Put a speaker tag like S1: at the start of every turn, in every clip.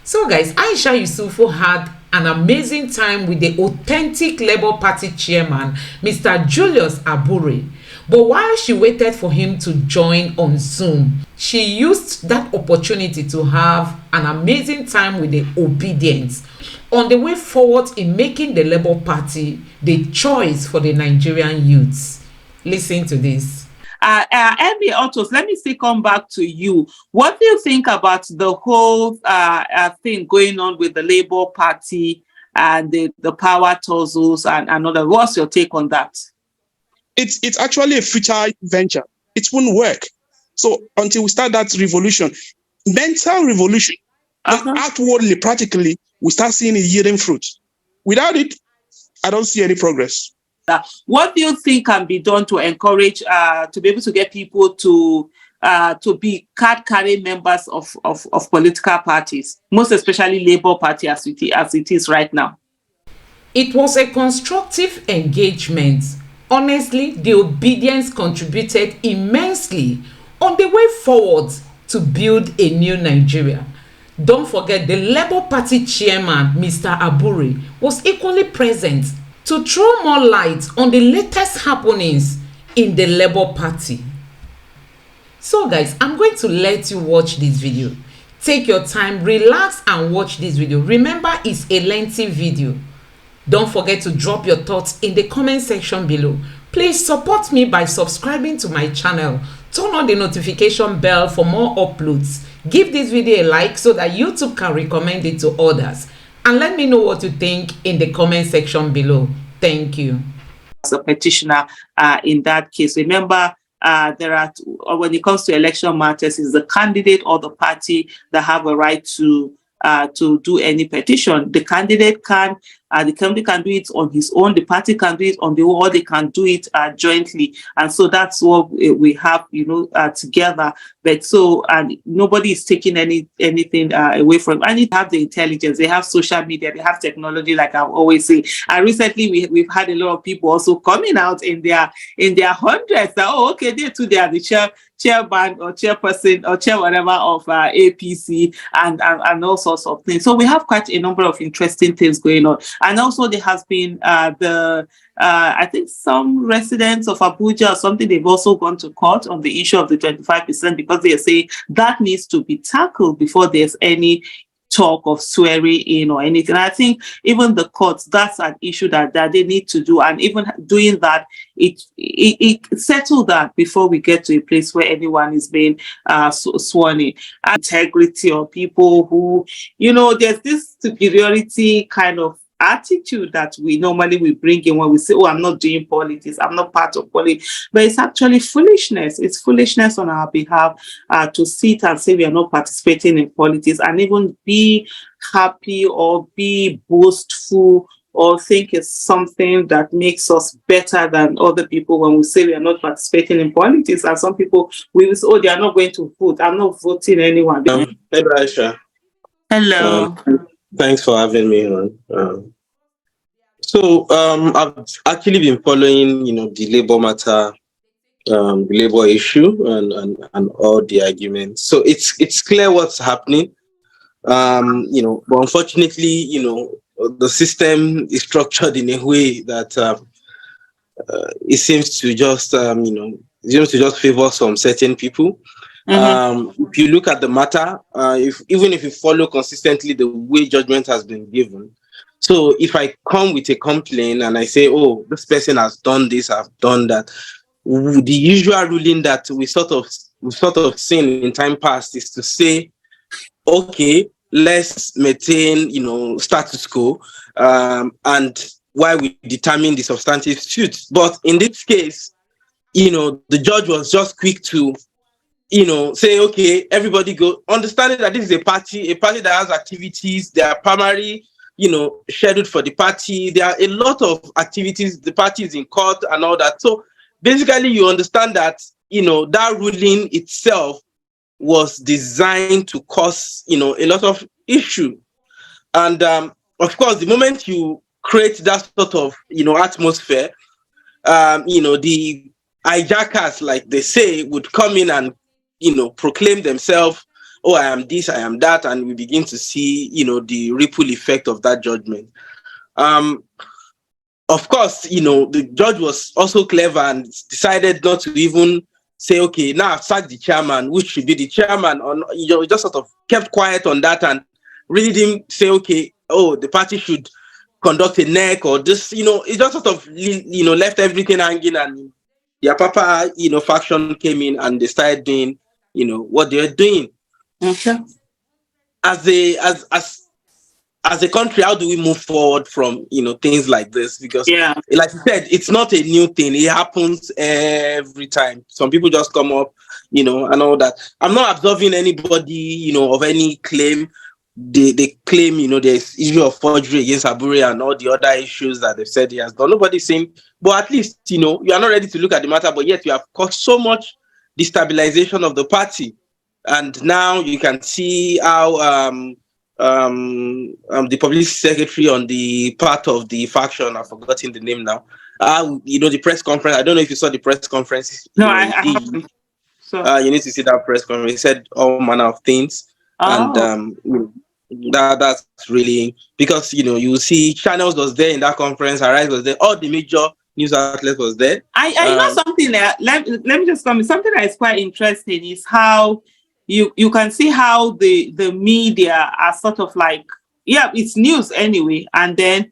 S1: So guys, Aisha Yesufu had an amazing time with the authentic Labour Party chairman, Mr. Julius Abure. But while she waited for him to join on Zoom, she used that opportunity to have an amazing time with the Obidients on the way forward in making the Labour Party the choice for the Nigerian youths. Listen to this.
S2: Emmy Autos, let me still come back to you. What do you think about the whole thing going on with the Labour Party and the power tussles and other? What's your take on that?
S3: It's actually a futile venture. It won't work. So until we start that revolution, mental revolution, outwardly, practically, we start seeing it yielding fruit. Without it, I don't see any progress.
S2: What do you think can be done to encourage, to be able to get people to be card-carrying members of political parties, most especially Labour Party as it is right now?
S1: It was a constructive engagement. Honestly, the Obidients contributed immensely on the way forward to build a new Nigeria. Don't forget, the Labour Party chairman, Mr. Abure, was equally present to throw more light on the latest happenings in the Labour Party. So guys, I'm going to let you watch this video. Take your time, relax and watch this video. Remember, it's a lengthy video. Don't forget to drop your thoughts in the comment section below. Please support me by subscribing to my channel. Turn on the notification bell for more uploads. Give this video a like so that YouTube can recommend it to others. And let me know what you think in the comment section below. Thank you.
S2: As a petitioner, in that case, remember, when it comes to election matters, it's the candidate or the party that have a right to do any petition. The candidate can, the candidate can do it on his own, the party can do it on their own, or they can do it jointly. And so that's what we have, together. But so, and nobody is taking anything away from it. And they have the intelligence, they have social media, they have technology, like I always say. And recently we've had a lot of people also coming out in their hundreds that, oh, okay, they too, they are the chairman or chairperson or chair whatever of APC and all sorts of things. So we have quite a number of interesting things going on. And also there has been I think some residents of Abuja or something, they've also gone to court on the issue of the 25% because they say that needs to be tackled before there's any talk of swearing in or anything. I think even the courts, that's an issue that they need to do, and even doing that, it settle that before we get to a place where anyone is being sworn in. Integrity or people who, there's this superiority kind of attitude that we normally bring in when we say, oh, I'm not doing politics, I'm not part of politics, but it's actually foolishness. It's foolishness on our behalf to sit and say we are not participating in politics and even be happy or be boastful or think it's something that makes us better than other people when we say we are not participating in politics. And some people will say, oh, they are not going to vote, I'm not voting anyone.
S4: Hey, Aisha.
S2: Hello.
S4: Thanks for having me on. So I've actually been following, the Labour matter, the Labour issue, and all the arguments. So it's clear what's happening. But unfortunately, the system is structured in a way that it seems to just, favor some certain people. If you look at the matter, even if you follow consistently the way judgment has been given, so if I come with a complaint and I say, oh, this person has done this, I've done that, the usual ruling that we sort of seen in time past is to say, okay, let's maintain, status quo, and while we determine the substantive suits. But in this case, the judge was just quick to say, okay, everybody go, understanding that this is a party that has activities, they are primary, scheduled for the party. There are a lot of activities, the party is in court and all that. So basically you understand that, that ruling itself was designed to cause, a lot of issue. And of course, the moment you create that sort of, atmosphere, the hijackers, like they say, would come in and, proclaim themselves oh, I am this, I am that, and we begin to see, the ripple effect of that judgment. Of course, the judge was also clever and decided not to even say, okay, now I've sacked the chairman, which should be the chairman, or just sort of kept quiet on that and really didn't say, okay, oh, the party should conduct a NEC or this, it just sort of, left everything hanging, and the Apapa, faction came in and they started doing, what they're doing.
S2: Okay.
S4: As a country, how do we move forward from, things like this? Because, like you said, it's not a new thing. It happens every time. Some people just come up, and all that. I'm not absolving anybody, of any claim. They claim, there's issue of forgery against Abure and all the other issues that they've said he has done. Nobody's saying, but at least, you are not ready to look at the matter, but yet you have caused so much destabilization of the party. And now you can see how the public secretary on the part of the faction, I've forgotten the name now. The press conference. I don't know if you saw the press conference.
S2: No, I haven't.
S4: So you need to see that press conference. He said all manner of things, and that's really because you see channels was there in that conference, Arise was there, all the major news outlets was there.
S2: I know something there. Let me just comment. Something that is quite interesting is how you can see how the media are sort of like, it's news anyway, and then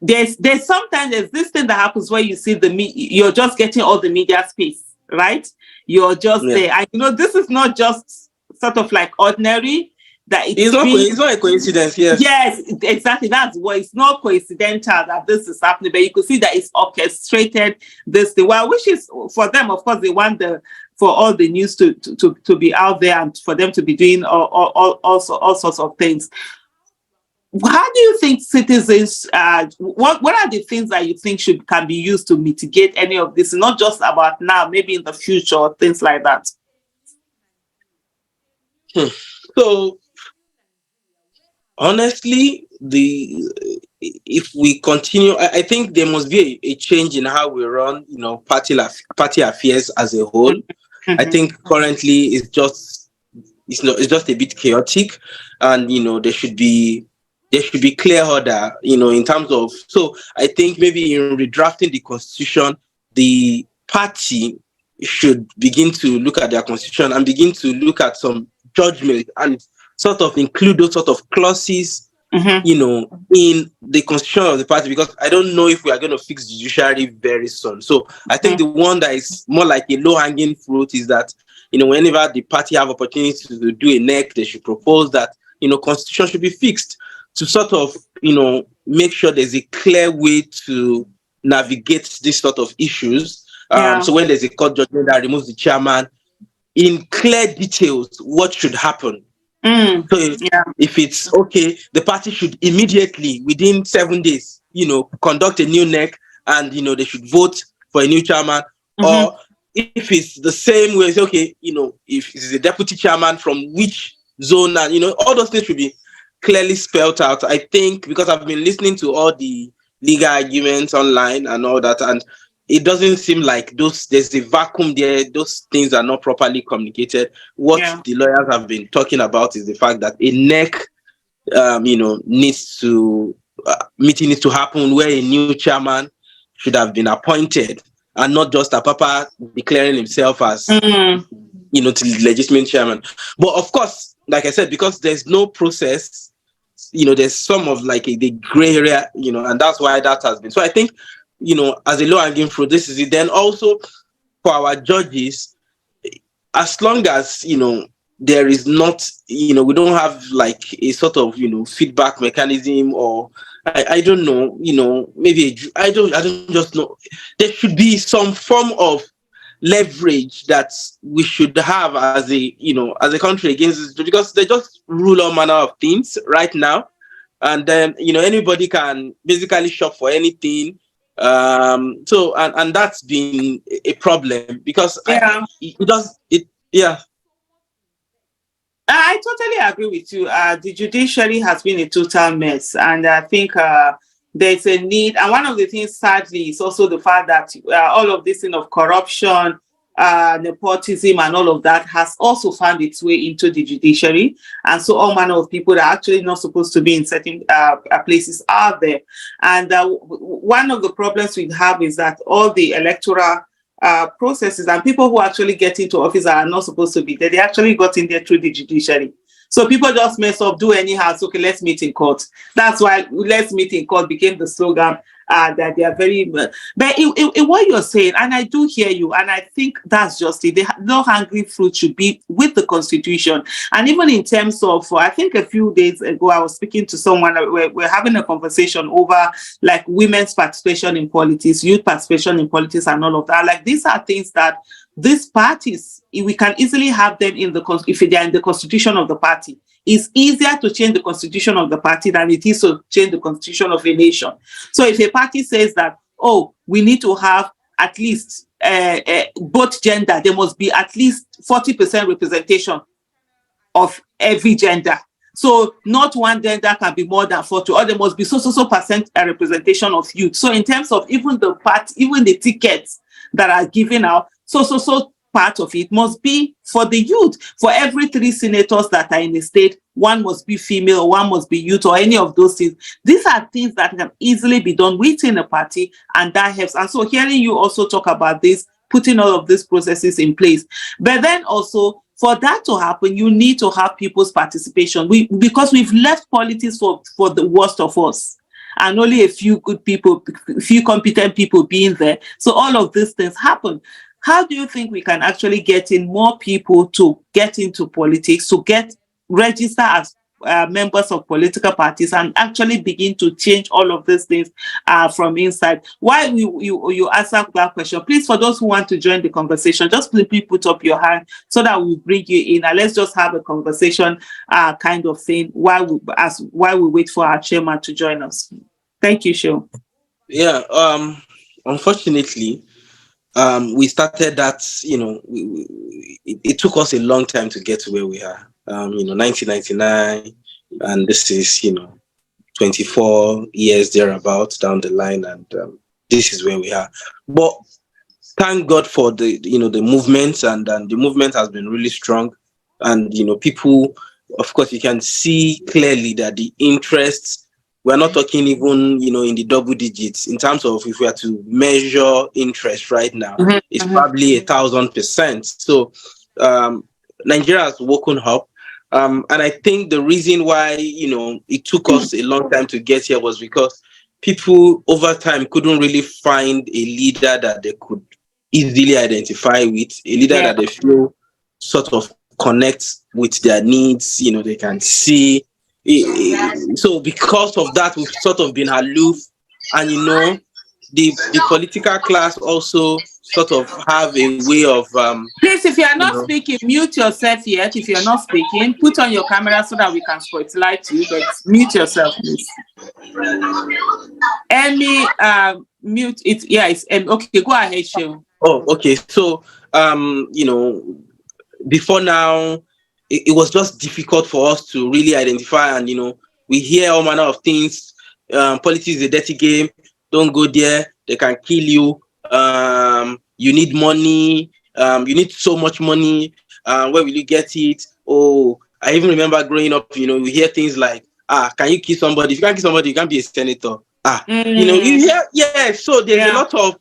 S2: there's sometimes there's this thing that happens where you see you're just getting all the media space, right? You're just there, and this is not just sort of like ordinary. That it's
S4: not a coincidence.
S2: Yes, exactly. That's what, it's not coincidental that this is happening, but you could see that it's orchestrated this thing. Well, which is for them, of course, they want for all the news to be out there and for them to be doing all sorts of things. How do you think citizens? What are the things that you think can be used to mitigate any of this? Not just about now, maybe in the future, things like that.
S4: So, honestly, if we continue, I think there must be a change in how we run, party affairs as a whole. Mm-hmm. I think currently it's just a bit chaotic, and there should be clear order, in terms of. So I think maybe in redrafting the constitution, the party should begin to look at their constitution and begin to look at some judgment and sort of include those sort of clauses, mm-hmm. In the constitution of the party, because I don't know if we are going to fix judiciary very soon. So I think the one that is more like a low-hanging fruit is that, whenever the party have opportunity to do a NEC, they should propose that, constitution should be fixed to sort of, make sure there's a clear way to navigate this sort of issues. So when there's a court judgment that removes the chairman, in clear details, what should happen. So if it's okay, the party should immediately, within 7 days, conduct a new NEC, and they should vote for a new chairman. Mm-hmm. Or if it's the same way, it's okay, if it's a deputy chairman from which zone, and all those things should be clearly spelled out. I think because I've been listening to all the legal arguments online and all that, and it doesn't seem like there's a vacuum there. Those things are not properly communicated. What the lawyers have been talking about is the fact that a NEC, meeting needs to happen where a new chairman should have been appointed, and not just Apapa declaring himself as, to the legitimate chairman. But of course, like I said, because there's no process, there's some of like the gray area, and that's why that has been. So I think, as a low-hanging fruit, this is it. Then also for our judges, as long as, there is not, we don't have like a sort of, feedback mechanism, or I don't know, maybe I don't just know. There should be some form of leverage that we should have as a country against this, because they just rule all manner of things right now. And then, anybody can basically shop for anything. So that's been a problem, because I
S2: totally agree with you. The judiciary has been a total mess, and I think there's a need. And one of the things, sadly, is also the fact that all of this thing of corruption, nepotism and all of that has also found its way into the judiciary. And so all manner of people that are actually not supposed to be in certain places are there. And one of the problems we have is that all the electoral processes and people who actually get into office are not supposed to be there. They actually got in there through the judiciary. So people just mess up, do anyhow. So, okay, let's meet in court. That's why let's meet in court became the slogan that they are very. But in what you're saying, and I do hear you, and I think that's just it. No hungry fruit should be with the Constitution. And even in terms of, I think a few days ago, I was speaking to someone, we're having a conversation over like women's participation in politics, youth participation in politics, and all of that. Like these are things that these parties, we can easily have them in the, if they are in the constitution of the party. It's easier to change the constitution of the party than it is to change the constitution of a nation. So if a party says that, oh, we need to have at least both gender, there must be at least 40% representation of every gender. So not one gender can be more than 40, or there must be so percent representation of youth. So in terms of even the party, even the tickets that are given out, so part of it must be for the youth. For every 3 senators that are in the state, 1 must be female, 1 must be youth, or any of those things. These are things that can easily be done within a party, and that helps. And so hearing you also talk about this, putting all of these processes in place. But then also, for that to happen, you need to have people's participation. Because we've left politics for the worst of us, and only a few good people, a few competent people being there. So all of these things happen. How do you think we can actually get in more people to get into politics, to register as members of political parties and actually begin to change all of these things from inside? While you answer that question, please, for those who want to join the conversation, just please put up your hand so that we'll bring you in, and let's just have a conversation kind of thing while we wait for our chairman to join us. Thank you, Sho.
S4: Yeah, unfortunately, we started that, it took us a long time to get to where we are. 1999, and this is, 24 years thereabouts down the line, and this is where we are. But thank God for the movement, and the movement has been really strong. And, people, of course, you can see clearly that the interests, we're not talking even, in the double digits in terms of if we are to measure interest right now, it's probably 1,000%. So Nigeria has woken up. And I think the reason why, it took us a long time to get here was because people over time couldn't really find a leader that they could easily identify with, a leader that they feel sort of connects with their needs, they can see. So because of that, we've sort of been aloof, and the political class also sort of have a way of
S2: please, if you are not speaking, mute yourself yet. If you're not speaking, put on your camera so that we can spotlight you, but mute yourself, please. Emmy, mute it. Yeah, it's okay, go ahead, Sheo.
S4: Oh, okay. So before now, it was just difficult for us to really identify, and we hear all manner of things. Politics is a dirty game. Don't go there. They can kill you. You need money. You need so much money. Where will you get it? Oh, I even remember growing up. We hear things like, can you kill somebody? If you can't kill somebody, you can't be a senator. You hear, So there's a lot of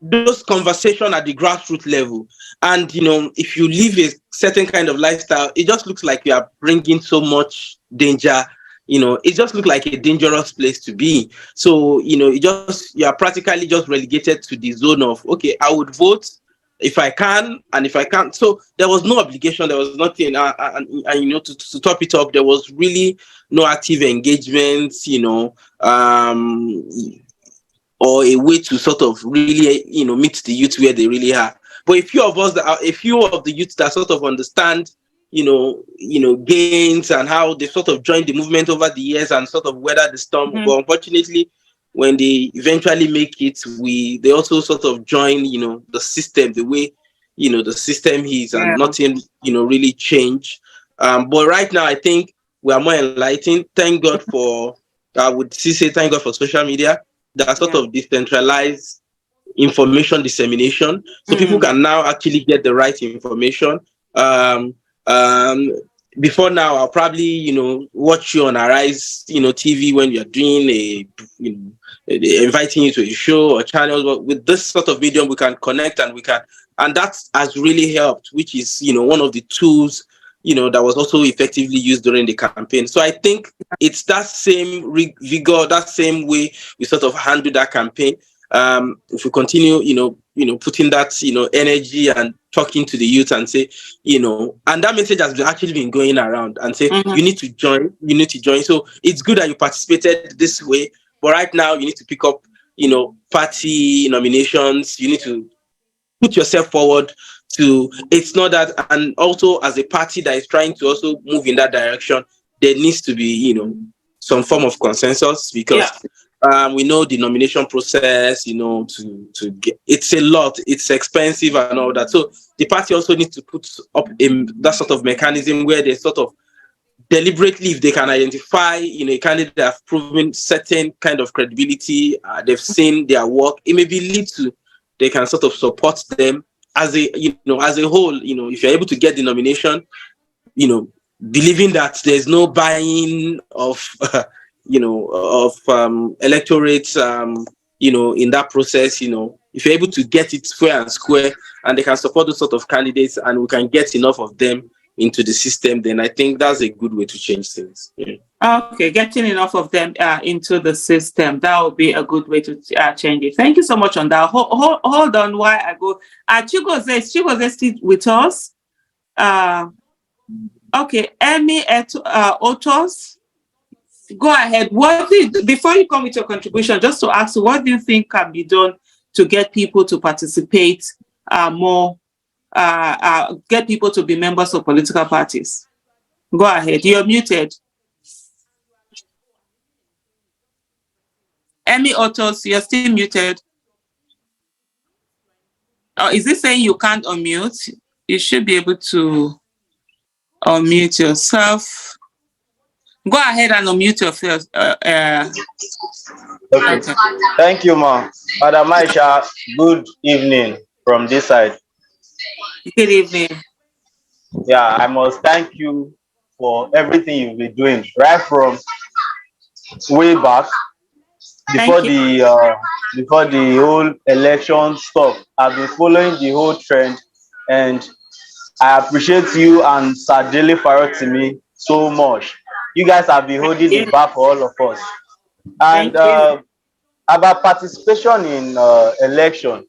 S4: those conversations at the grassroots level. And, if you live a certain kind of lifestyle, it just looks like you are bringing so much danger. It just looks like a dangerous place to be. So, you are practically just relegated to the zone of, okay, I would vote if I can, and if I can't. So there was no obligation. There was nothing. And to top it up, there was really no active engagement, or a way to sort of really, meet the youth where they really are. But a few of the youth that sort of understand, gains and how they sort of joined the movement over the years and sort of weather the storm. But unfortunately, when they eventually make it, they also sort of join, the system, the way, the system is, and nothing, really change. But right now, I think we are more enlightened. Thank God for, I would say thank God for social media that sort of decentralized information dissemination. So people can now actually get the right information. Before now, I'll probably, watch you on Arise, TV when you're doing inviting you to a show or channel. But with this sort of medium, we can connect and that has really helped, which is, one of the tools, that was also effectively used during the campaign. So I think it's that same vigor, that same way we sort of handle that campaign. If we continue, putting that, energy and talking to the youth and say, and that message has actually been going around and say, you need to join. So it's good that you participated this way, but right now you need to pick up, party nominations. You need to put yourself forward it's not that, and also as a party that is trying to also move in that direction, there needs to be, some form of consensus because we know the nomination process, to get, it's a lot, it's expensive and all that. So the party also needs to put up that sort of mechanism where they sort of deliberately, if they can identify, a candidate that have proven certain kind of credibility, they've seen their work, it may be lead to, they can sort of support them as a, as a whole, if you're able to get the nomination, believing that there's no buying of, electorates, in that process, if you're able to get it fair and square and they can support those sort of candidates and we can get enough of them into the system, then I think that's a good way to change things.
S2: Okay, getting enough of them into the system, that would be a good way to change it. Thank you so much on that. Hold on while I go. Chigoze still with us. Okay, Emmy Otos, go ahead. Before you come with your contribution, just to ask you, what do you think can be done to get people to participate more, get people to be members of political parties? Go ahead. You're muted. Emmy Otos, you're still muted. Oh, is this saying you can't unmute? You should be able to unmute yourself. Go ahead and unmute yourself.
S5: Okay. Thank you, Ma. Madam Aisha, good evening from this side.
S2: Good evening.
S5: Yeah, I must thank you for everything you've been doing right from way back before the whole election stuff. I've been following the whole trend, and I appreciate you and Sir Dele Farotimi so much. You guys have been holding the bar for all of us. And about participation in election,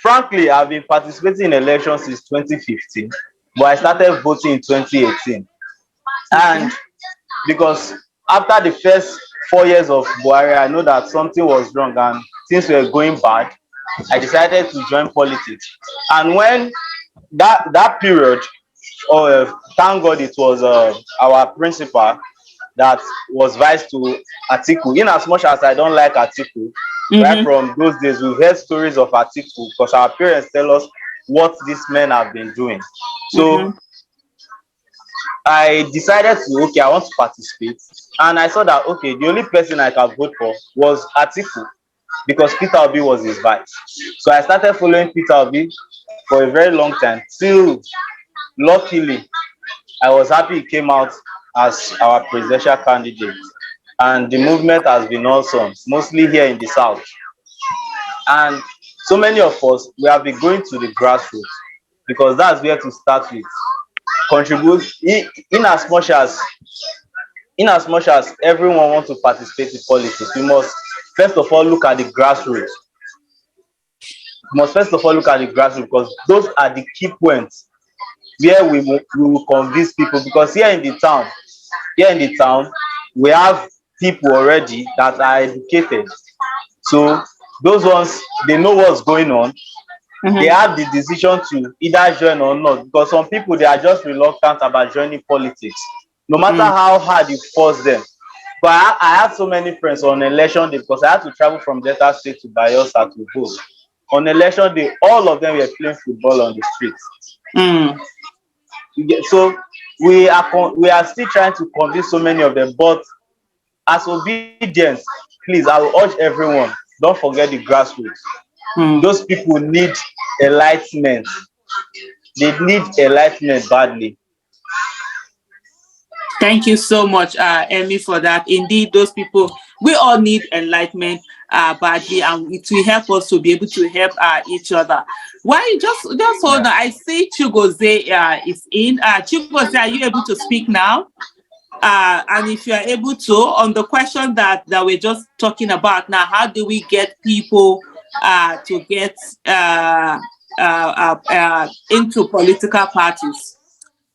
S5: frankly, I've been participating in elections since 2015, but I started voting in 2018. And because after the first 4 years of Buhari, I know that something was wrong and things were going bad. I decided to join politics. And when that period, thank God it was our principal that was vice to Atiku. In as much as I don't like Atiku, right from those days, we heard stories of Atiku because our parents tell us what these men have been doing. So I decided I want to participate. And I saw that, okay, the only person I can vote for was Atiku because Peter Obi was his vice. So I started following Peter Obi for a very long time till, luckily, I was happy he came out as our presidential candidate. And the movement has been awesome, mostly here in the South. And so many of us, we have been going to the grassroots because that's where to start with. Contribute in as much as everyone wants to participate in politics, we must first of all look at the grassroots. Because those are the key points where we will convince people. Because here in the town, we have people already that are educated. So those ones, they know what's going on. They have the decision to either join or not. Because some people, they are just reluctant about joining politics, no matter how hard you force them. But I had so many friends on election day because I had to travel from Delta State to Bayelsa to vote. On election day, all of them were playing football on the streets. So we are still trying to convince so many of them. But as Obedience, please, I will urge everyone, don't forget the grassroots. Those people need enlightenment. They need enlightenment badly.
S2: Thank you so much, Emmy, for that. Indeed, those people, we all need enlightenment badly, and it will help us to be able to help each other. Why just hold on? I see Chigoze is in. Chigoze, are you able to speak now? And if you are able to, on the question that we're just talking about now, how do we get people to get into political parties?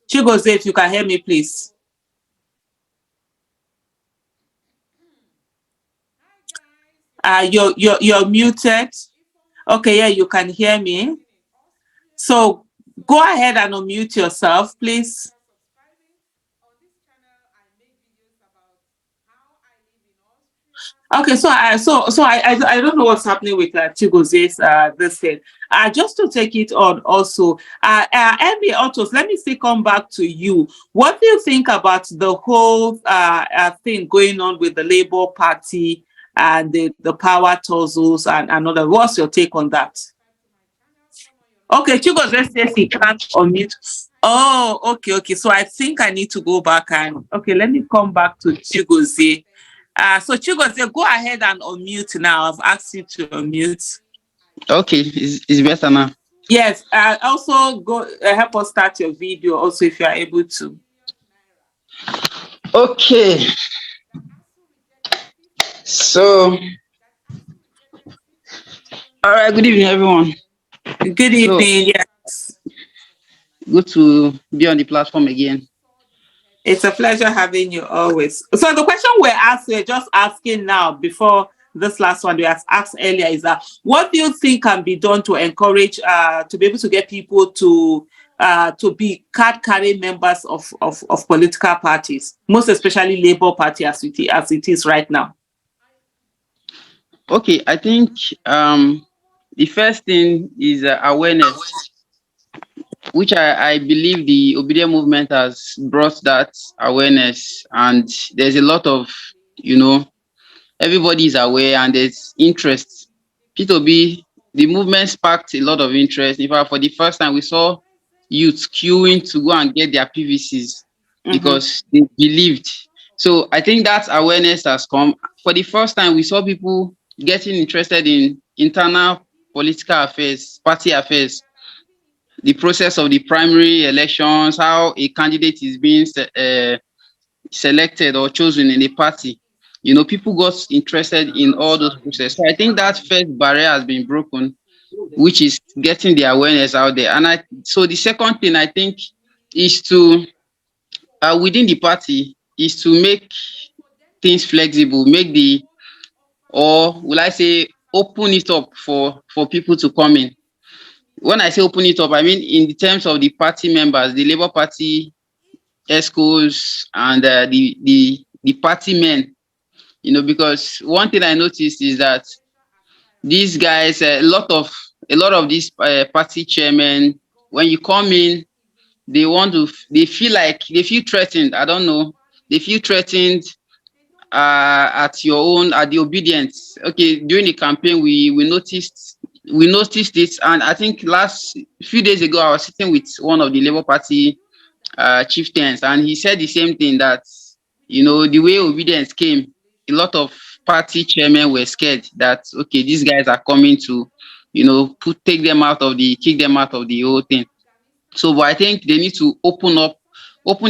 S2: Chigoze, if you can hear me, please. You're muted. Okay, yeah, you can hear me. So go ahead and unmute yourself, please. Okay, so I don't know what's happening with Chigoze's this thing. Just to take it on also, Emmy Autos, let me still come back to you. What do you think about the whole thing going on with the Labour Party and the power tussles and other? What's your take on that? Okay, Chigoze says he can't unmute. Oh, okay. So I think I need to go back and let me come back to Chigoze. So Chigoze, go ahead and unmute now. I've asked you to unmute.
S6: Okay, it's better now.
S2: Yes. Also, go help us start your video. Also, if you are able to.
S6: Okay. So, all right. Good evening, everyone.
S2: Good evening. Yes.
S6: Good to be on the platform again.
S2: It's a pleasure having you always. So the question we're just asking now before this last one we asked earlier is that what do you think can be done to encourage to be able to get people to be card-carrying members of political parties, most especially Labour Party as it is right now?
S6: Okay, I think the first thing is awareness, which I believe the Obidients movement has brought that awareness, and there's a lot of, everybody is aware and there's interest. Peter Obi, the movement sparked a lot of interest. In fact, for the first time, we saw youths queuing to go and get their PVCs because they believed. So I think that awareness has come. For the first time, we saw people getting interested in internal political affairs, party affairs, the process of the primary elections, how a candidate is being selected or chosen in a party. People got interested in all those processes. So I think that first barrier has been broken, which is getting the awareness out there. And so the second thing I think is to, within the party, is to make things flexible, open it up for people to come in. When I say open it up, I mean in the terms of the party members, the Labour Party ESCOs and the party men, because one thing I noticed is that these guys, a lot of these party chairmen, when you come in, they feel threatened. I don't know. They feel threatened at the Obidients. Okay, during the campaign, we noticed it, and I think last few days ago, I was sitting with one of the Labour Party chieftains, and he said the same thing, that the way Obidients came, a lot of party chairmen were scared that these guys are coming to kick them out of the whole thing. So but I think they need to open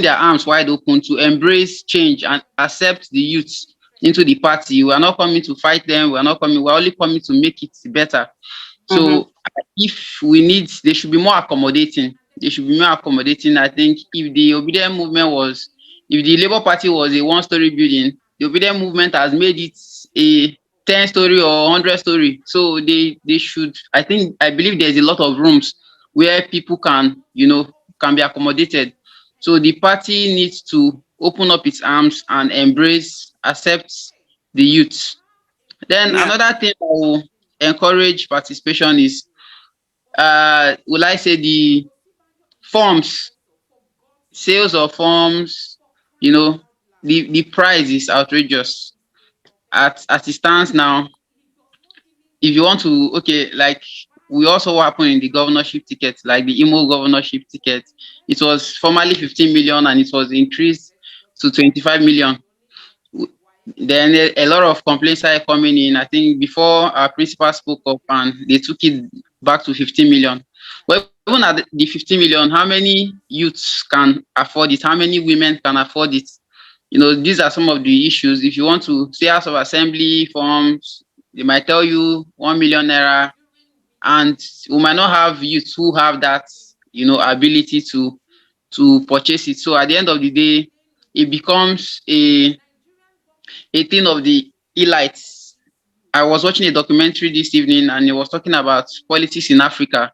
S6: their arms wide open to embrace change and accept the youth into the party. We are not coming to fight them. We're only coming to make it better. So if they should be more accommodating. I think if the Obidients movement if the Labour Party was a one-story building, the Obidients movement has made it a 10-story or 100-story. So they should, I believe there's a lot of rooms where people can be accommodated. So the party needs to open up its arms and accept the youth. Then another thing I will encourage participation is, the forms, sales of forms, the price is outrageous. As it stands now, if you want to, okay, like we also happen in the governorship ticket, like the Imo governorship ticket. It was formerly 15 million and it was increased to 25 million. Then a lot of complaints started coming in. I think before our principal spoke up and they took it back to 15 million. But even at the 15 million, how many youths can afford it? How many women can afford it? You know, these are some of the issues. If you want to say House of Assembly forms, they might tell you 1 million naira, and we might not have youths who have that, you know, ability to purchase it. So at the end of the day, it becomes a thing of the elites. I was watching a documentary this evening and it was talking about politics in Africa.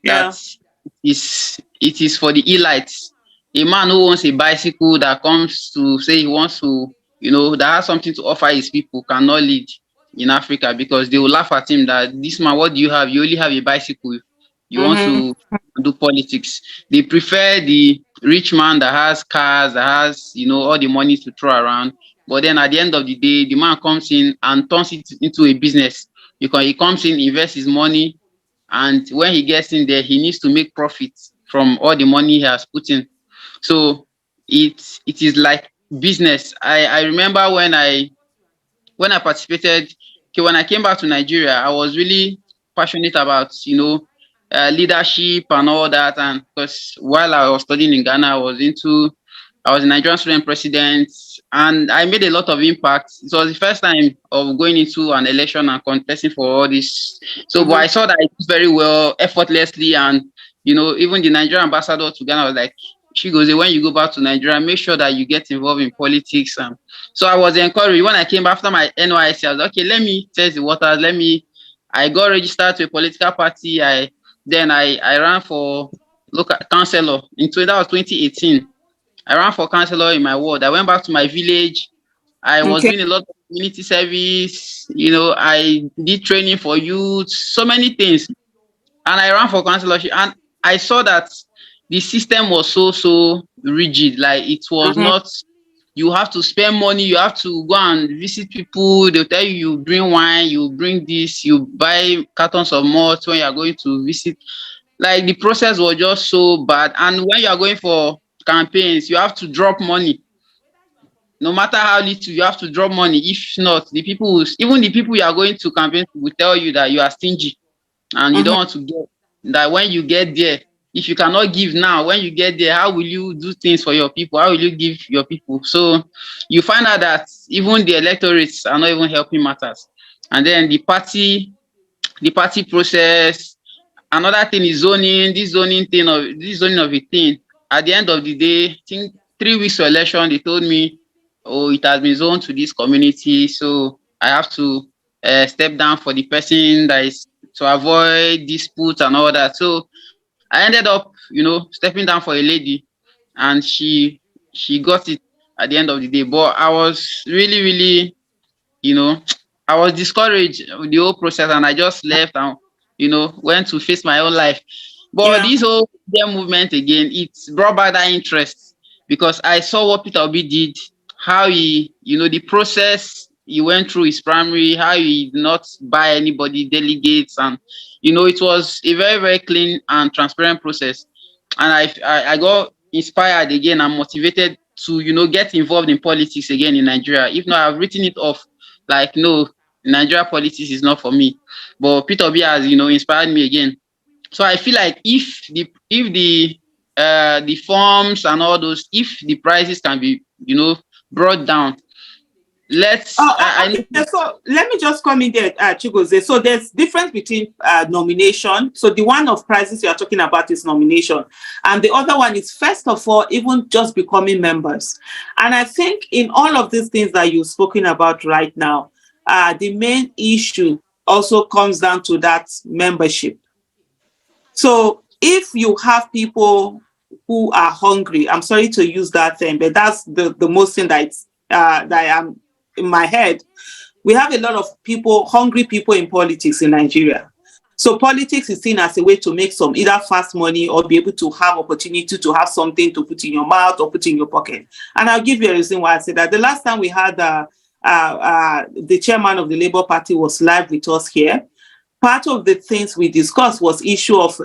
S2: Yeah.
S6: That it is for the elites. A man who owns a bicycle that comes to say he wants to, you know, that has something to offer his people cannot lead in Africa, because they will laugh at him that, this man, what do you have? You only have a bicycle. You want to do politics. They prefer the rich man that has cars, that has, you know, all the money to throw around. But then at the end of the day, the man comes in and turns it into a business, because he comes in, invests his money, and when he gets in there, he needs to make profit from all the money he has put in. So it is like business. I remember when I participated, okay, when I came back to Nigeria, I was really passionate about, you know, leadership and all that. And because while I was studying in Ghana, I was a Nigerian student president, and I made a lot of impact. It was the first time of going into an election and contesting for all this. So, but I saw that I did very well, effortlessly, and you know, even the Nigerian ambassador to Ghana was like, she goes, when you go back to Nigeria, make sure that you get involved in politics. So I was encouraged. When I came after my NYSC, I was like, okay, let me test the waters. I got registered to a political party. I ran for local councillor that was 2018. I ran for councillor in my ward. I went back to my village. I was doing a lot of community service. You know, I did training for youth, so many things. And I ran for councillorship. And I saw that the system was so rigid. Like, it was not, you have to spend money, you have to go and visit people. They'll tell you, you bring wine, you bring this, you buy cartons of malt when you are going to visit. Like, the process was just so bad. And when you are going for campaigns, you have to drop money. No matter how little, you have to drop money. If not, even the people you are going to campaign will tell you that you are stingy and you don't want to get that. When you get there, if you cannot give now, when you get there, how will you do things for your people? How will you give your people? So you find out that even the electorates are not even helping matters. And then the party process. Another thing is zoning. This zoning of a thing. At the end of the day, I think 3 weeks to election, they told me, oh, it has been zoned to this community, so I have to step down for the person that is to avoid disputes and all that. So I ended up, you know, stepping down for a lady, and she got it at the end of the day. But I was really, really, you know, I was discouraged with the whole process, and I just left and, you know, went to face my own life. But this whole movement again, it brought back that interest, because I saw what Peter Obi did, how he, you know, the process he went through his primary, how he did not buy anybody delegates, and you know, it was a very, very clean and transparent process. And I got inspired again and motivated to, you know, get involved in politics again in Nigeria. If not, I've written it off, like, no, Nigeria politics is not for me. But Peter Obi has, you know, inspired me again. So I feel like if the forms and all those, if the prices can be, you know, brought down,
S2: so let me just come in there, Chigozie. So there's difference between nomination. So the one of prizes you are talking about is nomination, and the other one is, first of all, even just becoming members. And I think in all of these things that you've spoken about right now, the main issue also comes down to that membership. So if you have people who are hungry, I'm sorry to use that thing, but that's the most thing that I am in my head. We have a lot of hungry people in politics in Nigeria. So politics is seen as a way to make some either fast money or be able to have opportunity to have something to put in your mouth or put in your pocket. And I'll give you a reason why I say that. The last time we had the chairman of the Labour Party was live with us here, part of the things we discussed was issue of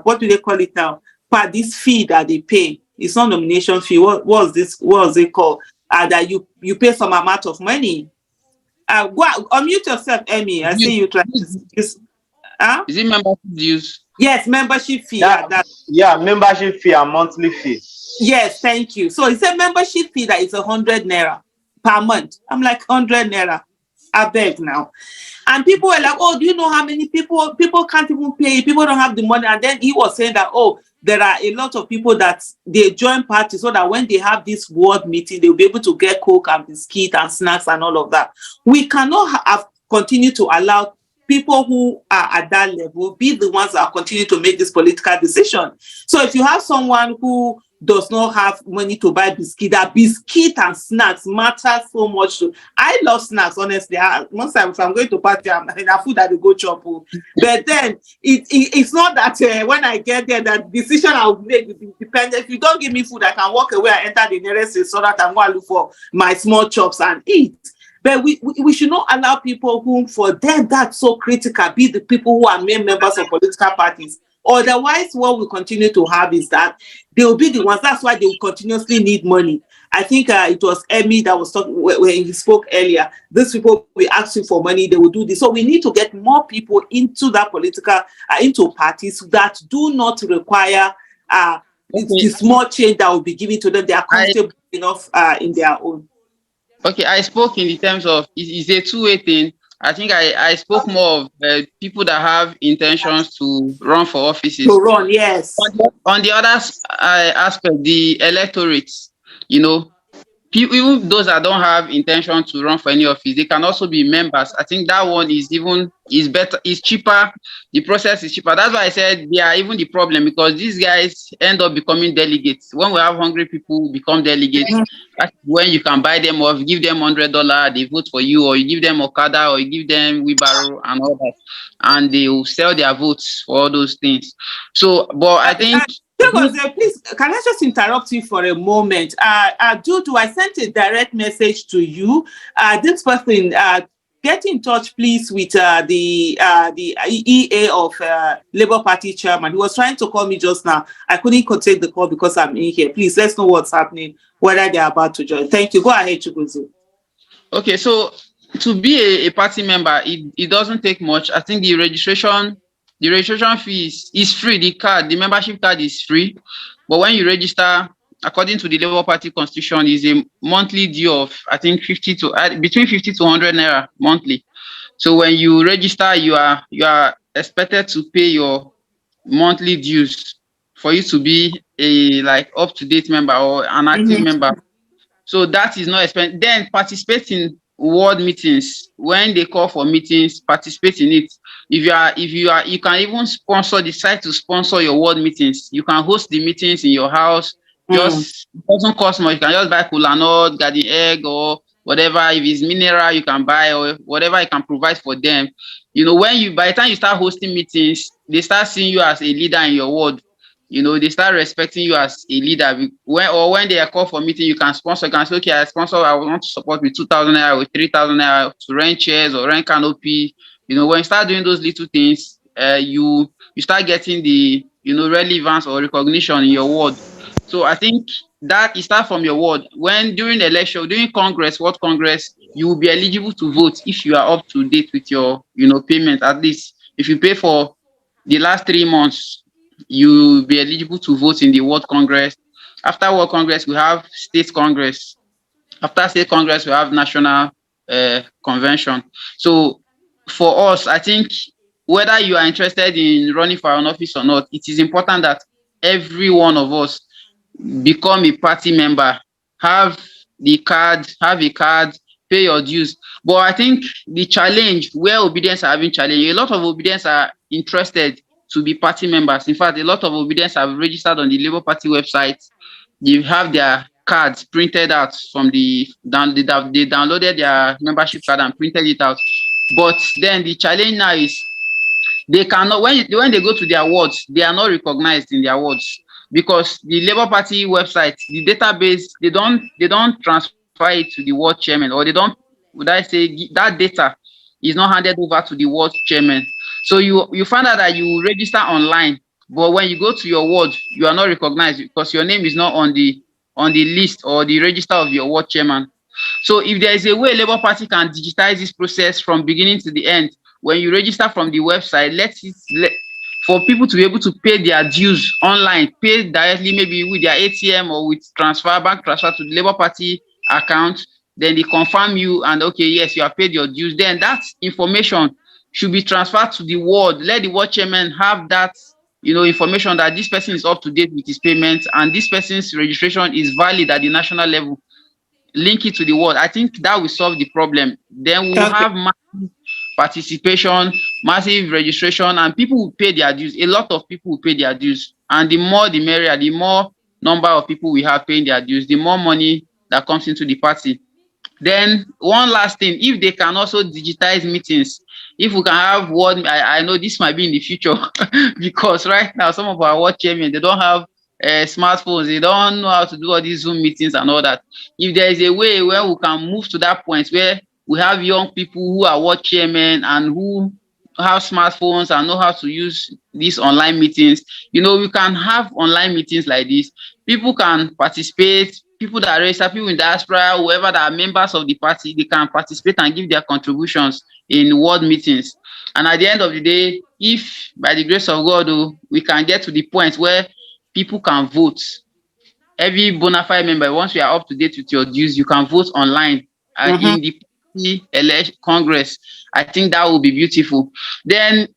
S2: what do they call it now? This fee that they pay. It's not nomination fee. What was this? What was it called? That you pay some amount of money. Go unmute yourself, Emmy. I see you trying to.
S6: Is it membership dues?
S2: Yes, membership fee.
S5: Yeah, membership fee and monthly fee.
S2: Yes, thank you. So it's a membership fee that is 100 naira per month. I'm like 100 naira. I beg now. And people were like, oh, do you know how many people can't even pay? People don't have the money. And then he was saying that, oh, there are a lot of people that they join parties so that when they have this ward meeting, they'll be able to get Coke and biscuit and snacks and all of that. We cannot continue to allow people who are at that level be the ones that continue to make this political decision. So if you have someone who does not have money to buy biscuit, that biscuit and snacks matter so much. I love snacks, honestly. Most times if I'm going to party, I'm in a food that they go chop. But then it's not that when I get there, that decision I'll make will be dependent. If you don't give me food, I can walk away and enter the nearest restaurant and go and look for my small chops and eat. But we should not allow people who, for them, that's so critical, be the people who are main members of political parties. Otherwise, what we continue to have is that they will be the ones. That's why they will continuously need money. I think it was Emmy that was talking when he spoke earlier. These people will ask you for money, they will do this. So we need to get more people into that political, into parties that do not require the small change that will be given to them. They are comfortable enough in their own.
S6: Okay, I spoke in the terms of it's a two-way thing. I think I spoke more of people that have intentions to run for offices.
S2: To run, yes.
S6: On the other aspect, the electorates, people, even those that don't have intention to run for any office, they can also be members. I think that one is better, is cheaper. The process is cheaper. That's why I said they are even the problem, because these guys end up becoming delegates. When we have hungry people become delegates, that's when you can buy them off, give them $100, they vote for you, or you give them Okada, or you give them wheelbarrow and all that, and they will sell their votes for all those things. So, but I think.
S2: Please, can I just interrupt you for a moment? Dudu, I sent a direct message to you. This person, get in touch, please, with the EA of Labour Party chairman. He was trying to call me just now. I couldn't take the call because I'm in here. Please, let's know what's happening, whether they're about to join. Thank you. Go ahead, Chukwuzu.
S6: Okay, so to be a party member, it doesn't take much. I think the registration fee is free. The membership card is free. But when you register, according to the Labour Party constitution, is a monthly due of, I think, between 50 to 100 naira monthly. So when you register, you are expected to pay your monthly dues for you to be a up-to-date member or an active member. So that is not expensive. Then participate in ward meetings. When they call for meetings, participate in it. If you can even decide to sponsor your ward meetings. You can host the meetings in your house. Just it doesn't cost much. You can just buy kola nut, garden egg, or whatever. If it's mineral, you can buy, or whatever you can provide for them. By the time you start hosting meetings, they start seeing you as a leader in your ward. They start respecting you as a leader. When they are called for meeting, you can sponsor. You can say, okay, I want to support with 2,000 naira, with 3,000 naira to rent chairs or rent canopy. When you start doing those little things, you start getting the relevance or recognition in your ward. So I think that it starts from your ward. When during the election, during Congress, World Congress, you will be eligible to vote if you are up to date with your payment. At least if you pay for the last 3 months, you will be eligible to vote in the World Congress. After World Congress, we have State Congress. After State Congress, we have National Convention. So for us, I think whether you are interested in running for an office or not, it is important that every one of us become a party member, have a card, pay your dues. But I think the challenge where Obidients are having challenge, a lot of Obidients are interested to be party members. In fact, a lot of Obidients have registered on the Labour Party website. They have their cards printed out from they downloaded their membership card and printed it out. But then the challenge now is they cannot, when they go to their wards, they are not recognized in their wards, because the Labour Party website, the database, they don't transfer it to the ward chairman, or they don't, would I say, that data is not handed over to the ward chairman. So you find out that you register online, but when you go to your ward, you are not recognized because your name is not on the list or the register of your ward chairman. So if there is a way Labour Party can digitize this process from beginning to the end, when you register from the website, for people to be able to pay their dues online, pay directly maybe with their ATM or with bank transfer to the Labour Party account, then they confirm you and okay, yes, you have paid your dues. Then that information should be transferred to the ward. Let the ward chairman have that, information that this person is up to date with his payments and this person's registration is valid at the national level. Link it to the ward. I think that will solve the problem. Then we'll have massive participation, massive registration, and people will pay their dues. A lot of people will pay their dues. And the more the merrier, the more number of people we have paying their dues, the more money that comes into the party. Then one last thing, if they can also digitize meetings, if we can have ward, I know this might be in the future because right now some of our ward chairmen, they don't have smartphones, they don't know how to do all these Zoom meetings and all that. If there is a way where we can move to that point where we have young people who are ward chairmen and who have smartphones and know how to use these online meetings, we can have online meetings like this. People can participate, people that are registered, people in diaspora, whoever that are members of the party, they can participate and give their contributions in ward meetings. And at the end of the day, if by the grace of God, we can get to the point where people can vote. Every bona fide member, once you are up to date with your dues, you can vote online in the election Congress. I think that will be beautiful. Then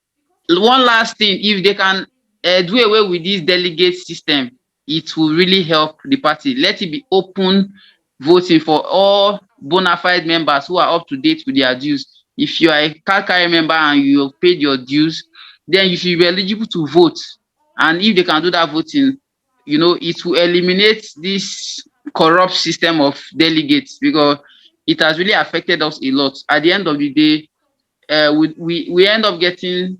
S6: one last thing, if they can do away with this delegate system, it will really help the party. Let it be open voting for all bona fide members who are up to date with their dues. If you are a card carrier member and you have paid your dues, then you should be eligible to vote. And if they can do that voting, it will eliminate this corrupt system of delegates because it has really affected us a lot. At the end of the day, we end up getting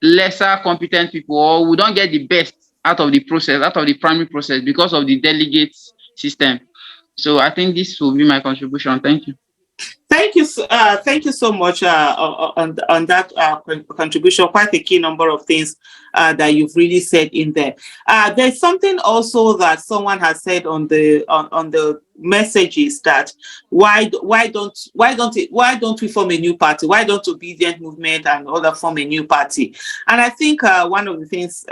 S6: lesser competent people, or we don't get the best out of the process, out of the primary process because of the delegate system. So I think this will be my contribution. Thank you.
S2: Thank you so much on that contribution. Quite a key number of things that you've really said in there. There's something also that someone has said on the messages that why don't we form a new party? Why don't Obedient Movement and other form a new party? And I think one of the things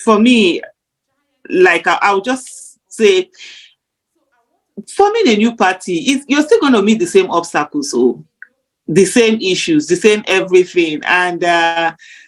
S2: for me, like I'll just say, forming a new party you're still going to meet the same obstacles, the same issues, the same everything, and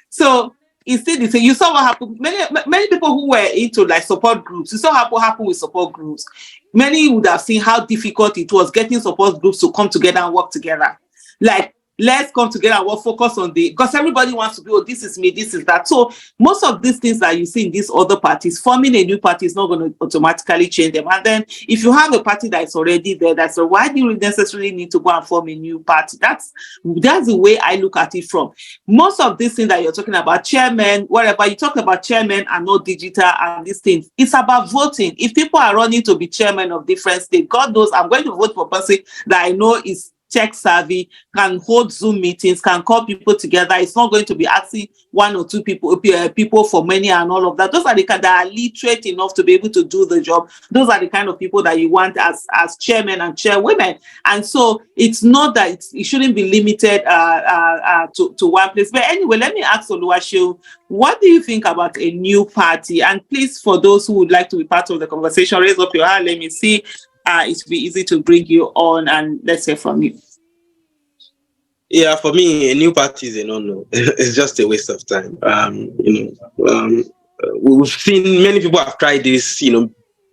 S2: so it's still the same. You saw what happened. Many people who were into like support groups, you saw what happened with support groups. Many would have seen how difficult it was getting support groups to come together and work together. Like, let's come together and we'll focus on because everybody wants to be, this is me, this is that. So most of these things that you see in these other parties, forming a new party is not going to automatically change them. And then if you have a party that is already there, why do you necessarily need to go and form a new party? That's the way I look at it from. Most of these things that you're talking about, chairman, whatever, you talk about chairman and no digital and these things, it's about voting. If people are running to be chairman of different states, God knows I'm going to vote for a person that I know is tech savvy, can hold Zoom meetings, can call people together. It's not going to be asking one or two people for money and all of that. Those are the kind that are literate enough to be able to do the job. Those are the kind of people that you want as chairmen and chairwomen. And so it's not that it shouldn't be limited to one place. But anyway, let me ask Oluwaseun, what do you think about a new party? And please, for those who would like to be part of the conversation, raise up your hand. Let me see. It will be easy to bring you on, and let's hear from you.
S4: Yeah, for me, a new party is a no-no. It's just a waste of time. We've seen many people have tried this,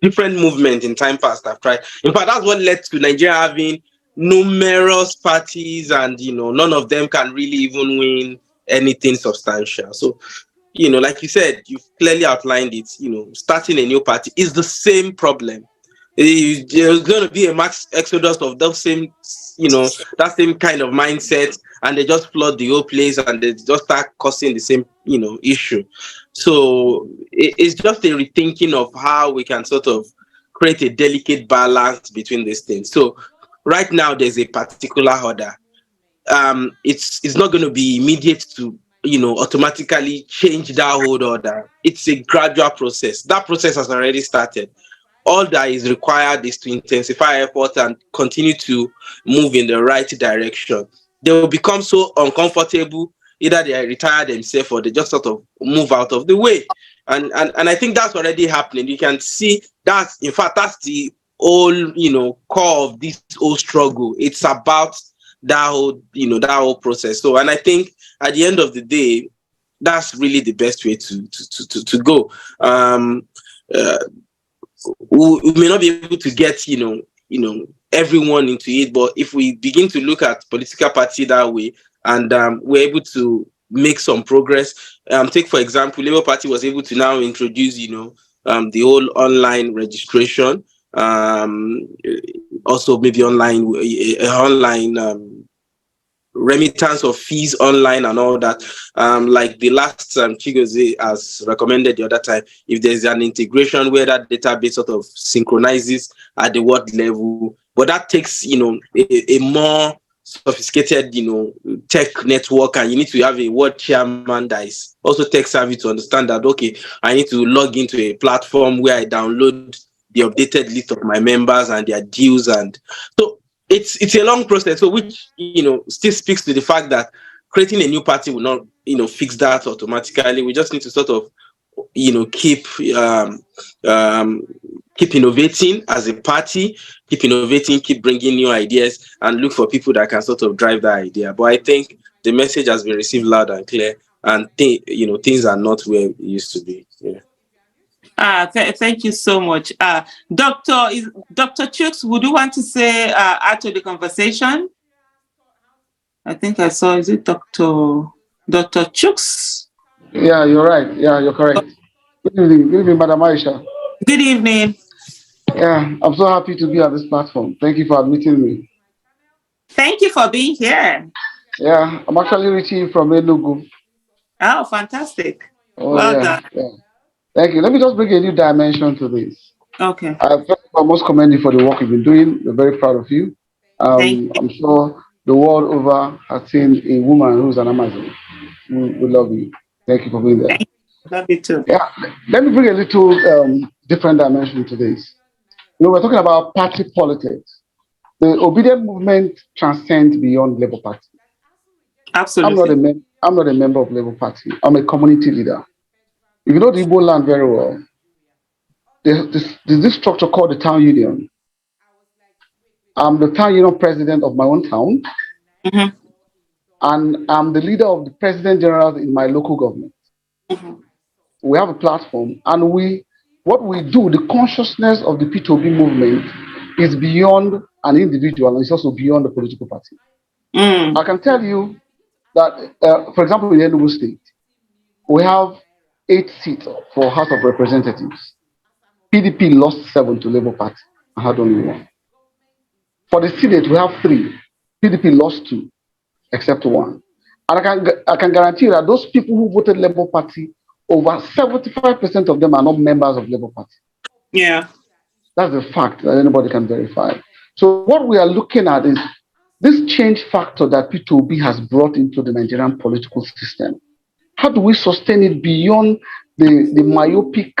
S4: different movements in time past have tried. In fact, that's what led to Nigeria having numerous parties, and none of them can really even win anything substantial. So, like you said, you've clearly outlined it. Starting a new party is the same problem. There's going to be a mass exodus of that same, that same kind of mindset, and they just flood the whole place and they just start causing the same, issue. So it's just a rethinking of how we can sort of create a delicate balance between these things. So right now there's a particular order. it's not going to be immediate to, automatically change that whole order. It's a gradual process. That process has already started. All that is required is to intensify effort and continue to move in the right direction. They will become so uncomfortable, either they retire themselves or they just sort of move out of the way. And I think that's already happening. You can see that's the whole, core of this whole struggle. It's about that whole process. So, and I think at the end of the day, that's really the best way to go. We may not be able to get everyone into it, but if we begin to look at political party that way, and we're able to make some progress. Take for example, Labour Party was able to now introduce the whole online registration, also maybe online remittance of fees online and all that. Like the last Chigozie has recommended the other time, if there's an integration where that database sort of synchronizes at the ward level, but that takes a more sophisticated tech network, and you need to have a ward chairman that is also tech savvy to understand that, okay, I need to log into a platform where I download the updated list of my members and their dues, and so it's a long process. So which still speaks to the fact that creating a new party will not fix that automatically. We just need to sort of keep innovating as a party, keep innovating, keep bringing new ideas, and look for people that can sort of drive that idea. But I think the message has been received loud and clear, and things are not where it used to be. Yeah.
S2: Thank you so much. Dr. Chooks, would you want to say add to the conversation? I think I saw, is it Dr. Chooks?
S7: Yeah, you're right. Yeah, you're correct. Good evening, Madam Aisha.
S2: Good evening.
S7: Yeah, I'm so happy to be at this platform. Thank you for admitting me.
S2: Thank you for being here.
S7: Yeah, I'm actually reaching from Enugu.
S2: Oh, fantastic.
S7: Oh,
S2: well done.
S7: Yeah. Thank you. Let me just bring a new dimension to this.
S2: Okay.
S7: I must commend you for the work you've been doing. We're very proud of you. I'm sure the world over has seen a woman who's an Amazon. We love you. Thank you for being there.
S2: Love you too.
S7: Yeah, let me bring a little different dimension to this. We're talking about party politics. The Obedient movement transcends beyond Labour Party.
S2: Absolutely.
S7: I'm not a member of Labour Party. I'm a community leader. If you know the Igbo land very well, there's this structure called the town union. I'm the town union president of my own town, and I'm the leader of the president general in my local government. We have a platform, and what we do, the consciousness of the Peter Obi movement is beyond an individual, and it's also beyond the political party. I can tell you that, for example, in Enugu State, we have 8 seats for House of Representatives. PDP lost 7 to Labour Party and had only 1. For the Senate, we have 3. PDP lost 2, except 1. And I can guarantee you that those people who voted Labour Party, over 75% of them are not members of Labour Party.
S2: Yeah.
S7: That's a fact that anybody can verify. So what we are looking at is this change factor that Peter Obi has brought into the Nigerian political system. How do we sustain it beyond the myopic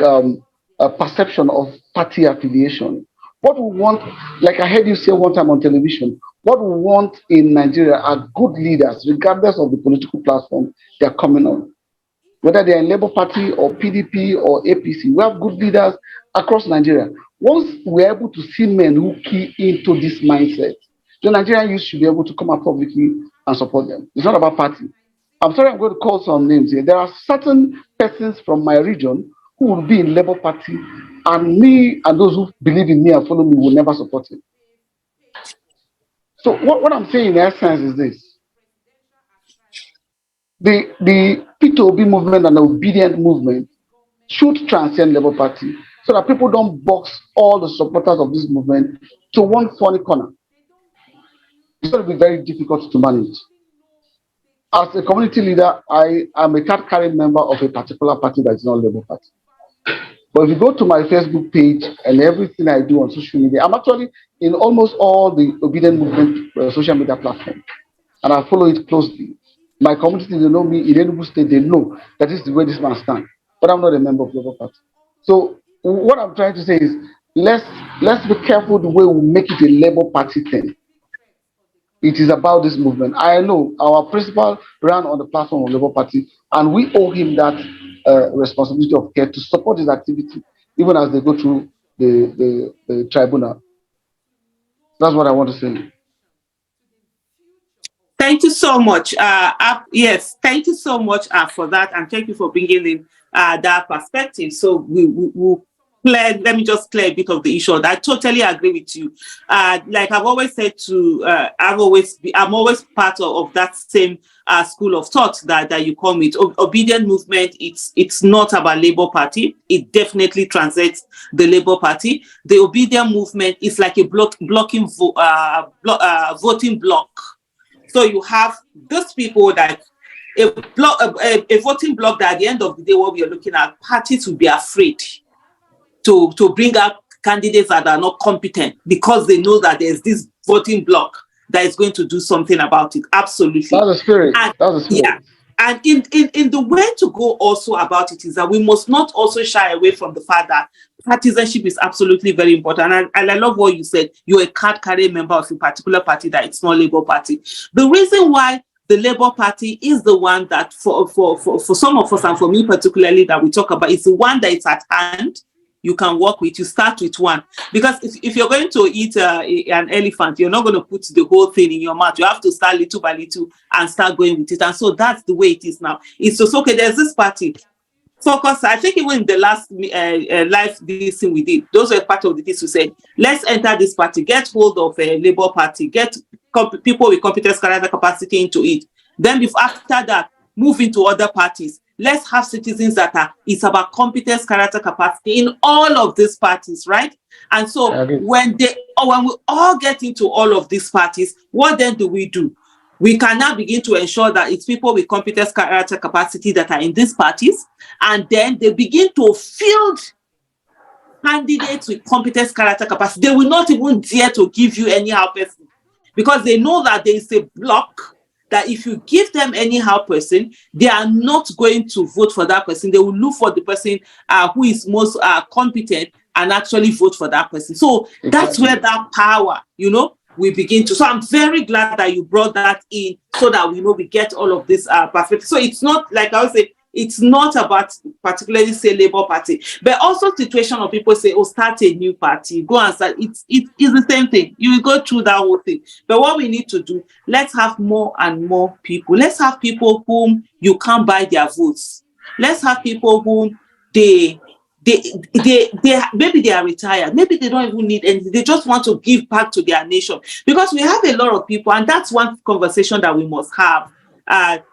S7: perception of party affiliation? What we want, like I heard you say one time on television, what we want in Nigeria are good leaders, regardless of the political platform they are coming on. Whether they are in Labour Party or PDP or APC, we have good leaders across Nigeria. Once we're able to see men who key into this mindset, the Nigerian youth should be able to come out publicly and support them. It's not about party. I'm sorry, I'm going to call some names here. There are certain persons from my region who will be in Labour Party, and me and those who believe in me and follow me will never support him. So what I'm saying in essence is this. The Peter Obi movement and the Obedient movement should transcend Labour Party so that people don't box all the supporters of this movement to one funny corner. It's going to be very difficult to manage. As a community leader, I am a card-carrying member of a particular party that is not Labour Party. But if you go to my Facebook page and everything I do on social media, I'm actually in almost all the Obedient movement social media platforms. and I follow it closely. My community, they know me in Enugu State, they know that is the way this man stands. But I'm not a member of the Labour Party. So what I'm trying to say is let's be careful the way we make it a Labour Party thing. It is about this movement. I know our principal ran on the platform of Labour Party, and we owe him that responsibility of care to support his activity, even as they go through the tribunal. That's what I want to say.
S2: Thank you so much. Yes, thank you so much for that, and thank you for bringing in that perspective. So we'll let me just clear a bit of the issue. I totally agree with you. Like I've always said I'm always part of that same school of thought that you come with. Obedient movement, it's not about Labour Party. It definitely transcends the Labour Party. The Obedient movement is like a voting bloc. So you have those people that a voting bloc that at the end of the day, what we are looking at, parties will be afraid to bring up candidates that are not competent because they know that there's this voting bloc that is going to do something about it. Absolutely.
S7: That's the spirit. That's the spirit.
S2: Yeah. And in the way to go also about it is that we must not also shy away from the fact that partisanship is absolutely very important. And I love what you said. You're a card-carrying member of a particular party that it's not Labour Party. The reason why the Labour Party is the one that for some of us, and for me particularly, that we talk about, is the one that is at hand. You can work with. You start with one, because if you're going to eat an elephant, you're not going to put the whole thing in your mouth. You have to start little by little and start going with it. And so that's the way it is now. It's just okay. There's this party. Focus. I think even in the last live this thing we did, those were part of the things we said. Let's enter this party. Get hold of a Labour Party. Get people with competence, character, capacity into it. Then after that, move into other parties. Let's have citizens it's about competence, character, capacity in all of these parties, right? And so when we all get into all of these parties, what then do? We can now begin to ensure that it's people with competence, character, capacity that are in these parties, and then they begin to field candidates with competence, character, capacity. They will not even dare to give you anyhow person, because they know that there is a block that if you give them anyhow person, they are not going to vote for that person. They will look for the person who is most competent and actually vote for that person. So that's where that power, we begin to. So I'm very glad that you brought that in, so that we get all of this perspective. So it's not, like I would say, it's not about particularly say Labour Party, but also situation of people say, oh, start a new party, go and start. It's the same thing. You will go through that whole thing. But what we need to do, let's have more and more people. Let's have people whom you can't buy their votes. Let's have people whom they maybe they are retired, maybe they don't even need anything, they just want to give back to their nation. Because we have a lot of people, and that's one conversation that we must have. Let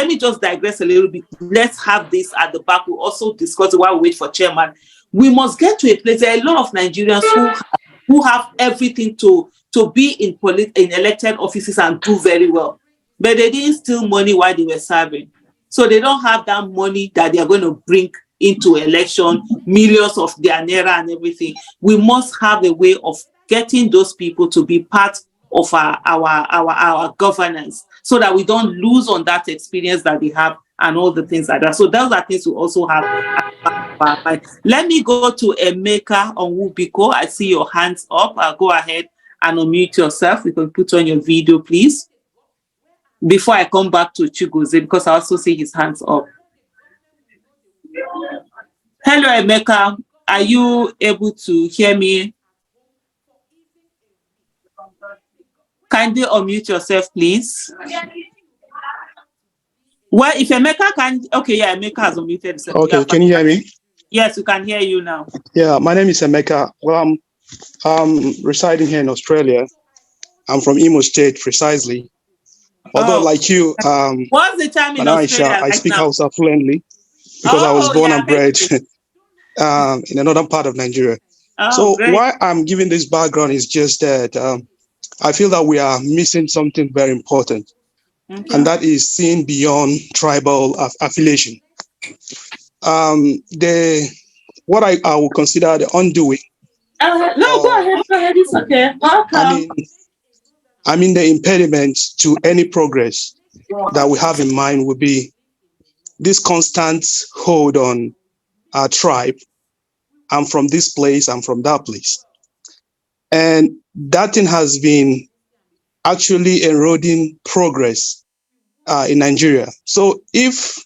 S2: me just digress a little bit. Let's have this at the back. We'll also discuss it while we wait for chairman. We must get to a place. There are a lot of Nigerians who have everything to be in elected offices and do very well, but they didn't steal money while they were serving. So they don't have that money that they are going to bring into election, millions of their naira and everything. We must have a way of getting those people to be part of our governance, so that we don't lose on that experience that they have and all the things like that. So those are things we also have. Let me go to Emeka Onwubiko. I see your hands up. Go ahead and unmute yourself. You can put on your video, please. Before I come back to Chigozie, because I also see his hands up. Hello, Emeka. Are you able to hear me? Kindly unmute yourself, please. Well, if Emeka can, okay, yeah, Emeka has unmuted himself.
S3: Okay,
S2: yeah,
S3: can you hear me?
S2: Yes, we can hear you now.
S3: Yeah, my name is Emeka. Well, I'm residing here in Australia. I'm from Imo State, precisely. Although, like you,
S2: what's the time in Australia?
S3: Aisha, I speak Hausa fluently because I was born and bred in another part of Nigeria. So
S2: great.
S3: why I'm giving this background is just that I feel that we are missing something very important, and that is seeing beyond tribal affiliation. What I would consider the undoing.
S2: No, go ahead. It's okay. Welcome.
S3: the impediment to any progress that we have in mind would be this constant hold on our tribe. I'm from this place, I'm from that place. And that thing has been actually eroding progress in Nigeria. So if,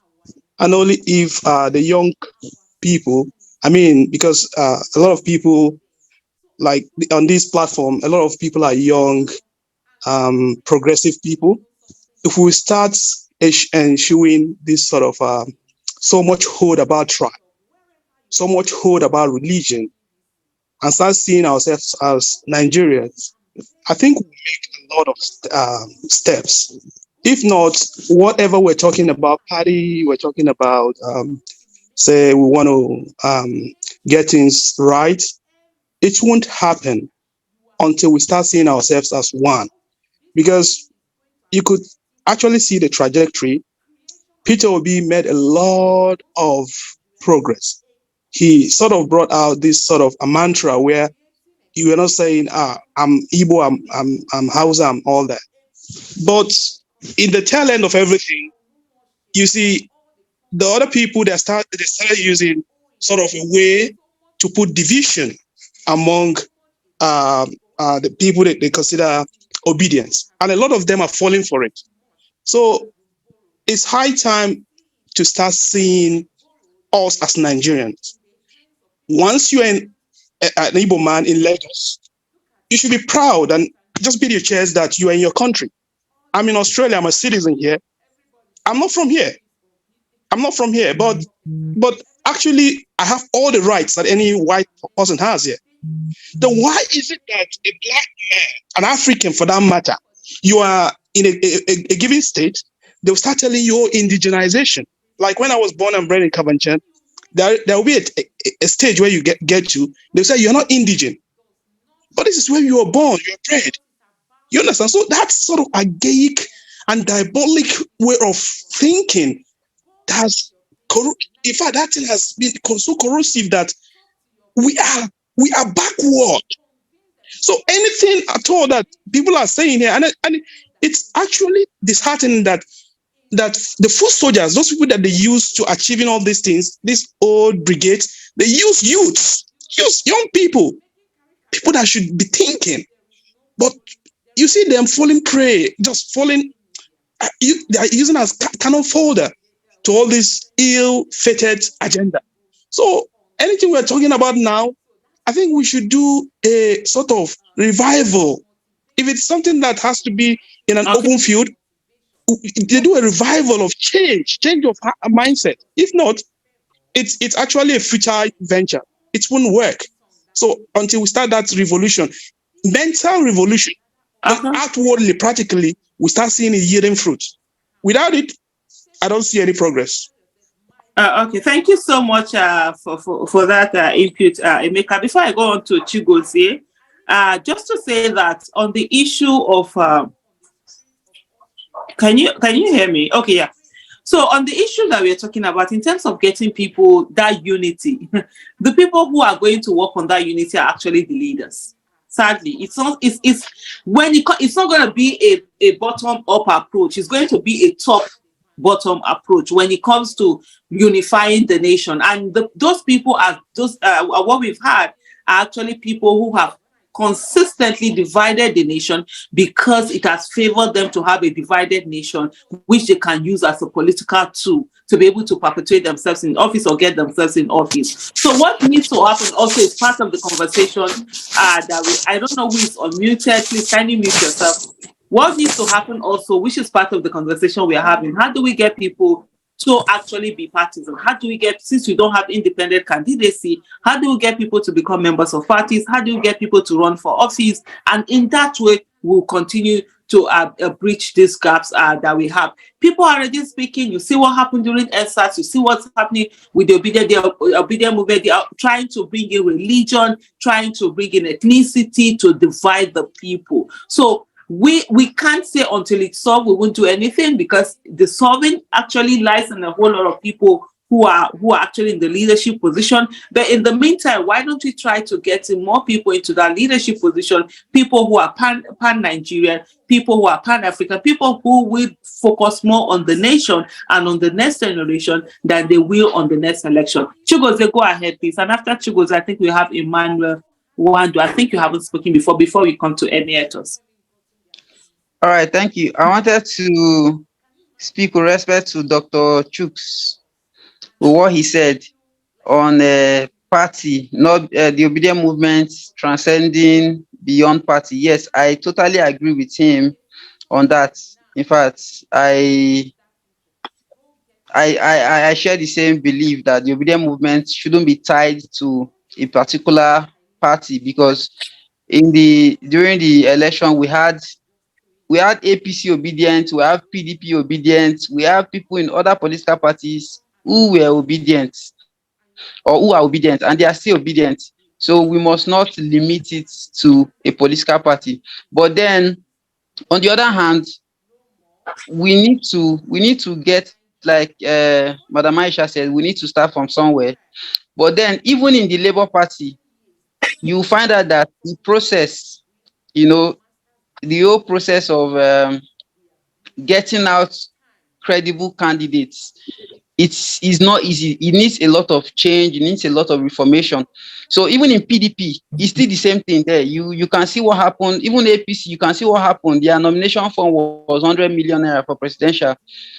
S3: and only if the young people, because a lot of people, like on this platform, a lot of people are young, progressive people. If we start ensuing this sort of so much hold about tribe, so much hold about religion, and start seeing ourselves as Nigerians, I think we'll make a lot of steps. If not, whatever we're talking about, party, we're talking about, say we want to get things right, it won't happen until we start seeing ourselves as one. Because you could actually see the trajectory. Peter Obi made a lot of progress. He sort of brought out this sort of a mantra where you were not saying, I'm Igbo, I'm Hausa, I'm all that. But in the tail end of everything, you see, the other people they started using sort of a way to put division among the people that they consider obedience. And a lot of them are falling for it. So it's high time to start seeing us as Nigerians. Once you're an Igbo man in Lagos, you should be proud and just beat your chest that you are in your country. I'm in Australia, I'm a citizen here. I'm not from here. But actually, I have all the rights that any white person has here. Then why is it that a black man, an African for that matter, you are in a given state, they'll start telling you indigenization. Like when I was born and bred in Kabanchan, there will be a stage where you get to, they'll say you're not indigent. But this is where you were born, you're bred. You understand? So that's sort of archaic and diabolic way of thinking. In fact, that thing has been so corrosive that we are backward. So anything at all that people are saying here, and it's actually disheartening that the foot soldiers, those people that they use to achieving all these things, this old brigades, they use youths, young people that should be thinking. But you see them falling prey, just falling. They are using as cannon fodder to all this ill-fated agenda. So anything we're talking about now, I think we should do a sort of revival. If it's something that has to be in an open field, they do a revival of change of mindset. If not, it's actually a futile venture. It won't work. So until we start that revolution, mental revolution, outwardly, practically, we start seeing it yielding fruit. Without it, I don't see any progress.
S2: Okay, thank you so much for that input, Emeka. Before I go on to Chigozie, just to say that on the issue of, can you hear me? Okay, yeah. So on the issue that we're talking about, in terms of getting people that unity, the people who are going to work on that unity are actually the leaders. Sadly, it's not going to be a bottom up approach. It's going to be a top bottom approach when it comes to unifying the nation. And those people are what we've had are actually people who have consistently divided the nation because it has favored them to have a divided nation, which they can use as a political tool to be able to perpetuate themselves in office or get themselves in office. So what needs to happen also is part of the conversation I don't know who is unmuted. Please kindly mute yourself. What needs to happen also, which is part of the conversation we are having, how do we get people to actually be partisan? How do we get, since we don't have independent candidacy, how do we get people to become members of parties? How do we get people to run for office? And in that way, we'll continue to bridge these gaps that we have. People are already speaking. You see what happened during ESAS. You see what's happening with the Obedient movement. They are trying to bring in religion, trying to bring in ethnicity to divide the people. So we can't say until it's solved we won't do anything, because the solving actually lies in a whole lot of people who are actually in the leadership position. But in the meantime, why don't we try to get more people into that leadership position, people who are pan-Nigerian, people who are pan-African, people who will focus more on the nation and on the next generation than they will on the next election. Chigozie, go ahead, please. And after Chigozie, I think we have Emmanuel Wandu. I think you haven't spoken before we come to Emeritus.
S6: All right, thank you. I wanted to speak with respect to Dr. Chuks, what he said on party, not the Obedient movement transcending beyond party. Yes, I totally agree with him on that. In fact, I share the same belief that the Obedient movement shouldn't be tied to a particular party, because during the election we had APC obedient, we have PDP obedient, we have people in other political parties who were obedient or who are obedient, and they are still obedient. So we must not limit it to a political party. But then, on the other hand, we need to get, like Madam Aisha said, we need to start from somewhere. But then, even in the Labour Party, you find out that the process, the whole process of getting out credible candidates, it's not easy. It needs a lot of change. It needs a lot of reformation. So even in PDP, it's still the same thing there. You can see what happened. Even APC, you can see what happened. Their nomination form was 100 million naira for presidential.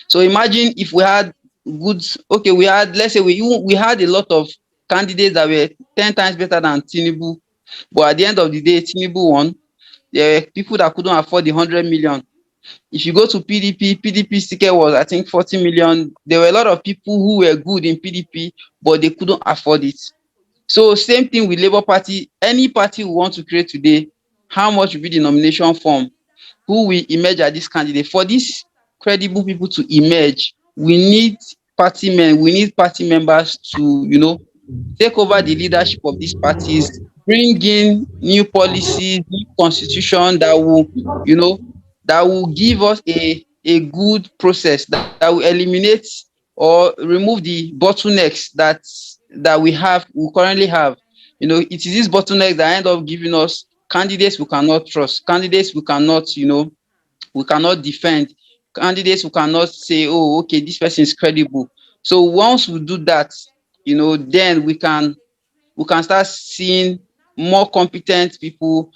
S6: So imagine if we had let's say we had a lot of candidates that were 10 times better than TINUBU, but at the end of the day, TINUBU won. There were people that couldn't afford the 100 million. If you go to PDP's ticket was, I think, 40 million. There were a lot of people who were good in PDP, but they couldn't afford it. So same thing with Labour Party. Any party we want to create today, how much will be the nomination form? Who will emerge as this candidate? For these credible people to emerge, we need party men, we need party members to, take over the leadership of these parties, bring in new policies, new constitution that will give us a good process that will eliminate or remove the bottlenecks that we currently have. It is this bottleneck that end up giving us candidates we cannot trust, candidates we cannot defend, candidates who cannot say, oh, okay, this person is credible. So once we do that, then we can start seeing more competent people,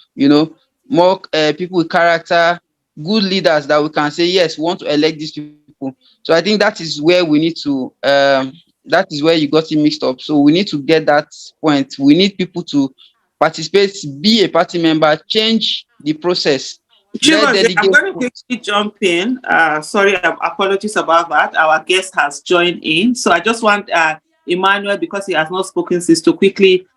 S6: more people with character, good leaders that we can say, yes, we want to elect these people. So I think that is where we need to, that is where you got it mixed up. So we need to get that point. We need people to participate, be a party member, change the process.
S2: Chigozie, I'm going to quickly jump in. Sorry, apologies about that. Our guest has joined in. So I just want Emmanuel, because he has not spoken since, to quickly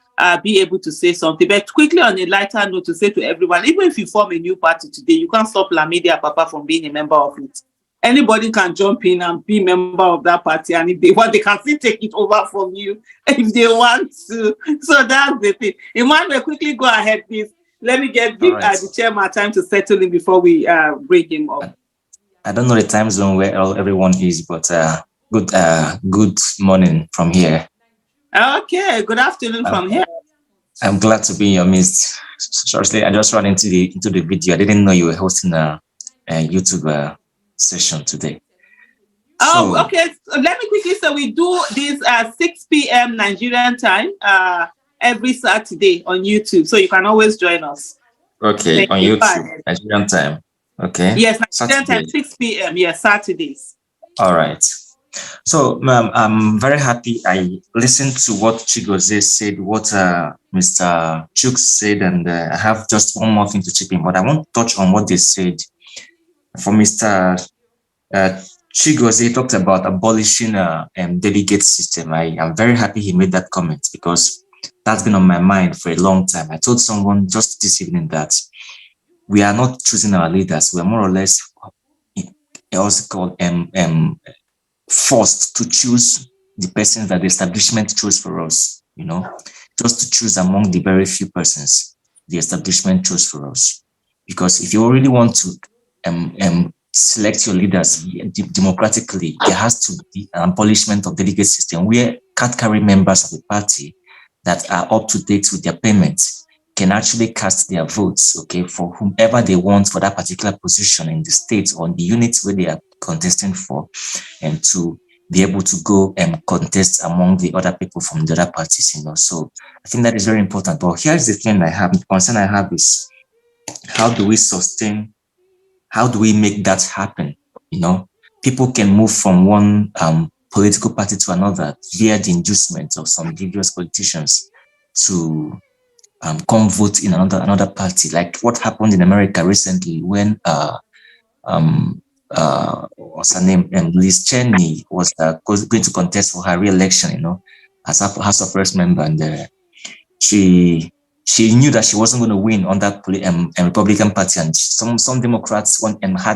S2: be able to say something. But quickly, on a lighter note, to say to everyone, even if you form a new party today, you can't stop Lamidi Apapa from being a member of it. Anybody can jump in and be a member of that party, and if they want, they can still take it over from you if they want to. So that's the thing. Emmanuel, quickly go ahead, please. Let me give the chairman time to settle in before we bring him up.
S8: I don't know the time zone where everyone is, but good morning from here.
S2: Okay, good afternoon from here.
S8: I'm glad to be in your midst. Seriously, I just ran into the video. I didn't know you were hosting a YouTube session today.
S2: Okay. So let me quickly say we do this at 6 p.m. Nigerian time every Saturday on YouTube, so you can always join us.
S8: Okay, on YouTube, Nigerian time. Okay.
S2: Yes, Nigerian time, 6 p.m. Yes, Saturdays.
S8: All right. So, ma'am, I'm very happy I listened to what Chigozie said, what Mr. Chuks said, and I have just one more thing to chip in, but I want to touch on what they said. For Mr. Chigozie talked about abolishing delegate system. I am very happy he made that comment, because that's been on my mind for a long time. I told someone just this evening that we are not choosing our leaders. We are more or less also called forced to choose the persons that the establishment chose for us, just to choose among the very few persons the establishment chose for us. Because if you really want to select your leaders democratically, there has to be an abolishment of delegate system where card-carry members of the party that are up to date with their payments can actually cast their votes, okay, for whomever they want for that particular position in the state or in the units where they are contesting for, and to be able to go and contest among the other people from the other parties, So I think that is very important. But here's the thing the concern I have is, how do we make that happen? People can move from one political party to another via the inducement of some devious politicians to come vote in another party, like what happened in America recently when what's her name, Liz Cheney was going to contest for her re-election, as a House of Reps member, and she knew that she wasn't going to win on that Republican Party, and some Democrats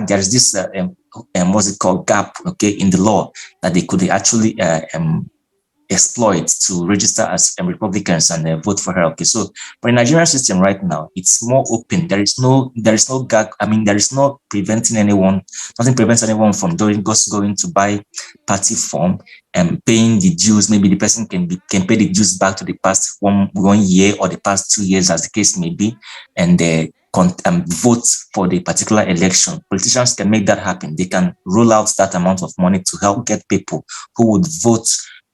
S8: there's this what's it called, gap, okay, in the law that they could actually exploit to register as Republicans and vote for her. Okay, so but in the Nigerian system right now, it's more open. There is no gap. There is no preventing anyone. Nothing prevents anyone from going to buy party form and paying the dues. Maybe the person can pay the dues back to the past one year or the past 2 years, as the case may be, and vote for the particular election. Politicians can make that happen. They can roll out that amount of money to help get people who would vote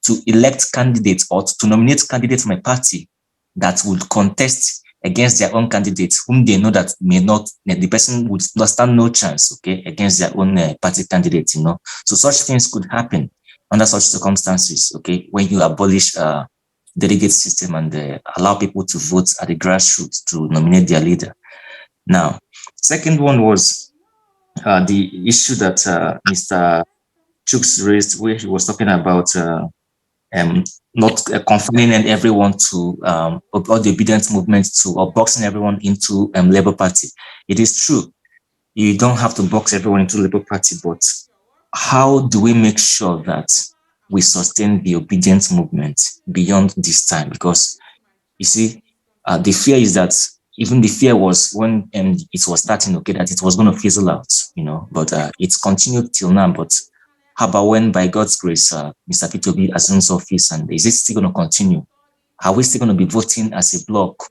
S8: to elect candidates or to nominate candidates from a party that would contest against their own candidates, whom they know that the person would stand no chance, okay, against their own party candidate, So such things could happen under such circumstances, okay, when you abolish delegate system and allow people to vote at the grassroots to nominate their leader. Now, second one was the issue that Mr. Chuks raised, where he was talking about not confining everyone to all the obedience movement or boxing everyone into Labour Party. It is true, you don't have to box everyone into Labour Party, but how do we make sure that we sustain the obedience movement beyond this time? Because you see, the fear is that even the fear was when it was starting, okay, that it was going to fizzle out, but it's continued till now. But how about when, by God's grace, Mr. Peter Obi assumes office, and is it still going to continue? Are we still going to be voting as a bloc?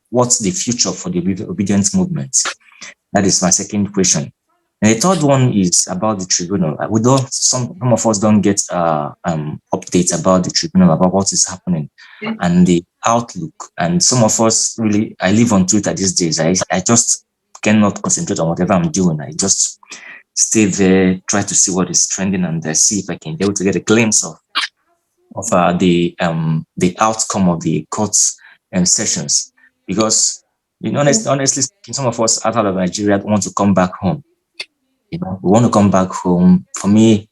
S8: What's the future for the obedience movement? That is my second question. And the third one is about the tribunal. Some of us don't get updates about the tribunal, about what is happening and the outlook. And some of us really, I live on Twitter these days. I just cannot concentrate on whatever I'm doing. I just stay there, try to see what is trending, and see if I can be able to get a glimpse of the outcome of the courts sessions. Because, honestly speaking, some of us outside of Nigeria want to come back home. We want to come back home. For me,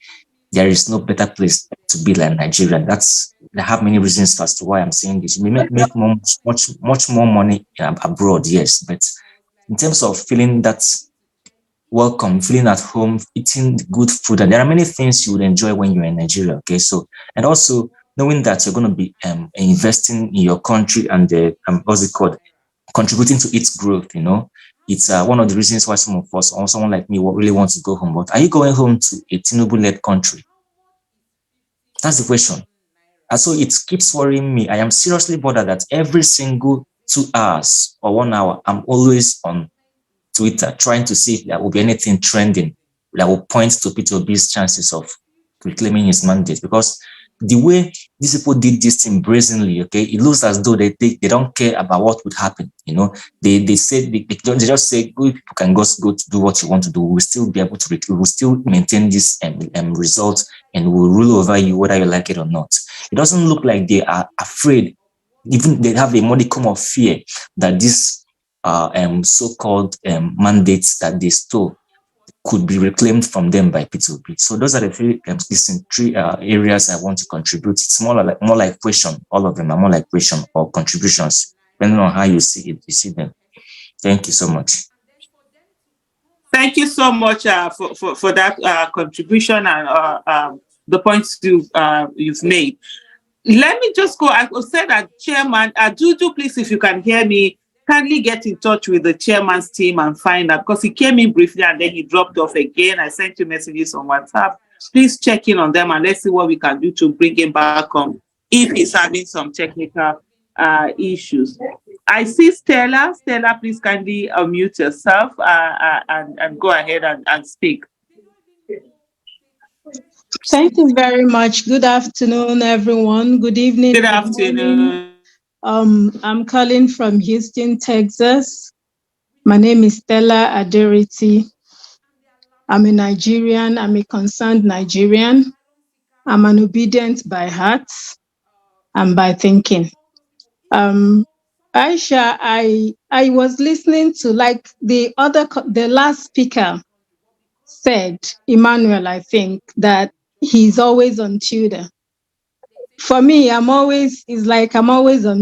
S8: there is no better place to be than Nigeria. I have many reasons as to why I'm saying this. We make much more money abroad, yes, but in terms of feeling that welcome, feeling at home, eating good food, and there are many things you would enjoy when you're in Nigeria. Okay, so, and also knowing that you're going to be investing in your country and what's it called, contributing to its growth. It's one of the reasons why some of us, or someone like me, really wants to go home. But are you going home to a TINUBU-led country? That's the question. And so it keeps worrying me. I am seriously bothered that every single 2 hours or 1 hour, I'm always on Twitter trying to see if there will be anything trending that will point to Peter Obi's chances of reclaiming his mandate. Because the way these people did this thing brazenly, okay, it looks as though they don't care about what would happen. They say they just say, good people can go to do what you want to do. We'll still be able to, we'll still maintain this result, and we'll rule over you whether you like it or not. It doesn't look like they are afraid. Even they have a modicum of fear that this so-called mandates that they stole could be reclaimed from them by Peter Obi. So those are the three areas I want to contribute. It's more like question. All of them are more like question or contributions, depending on how you see it. You see them. Thank you so much.
S2: Thank you so much for that contribution and the points you've made. Let me just go. I will say that, Chairman, Juju, please, if you can hear me, kindly get in touch with the chairman's team and find out, because he came in briefly and then he dropped off again. I sent you messages on WhatsApp. Please check in on them and let's see what we can do to bring him back on if he's having some technical issues. I see Stella. Stella, please kindly unmute yourself and go ahead and speak.
S9: Thank you very much. Good afternoon, everyone. Good evening.
S2: Good afternoon.
S9: I'm calling from Houston, Texas. My name is Stella Aderiti. I'm a Nigerian. I'm a concerned Nigerian. I'm an obedient by heart and by thinking. Aisha, I was listening to like the last speaker said, Emmanuel, I think, that he's always on Twitter. For me, I'm always on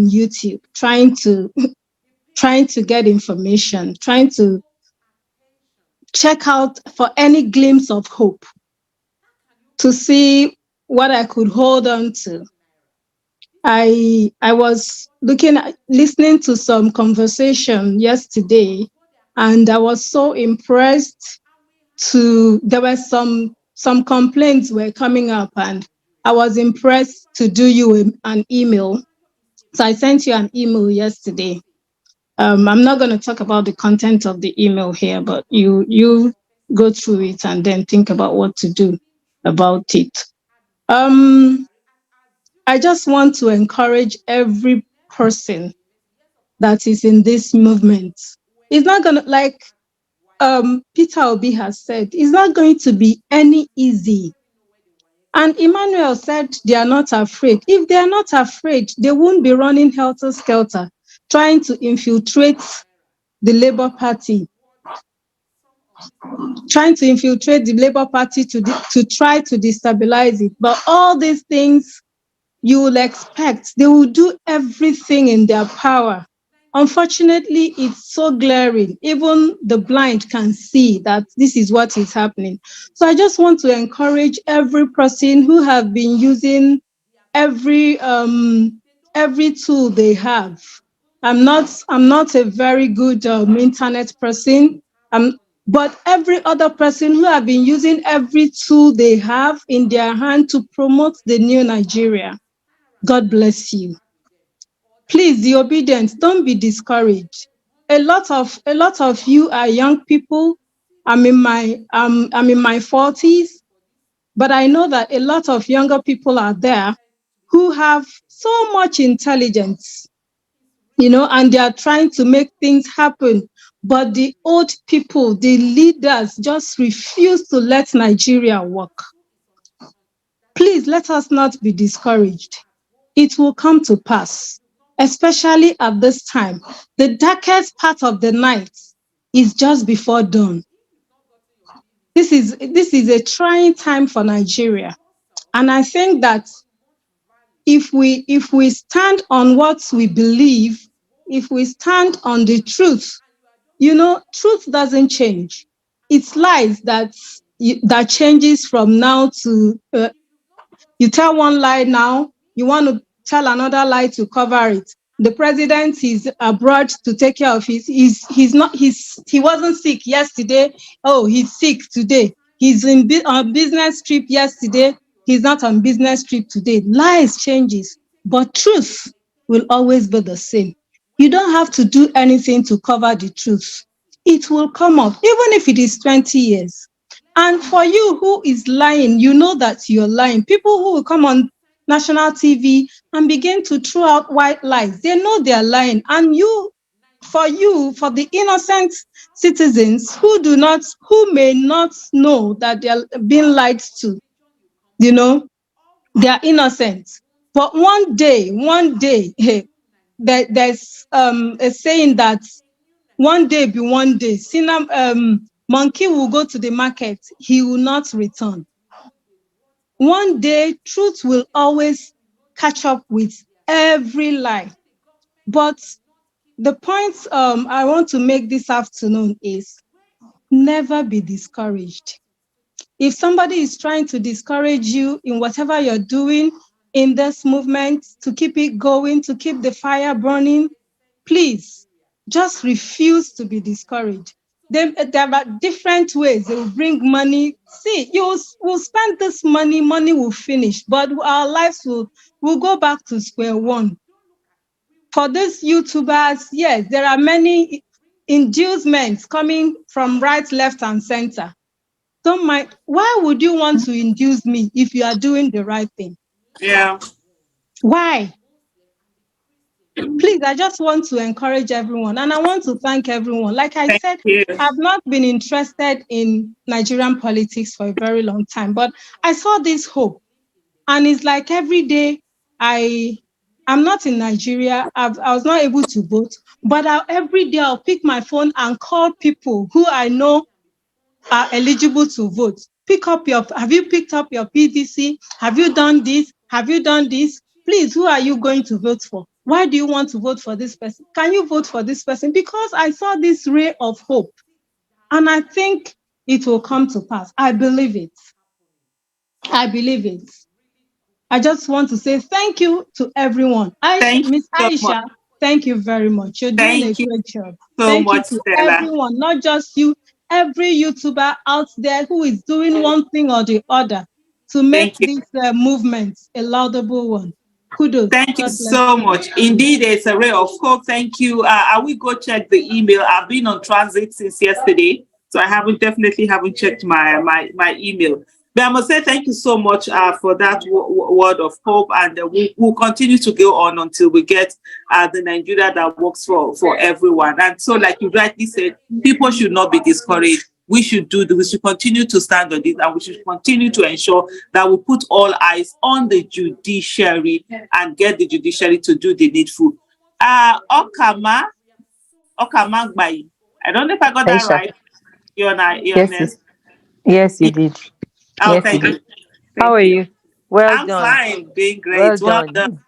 S9: YouTube trying to get information, trying to check out for any glimpse of hope to see what I could hold on to. I was listening to some conversation yesterday, and I was so impressed. There were some complaints were coming up, and I was impressed to do you an email. So I sent you an email yesterday. I'm not going to talk about the content of the email here, but you go through it and then think about what to do about it. I just want to encourage every person that is in this movement. It's not going to, like Peter Obi has said, it's not going to be any easy. And Emmanuel said they are not afraid. If they are not afraid, they won't be running helter-skelter, trying to infiltrate the Labour Party, to try to destabilize it. But all these things you will expect, they will do everything in their power. Unfortunately, it's so glaring. Even the blind can see that this is what is happening. So I just want to encourage every person who have been using every tool they have. I'm not a very good internet person, but every other person who have been using every tool they have in their hand to promote the new Nigeria. God bless you. Please, the obedient, don't be discouraged. A lot of you are young people. I'm in my 40s, but I know that a lot of younger people are there who have so much intelligence, and they are trying to make things happen. But the old people, the leaders, just refuse to let Nigeria work. Please, let us not be discouraged. It will come to pass, especially at this time. The darkest part of the night is just before dawn. This is a trying time for Nigeria. And I think that if we stand on what we believe, if we stand on the truth, truth doesn't change. It's lies that changes from now to, you tell one lie now, you want to tell another lie to cover it. The president is abroad to take care of he wasn't sick yesterday. Oh, he's sick today. He's on business trip yesterday. He's not on business trip today. Lies changes, but truth will always be the same. You don't have to do anything to cover the truth. It will come up, even if it is 20 years. And for you who is lying, you know that you're lying. People who will come on national TV and begin to throw out white lies, they know they're lying. And for the innocent citizens who may not know that they're being lied to, they're innocent. But one day, there's a saying that one day be one day. Monkey will go to the market, he will not return. One day, truth will always catch up with every lie. But the point I want to make this afternoon is never be discouraged. If somebody is trying to discourage you in whatever you're doing in this movement, to keep it going, to keep the fire burning, please just refuse to be discouraged. There are different ways. They will bring money. See, we'll spend this money will finish, but our lives will go back to square one. For these YouTubers, yes, there are many inducements coming from right, left, and center. Don't mind. Why would you want to induce me if you are doing the right thing?
S2: Yeah.
S9: Why? Please, I just want to encourage everyone, and I want to thank everyone. Like I said, I've not been interested in Nigerian politics for a very long time, but I saw this hope. And it's like every day I'm not in Nigeria. I was not able to vote, but every day I'll pick my phone and call people who I know are eligible to vote. Have you picked up your PVC? Have you done this? Have you done this? Please, who are you going to vote for? Why do you want to vote for this person? Can you vote for this person? Because I saw this ray of hope, and I think it will come to pass. I believe it. I believe it. I just want to say thank you to everyone. Miss Aisha, thank you very much. You're doing a great job. Thank you to everyone, not just you, every YouTuber out there who is doing one thing or the other to make this movement a laudable one. Kudos.
S2: Thank you so much. Indeed, it's a ray of hope. Thank you. I will go check the email. I've been on transit since yesterday, so I definitely haven't checked my email. But I must say thank you so much for that word of hope, and we'll continue to go on until we get the Nigeria that works for everyone. And so, like you rightly said, people should not be discouraged. We should continue to stand on this, and we should continue to ensure that we put all eyes on the judiciary and get the judiciary to do the needful. Okama Gbai. I don't know if I got that right.
S10: Yes, you did.
S2: Oh, yes, thank you.
S10: How are you? Well
S2: I'm
S10: done.
S2: Fine, doing great. Well done.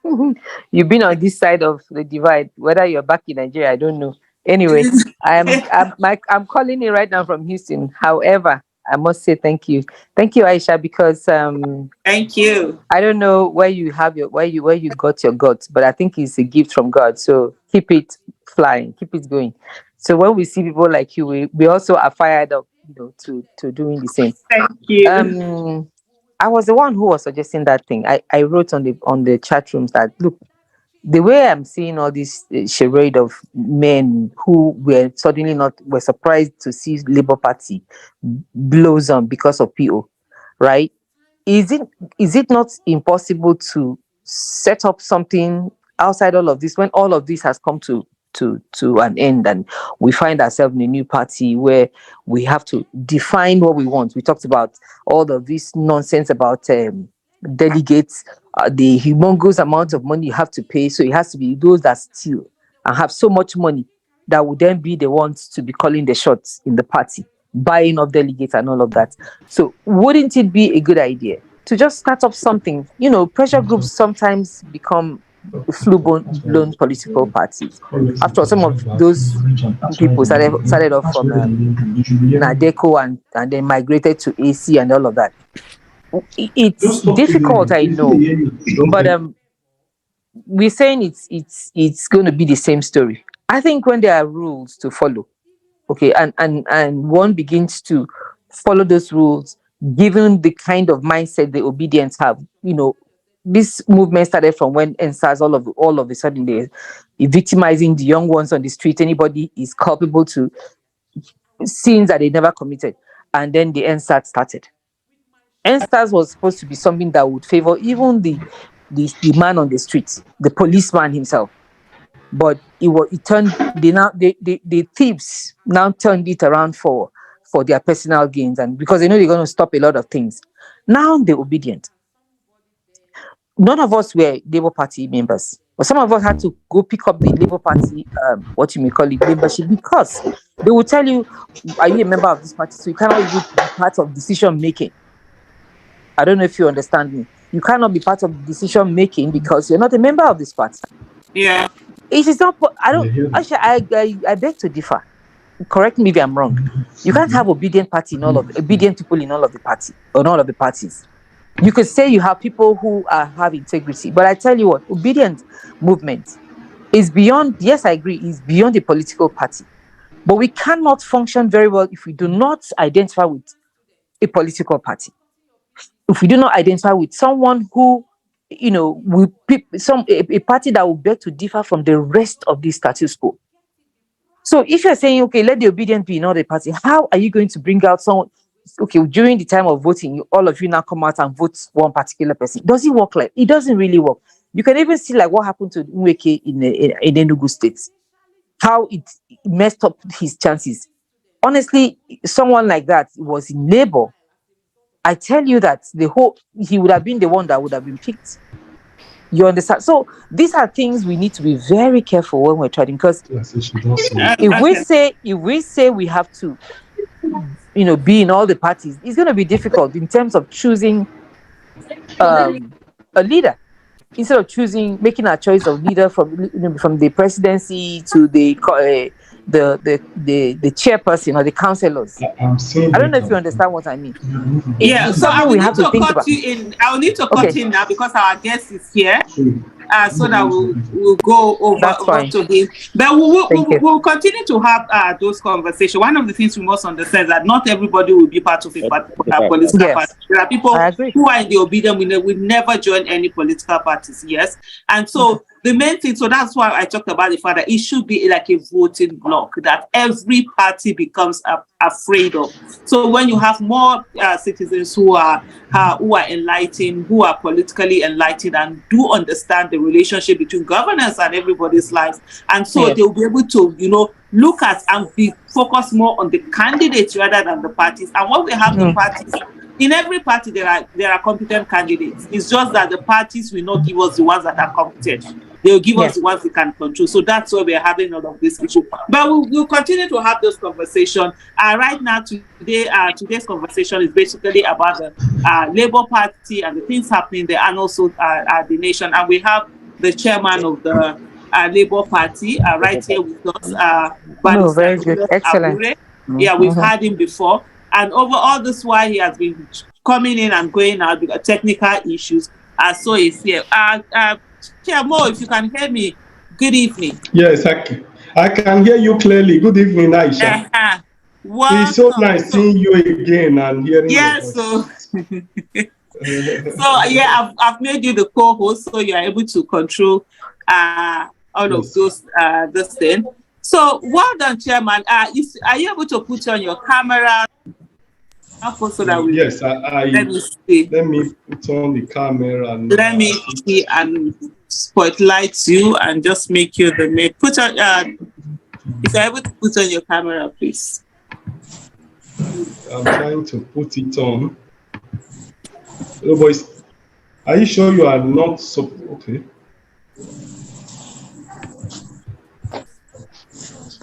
S10: You've been on this side of the divide. Whether you're back in Nigeria, I don't know. Anyway, I'm calling you right now from Houston. However, I must say thank you, Aisha, because
S2: thank you.
S10: I don't know where you have where you got your guts, but I think it's a gift from God. So keep it flying, keep it going. So when we see people like you, we also are fired up, to doing the same.
S2: Thank you.
S10: I was the one who was suggesting that thing. I wrote on the chat rooms that, look, the way I'm seeing all this charade of men who were surprised to see Labour Party blows on because of PO, right? Is it not impossible to set up something outside all of this when all of this has come to an end, and we find ourselves in a new party where we have to define what we want? We talked about all of this nonsense about delegates, the humongous amount of money you have to pay. So it has to be those that steal and have so much money that would then be the ones to be calling the shots in the party, buying up delegates and all of that. So wouldn't it be a good idea to just start up something? Pressure groups sometimes become full-blown political parties. After all, some of those people started off from Nadeco and then migrated to AC and all of that. It's difficult, I know, but we're saying it's going to be the same story. I think when there are rules to follow, okay, and one begins to follow those rules, given the kind of mindset the Obidients have, this movement started from when NSAS all of a sudden they're victimizing the young ones on the street. Anybody is culpable to sins that they never committed, and then the NSAS started. NSAS was supposed to be something that would favor even the man on the street, the policeman himself. But the thieves now turned it around for their personal gains, and because they know they're going to stop a lot of things. Now they're obedient. None of us were Labour Party members, but some of us had to go pick up the Labour Party, what you may call it, membership, because they will tell you, are you a member of this party? So you cannot even be part of decision making. I don't know if you understand me. You cannot be part of decision making because you're not a member of this party.
S2: Yeah.
S10: It is not. Actually, I beg to differ. Correct me if I'm wrong. You can't have obedient people in all of the party or all of the parties. You could say you have people who have integrity, but I tell you what, obedient movement, is beyond, yes, I agree, is beyond a political party. But we cannot function very well if we do not identify with a political party. If we do not identify with someone who, will a party that will beg to differ from the rest of the status quo. So if you're saying, okay, let the obedient be not a party, how are you going to bring out someone? Okay, during the time of voting, all of you now come out and vote one particular person. Does it work like? It doesn't really work. You can even see like what happened to Nweke in Enugu State, how it messed up his chances. Honestly, someone like that was in Labour. I tell you that he would have been the one that would have been picked. You understand? So these are things we need to be very careful when we're trading, because if we say we have to, be in all the parties, it's going to be difficult in terms of choosing a leader. Instead of making a choice of leader from the presidency to the chairperson or the councillors. I don't know if you understand what I mean.
S2: Yeah, so I will need to cut you in. I will need to cut in now because our guest is here. So that we'll go over to him. But we'll continue to have those conversations. One of the things we must understand is that not everybody will be part of a political party. There are people who are in the obedient will never join any political parties. Yes, and so the main thing. So that's why I talked about the fact that it should be like a voting bloc that every party becomes afraid of. So when you have more citizens who are enlightened, who are politically enlightened, and do understand the relationship between governance and everybody's lives, and so they'll be able to, look at and be focused more on the candidates rather than the parties. And when we have the parties, in every party there are competent candidates. It's just that the parties will not give us the ones that are competent. They'll give us the ones we can control. So that's why we're having all of this issue. But we'll continue to have those conversations. Right now, today's conversation is basically about the Labour Party and the things happening there, and also the nation. And we have the chairman of the Labour Party right here with us, Barrister Julius Abure. Yeah, we've had him before. And over all this while, he has been coming in and going out because technical issues. So he's here. Chair Mo, if you can hear me, good evening.
S11: Yes, I can hear you clearly. Good evening, Aisha. It's so nice seeing you again and hearing your voice.
S2: So yeah, I've made you the co-host, so you are able to control all of those this thing. So well done, Chairman. Are you able to put on your camera? So that
S11: yes,
S2: let me see.
S11: Let me put on the camera.
S2: Let me see and spotlight you and just make you the main. Put on. If you're able to put on your camera, please.
S11: I'm trying to put it on. Oh, boys, are you sure you are not so okay?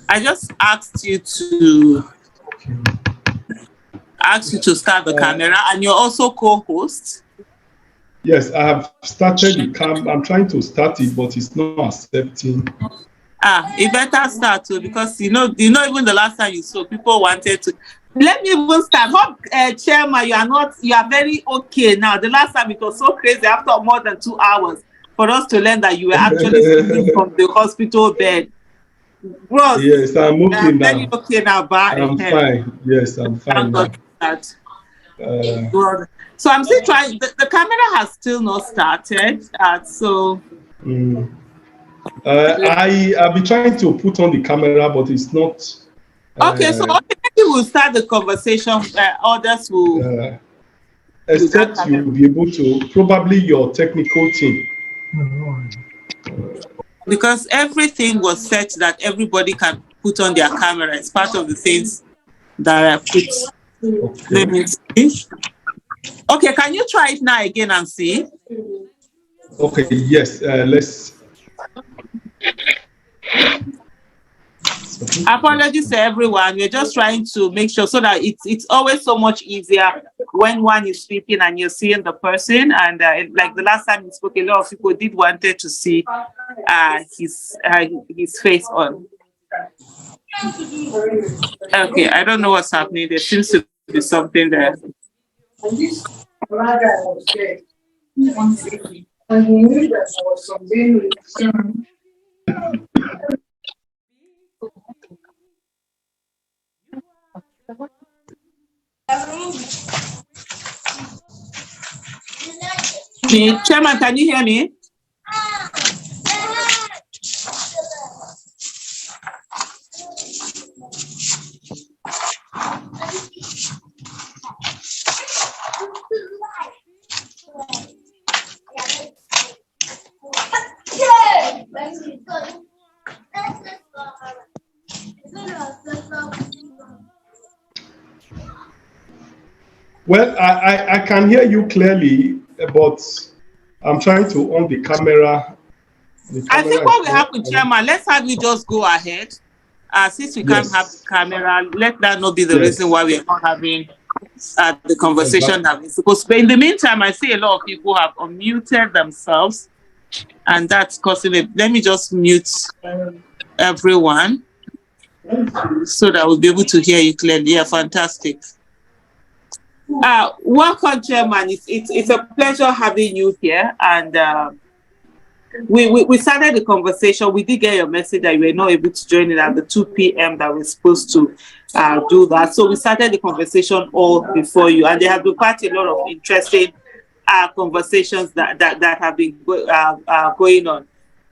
S2: I just asked you to start the camera, and you're also co-host.
S11: Yes, I have started the cam. I'm trying to start it, but it's not accepting.
S2: It better start too, because you know even the last time you saw, people wanted to. Let me even start. Chairman, you are very okay now. The last time it was so crazy after more than 2 hours for us to learn that you were actually sleeping from the hospital bed. Bros,
S11: yes, I'm okay now.
S2: Very okay now,
S11: I'm fine. Yes, I'm fine now.
S2: So I'm still trying. The camera has still not started.
S11: I've been trying to put on the camera, but it's not.
S2: Okay, so maybe we'll start the conversation. Others will.
S11: Except you'll be able to, probably your technical team.
S2: Because everything was set that everybody can put on their camera. It's part of the things that I put. Okay. Let me see. Okay, can you try it now again and see?
S11: Okay, yes, let's.
S2: Apologies to everyone. We're just trying to make sure so that it's always so much easier when one is speaking and you're seeing the person. And like the last time we spoke, a lot of people did wanted to see his face on. Okay, I don't know what's happening. There seems to be something there. Chairman, can you hear me?
S11: Well, I can hear you clearly, but I'm trying to on the camera.
S2: I think what will happen, Chairman, let's have you just go ahead. Since we can't have the camera, let that not be the reason why we're not having the conversation that we're supposed to. But in the meantime, I see a lot of people have unmuted themselves, and that's causing it. Let me just mute everyone so that we'll be able to hear you clearly. Yeah, fantastic. Welcome, Chairman. It's a pleasure having you here, and we started the conversation. We did get your message that you were not able to join it at the 2 p.m. that we're supposed to do that. So we started the conversation all before you, and there have been quite a lot of interesting conversations that have been going on.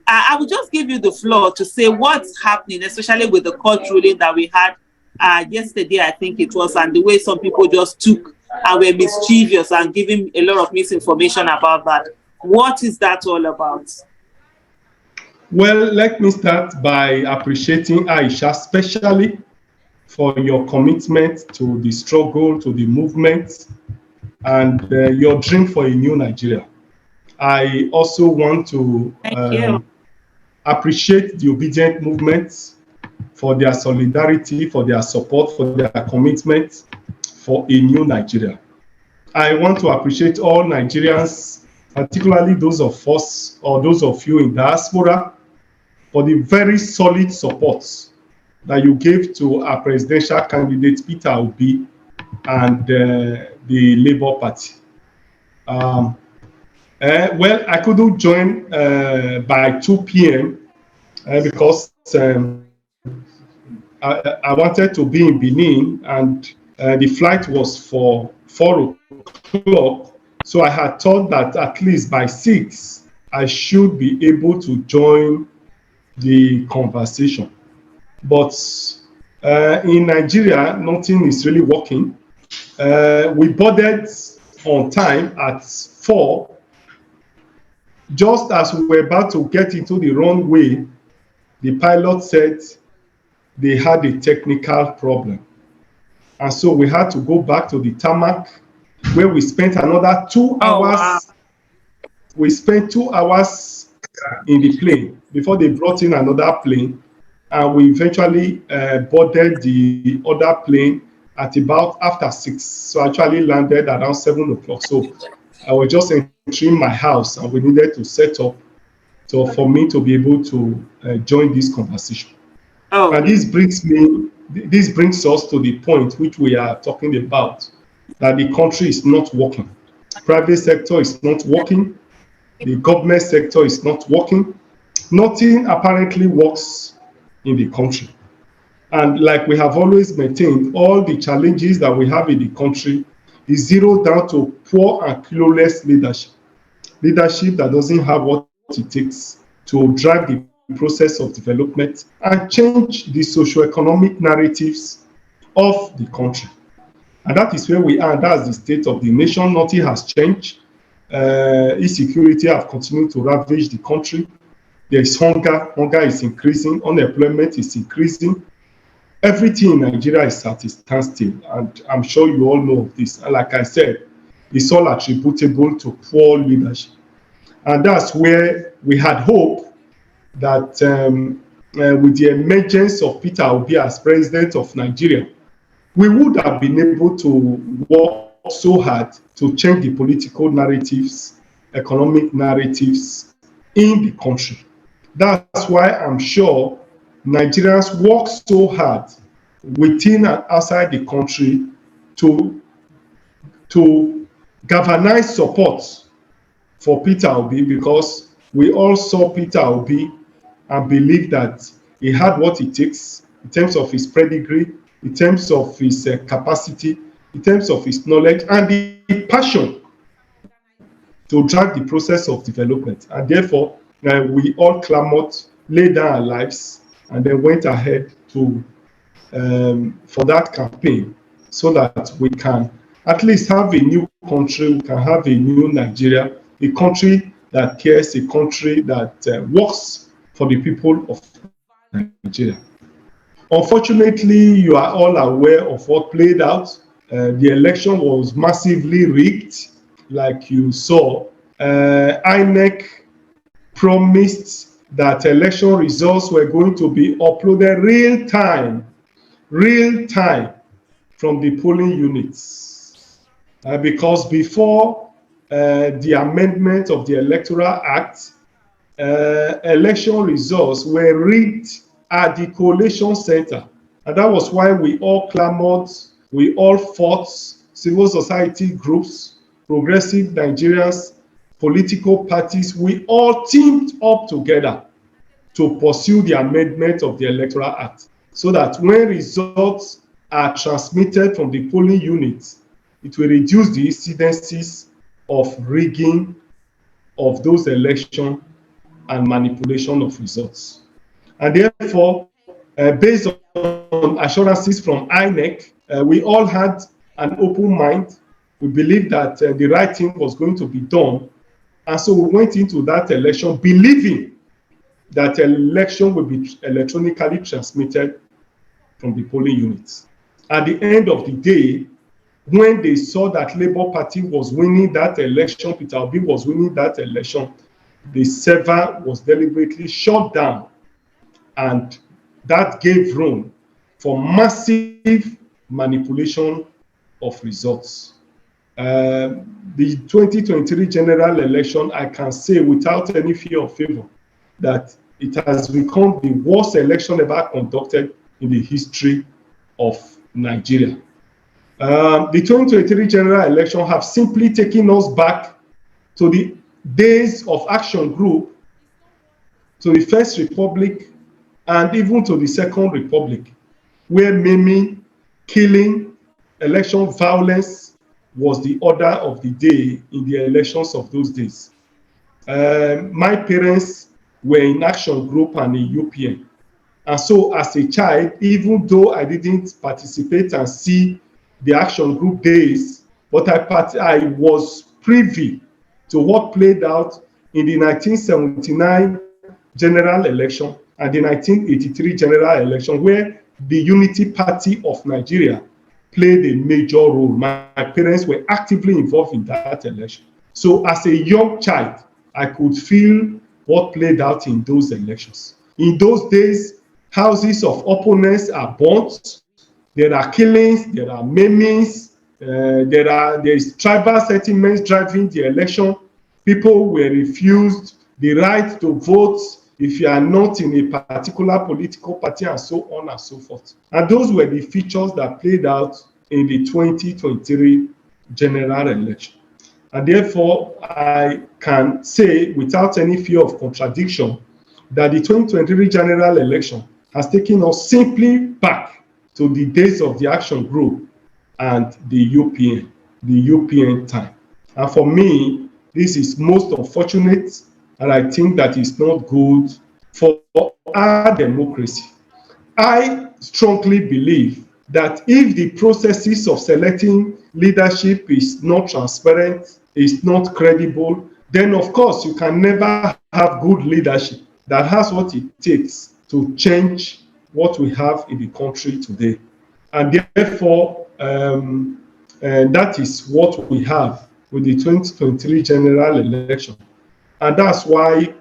S2: I will just give you the floor to say what's happening, especially with the court ruling that we had yesterday, I think it was, and the way some people just took and were mischievous and giving a lot of misinformation about that. What is that all about?
S11: Well, let me start by appreciating Aisha, especially for your commitment to the struggle, to the movement, and your dream for a new Nigeria. I also want to appreciate the Obidient movement for their solidarity, for their support, for their commitment for a new Nigeria. I want to appreciate all Nigerians, particularly those of us or those of you in diaspora, for the very solid support that you gave to our presidential candidate, Peter Obi, and the Labour Party. Well, I couldn't join by 2 p.m. Because I wanted to be in Benin, and the flight was for 4 o'clock. So I had thought that at least by 6, I should be able to join the conversation. But in Nigeria, nothing is really working. We boarded on time at 4. Just as we were about to get into the runway, the pilot said they had a technical problem. And so we had to go back to the tarmac, where we spent another 2 hours. Wow. We spent 2 hours in the plane before they brought in another plane. And we eventually boarded the other plane at about after 6. So I actually landed around 7 o'clock. So I was just entering my house, and we needed to set up for me to be able to join this conversation. Oh. And this brings us to the point which we are talking about, that the country is not working. Private sector is not working. The government sector is not working. Nothing apparently works in the country. And like we have always maintained, all the challenges that we have in the country is zeroed down to poor and clueless leadership. Leadership that doesn't have what it takes to drive the process of development and change the socio-economic narratives of the country. And that is where we are. That's the state of the nation. Nothing has changed. Insecurity have continued to ravage the country. There is hunger. Hunger is increasing. Unemployment is increasing. Everything in Nigeria is at a standstill, and I'm sure you all know of this. And like I said, it's all attributable to poor leadership. And that's where we had hope that with the emergence of Peter Obi as president of Nigeria, we would have been able to work so hard to change the political narratives, economic narratives in the country. That's why I'm sure Nigerians work so hard within and outside the country to galvanize support for Peter Obi, because we all saw Peter Obi and believe that he had what it takes in terms of his pedigree, in terms of his capacity, in terms of his knowledge, and the passion to drive the process of development. And therefore, we all clamored, laid down our lives, and then went ahead to for that campaign, so that we can at least have a new country, we can have a new Nigeria, a country that cares, a country that works for the people of Nigeria. Unfortunately, you are all aware of what played out. The election was massively rigged, like you saw. INEC promised that election results were going to be uploaded real time from the polling units. Because before the amendment of the Electoral Act, election results were rigged at the collation center. And that was why we all clamored, we all fought, civil society groups, progressive Nigerians, political parties, we all teamed up together to pursue the amendment of the Electoral Act, so that when results are transmitted from the polling units, it will reduce the incidences of rigging of those elections and manipulation of results. And therefore, based on assurances from INEC, we all had an open mind. We believed that the right thing was going to be done. And so we went into that election believing that election will be electronically transmitted from the polling units. At the end of the day, when they saw that Labour Party was winning that election, Peter Obi was winning that election, the server was deliberately shut down, and that gave room for massive manipulation of results. The 2023 general election, I can say without any fear of favor that it has become the worst election ever conducted in the history of Nigeria. The 2023 general election have simply taken us back to the days of Action Group, to the First Republic, and even to the Second Republic, where maiming, killing, election violence was the order of the day in the elections of those days. My parents were in Action Group and in UPN. And so as a child, even though I didn't participate and see the Action Group days, but I was privy to what played out in the 1979 general election and the 1983 general election, where the Unity Party of Nigeria played a major role. My parents were actively involved in that election. So as a young child, I could feel what played out in those elections. In those days, houses of opponents are burnt, there are killings, there are maimings, there is tribal sentiments driving the election. People were refused the right to vote if you are not in a particular political party, and so on and so forth. And those were the features that played out in the 2023 general election. And therefore, I can say without any fear of contradiction that the 2023 general election has taken us simply back to the days of the Action Group and the UPN time. And for me, this is most unfortunate, and I think that it's not good for our democracy. I strongly believe that if the processes of selecting leadership is not transparent, is not credible, then of course you can never have good leadership that has what it takes to change what we have in the country today. And therefore, that is what we have with the 2023 general election. And that's why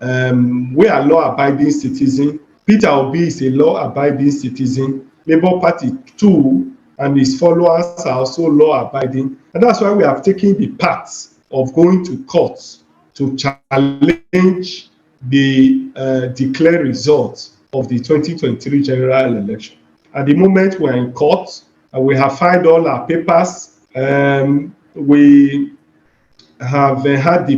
S11: we are law-abiding citizens. Peter Obi is a law-abiding citizen. Labour Party too, and his followers are also law-abiding. And that's why we have taken the path of going to courts to challenge the declared results of the 2023 general election. At the moment, we are in court, and we have filed all our papers. We have had the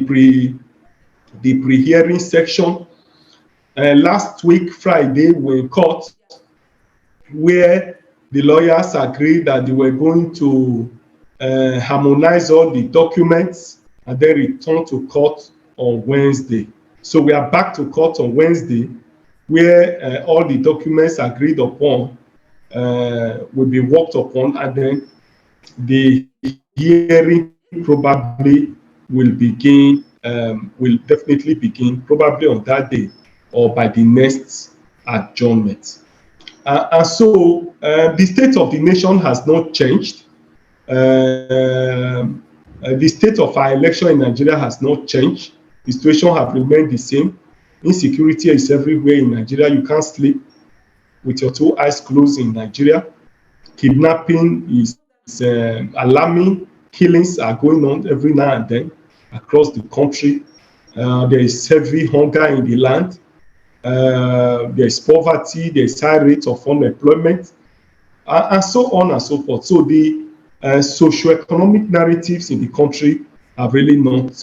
S11: pre-hearing section. Last week, Friday, we were in court where the lawyers agreed that they were going to harmonize all the documents and then return to court on Wednesday. So we are back to court on Wednesday, where all the documents agreed upon will be worked upon, and then the hearing probably will begin, will definitely begin probably on that day or by the next adjournment. And so the state of the nation has not changed. The state of our election in Nigeria has not changed. The situation has remained the same. Insecurity is everywhere in Nigeria. You can't sleep with your two eyes closed in Nigeria. Kidnapping is alarming. Killings are going on every now and then across the country. There is heavy hunger in the land. There is poverty. There is high rate of unemployment, and so on and so forth. So the socioeconomic narratives in the country have really not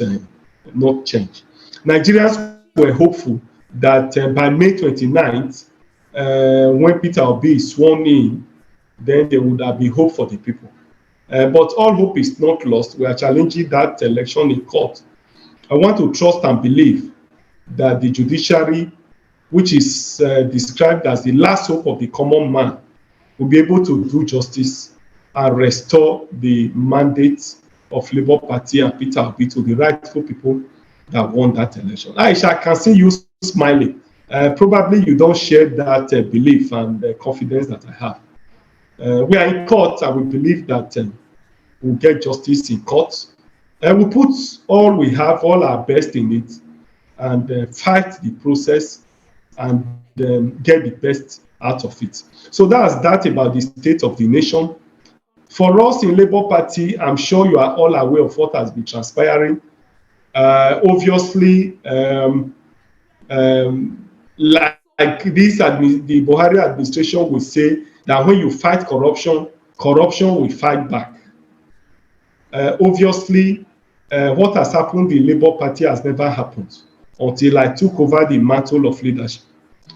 S11: changed. Nigerians were hopeful that by May 29th, when Peter Obi is sworn in, then there would have been hope for the people. But all hope is not lost. We are challenging that election in court. I want to trust and believe that the judiciary, which is described as the last hope of the common man, will be able to do justice and restore the mandate of Labour Party and Peter Obi to the rightful people that won that election. Aisha, I can see you smiling. Probably you don't share that belief and confidence that I have. We are in court and we believe that we'll get justice in court. We'll put all we have, all our best in it, and fight the process and get the best out of it. So that's that about the state of the nation. For us in Labour Party, I'm sure you are all aware of what has been transpiring. Obviously, like this, the Buhari administration will say that when you fight corruption, corruption will fight back. Obviously, what has happened in Labour Party has never happened until I took over the mantle of leadership.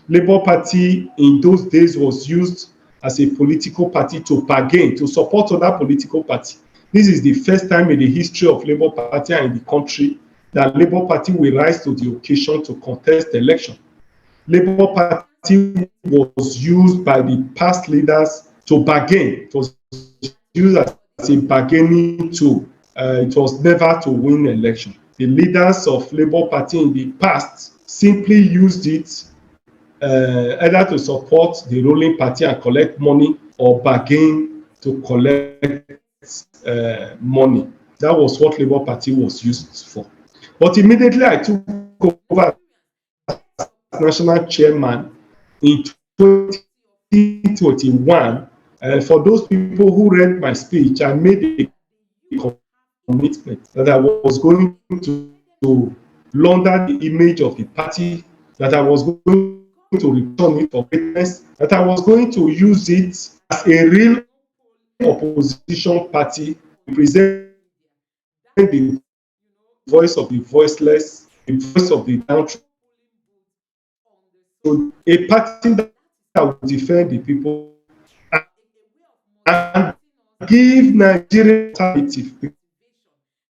S11: Labour Party in those days was used as a political party to bargain, to support other political parties. This is the first time in the history of Labour Party and in the country that Labour Party will rise to the occasion to contest election. Labour Party was used by the past leaders to bargain. It was used as a bargaining tool. It was never to win election. The leaders of Labour Party in the past simply used it either to support the ruling party and collect money or bargain to collect money. That was what Labour Party was used for. But immediately I took over as national chairman in 2021. For those people who read my speech, I made a commitment that I was going to launder the image of the party, that I was going to return it for greatness, that I was going to use it as a real opposition party to present the voice of the voiceless, the voice of the downtrodden, a party that will defend the people and give Nigeria alternative.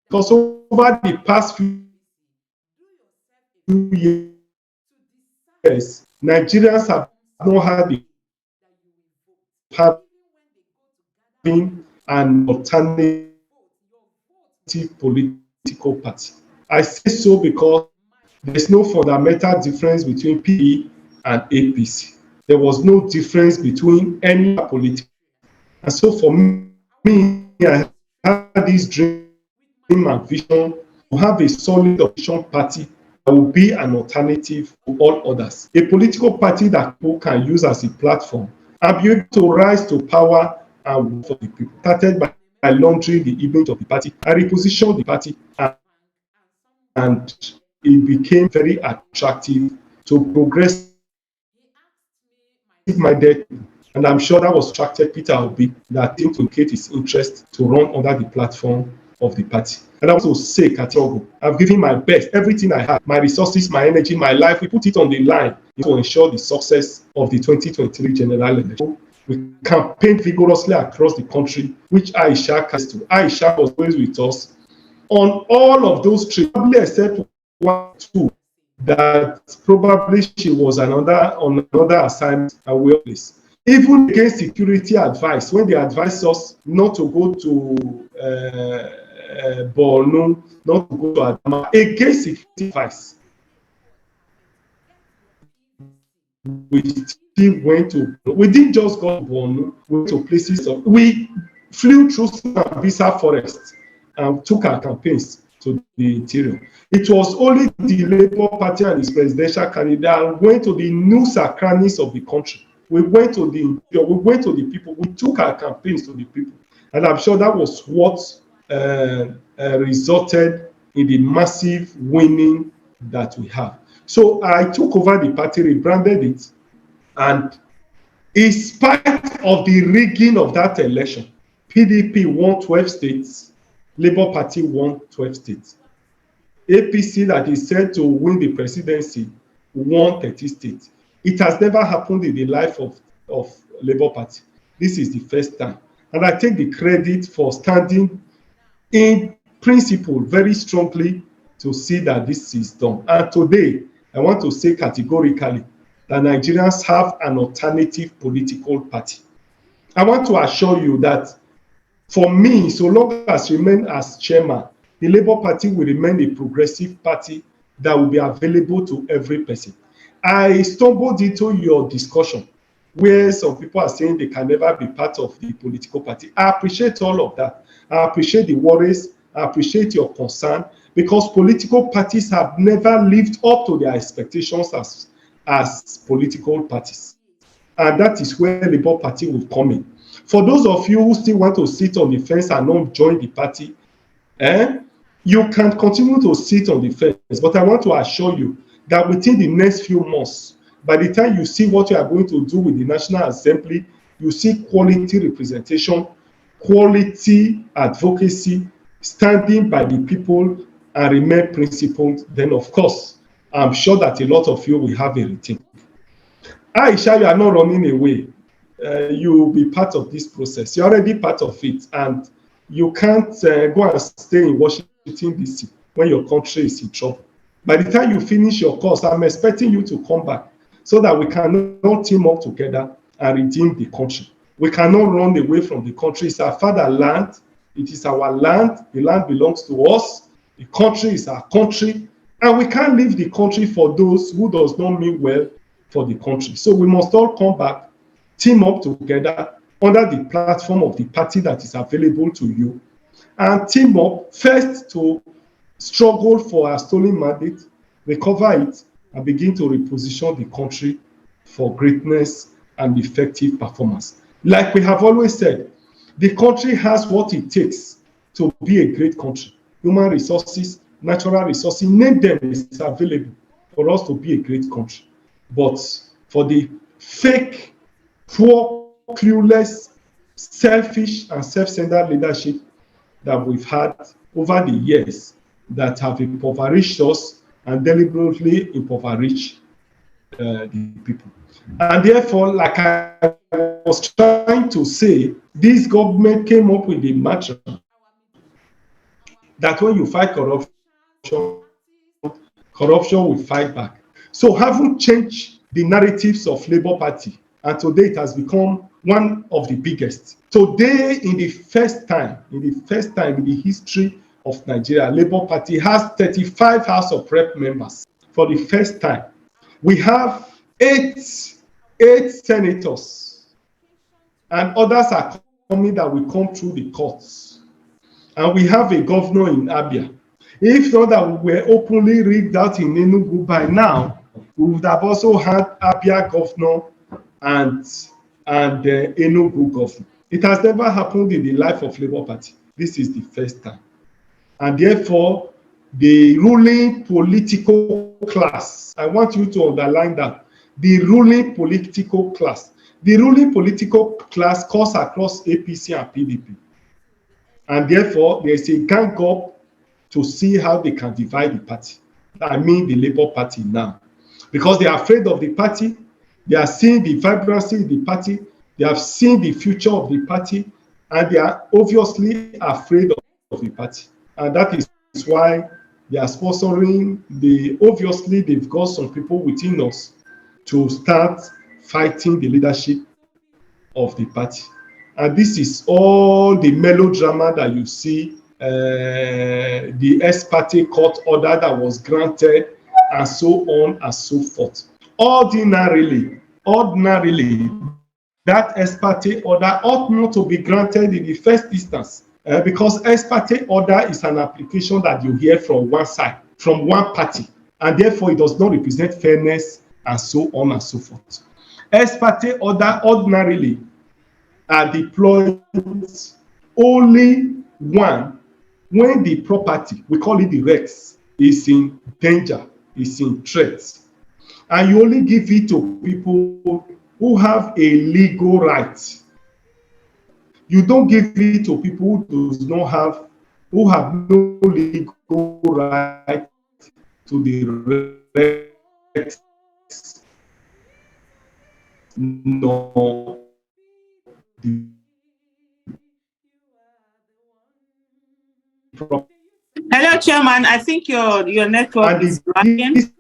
S11: Because over the past few years, Nigerians have not had having an alternative political party. I say so because there's no fundamental difference between PE and APC. There was no difference between any political. And so for me, I had this dream and vision to have a solid opposition party that will be an alternative to all others. A political party that people can use as a platform and be able to rise to power and work for the people. Started by laundering the image of the party, I repositioned the party, and it became very attractive to progressive-minded. And I'm sure that was attracted Peter Obi, that seemed to indicate his interest to run under the platform of the party. And I was so sick at struggle. I've given my best, everything I have, my resources, my energy, my life. We put it on the line to ensure the success of the 2023 general election. We campaigned vigorously across the country, which Aisha has to. Aisha was always with us on all of those trips, probably except one, two, that probably she was on another assignment and we always. Even against security advice, when they advised us not to go to Borno, not to go to Adama, against security advice, we still went to, we didn't just go to Borno, we went to places we flew through Sambisa forest and took our campaigns to the interior. It was only the Labour Party and its presidential candidate went to the nooks and crannies of the country. We went to the interior, we went to the people, we took our campaigns to the people. And I'm sure that was what resulted in the massive winning that we have. So I took over the party, rebranded it, and in spite of the rigging of that election, PDP won 12 states, Labour Party won 12 states. APC, that is said to win the presidency, won 30 states. It has never happened in the life of Labour Party. This is the first time. And I take the credit for standing in principle very strongly to see that this is done. And today, I want to say categorically that Nigerians have an alternative political party. I want to assure you that for me, so long as I remain as chairman, the Labour Party will remain a progressive party that will be available to every person. I stumbled into your discussion where some people are saying they can never be part of the political party. I appreciate all of that. I appreciate the worries. I appreciate your concern, because political parties have never lived up to their expectations as political parties. And that is where the Labour Party will come in. For those of you who still want to sit on the fence and not join the party, you can continue to sit on the fence. But I want to assure you that within the next few months, by the time you see what you are going to do with the National Assembly, you see quality representation, quality advocacy, standing by the people and remain principled, then of course, I'm sure that a lot of you will have a rethink. Aisha, you are not running away. You will be part of this process. You're already part of it, and you can't go and stay in Washington, D.C. when your country is in trouble. By the time you finish your course, I'm expecting you to come back so that we can all team up together and redeem the country. We cannot run away from the country. It's our fatherland. It is our land. The land belongs to us. The country is our country. And we can't leave the country for those who does not mean well for the country. So we must all come back, team up together under the platform of the party that is available to you, and team up first to struggle for our stolen mandate, recover it, and begin to reposition the country for greatness and effective performance. Like we have always said, the country has what it takes to be a great country. Human resources, natural resources, name them, is available for us to be a great country. But for the fake, poor, clueless, selfish, and self-centered leadership that we've had over the years that have impoverished us and deliberately impoverished the people. And therefore, like I was trying to say, this government came up with the mantra that when you fight corruption, corruption will fight back. So haven't changed the narratives of Labour Party, and today it has become one of the biggest. Today, in the first time in the history of Nigeria, Labour Party has 35 House of Rep members. For the first time, we have eight senators, and others are coming that will come through the courts. And we have a governor in Abia. If not that we were openly rigged out in TINUBU by now, we would have also had Abia governor and Enugu governor. It has never happened in the life of Labour Party. This is the first time. And therefore, the ruling political class, I want you to underline that, the ruling political class cuts across APC and PDP. And therefore, there is a gang up to see how they can divide the party. I mean the Labour Party now. because they are afraid of the party. They are seeing the vibrancy of the party. They have seen the future of the party, and they are obviously afraid of the party. And that is why they are sponsoring obviously they've got some people within us to start fighting the leadership of the party. And this is all the melodrama that you see, the ex-parte court order that was granted, and so on and so forth. Ordinarily, that ex-parte order ought not to be granted in the first instance, because ex-parte order is an application that you hear from one side, from one party, and therefore it does not represent fairness, and so on and so forth. Ex-parte order ordinarily are deployed only when the property, we call it the Rex, is in danger, is in threat. And you only give it to people who have a legal right. You don't give it to people who have no legal right to the Rex. No.
S2: Hello, Chairman. I think your network is lagging.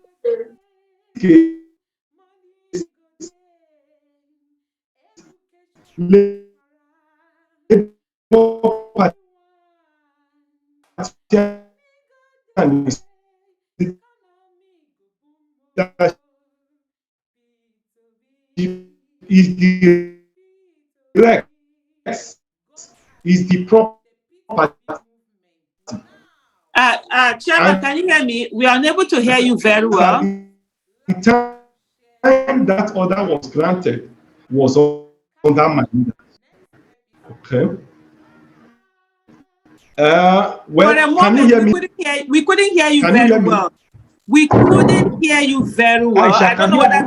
S11: Is the Rex, is the property.
S2: Chairman, can you hear me? We are unable to hear you very well.
S11: The time that order was granted was under my leader. Okay. Well, can you hear me?
S2: We couldn't hear you very well. We couldn't hear you very well.
S11: Aisha,
S2: I don't know whether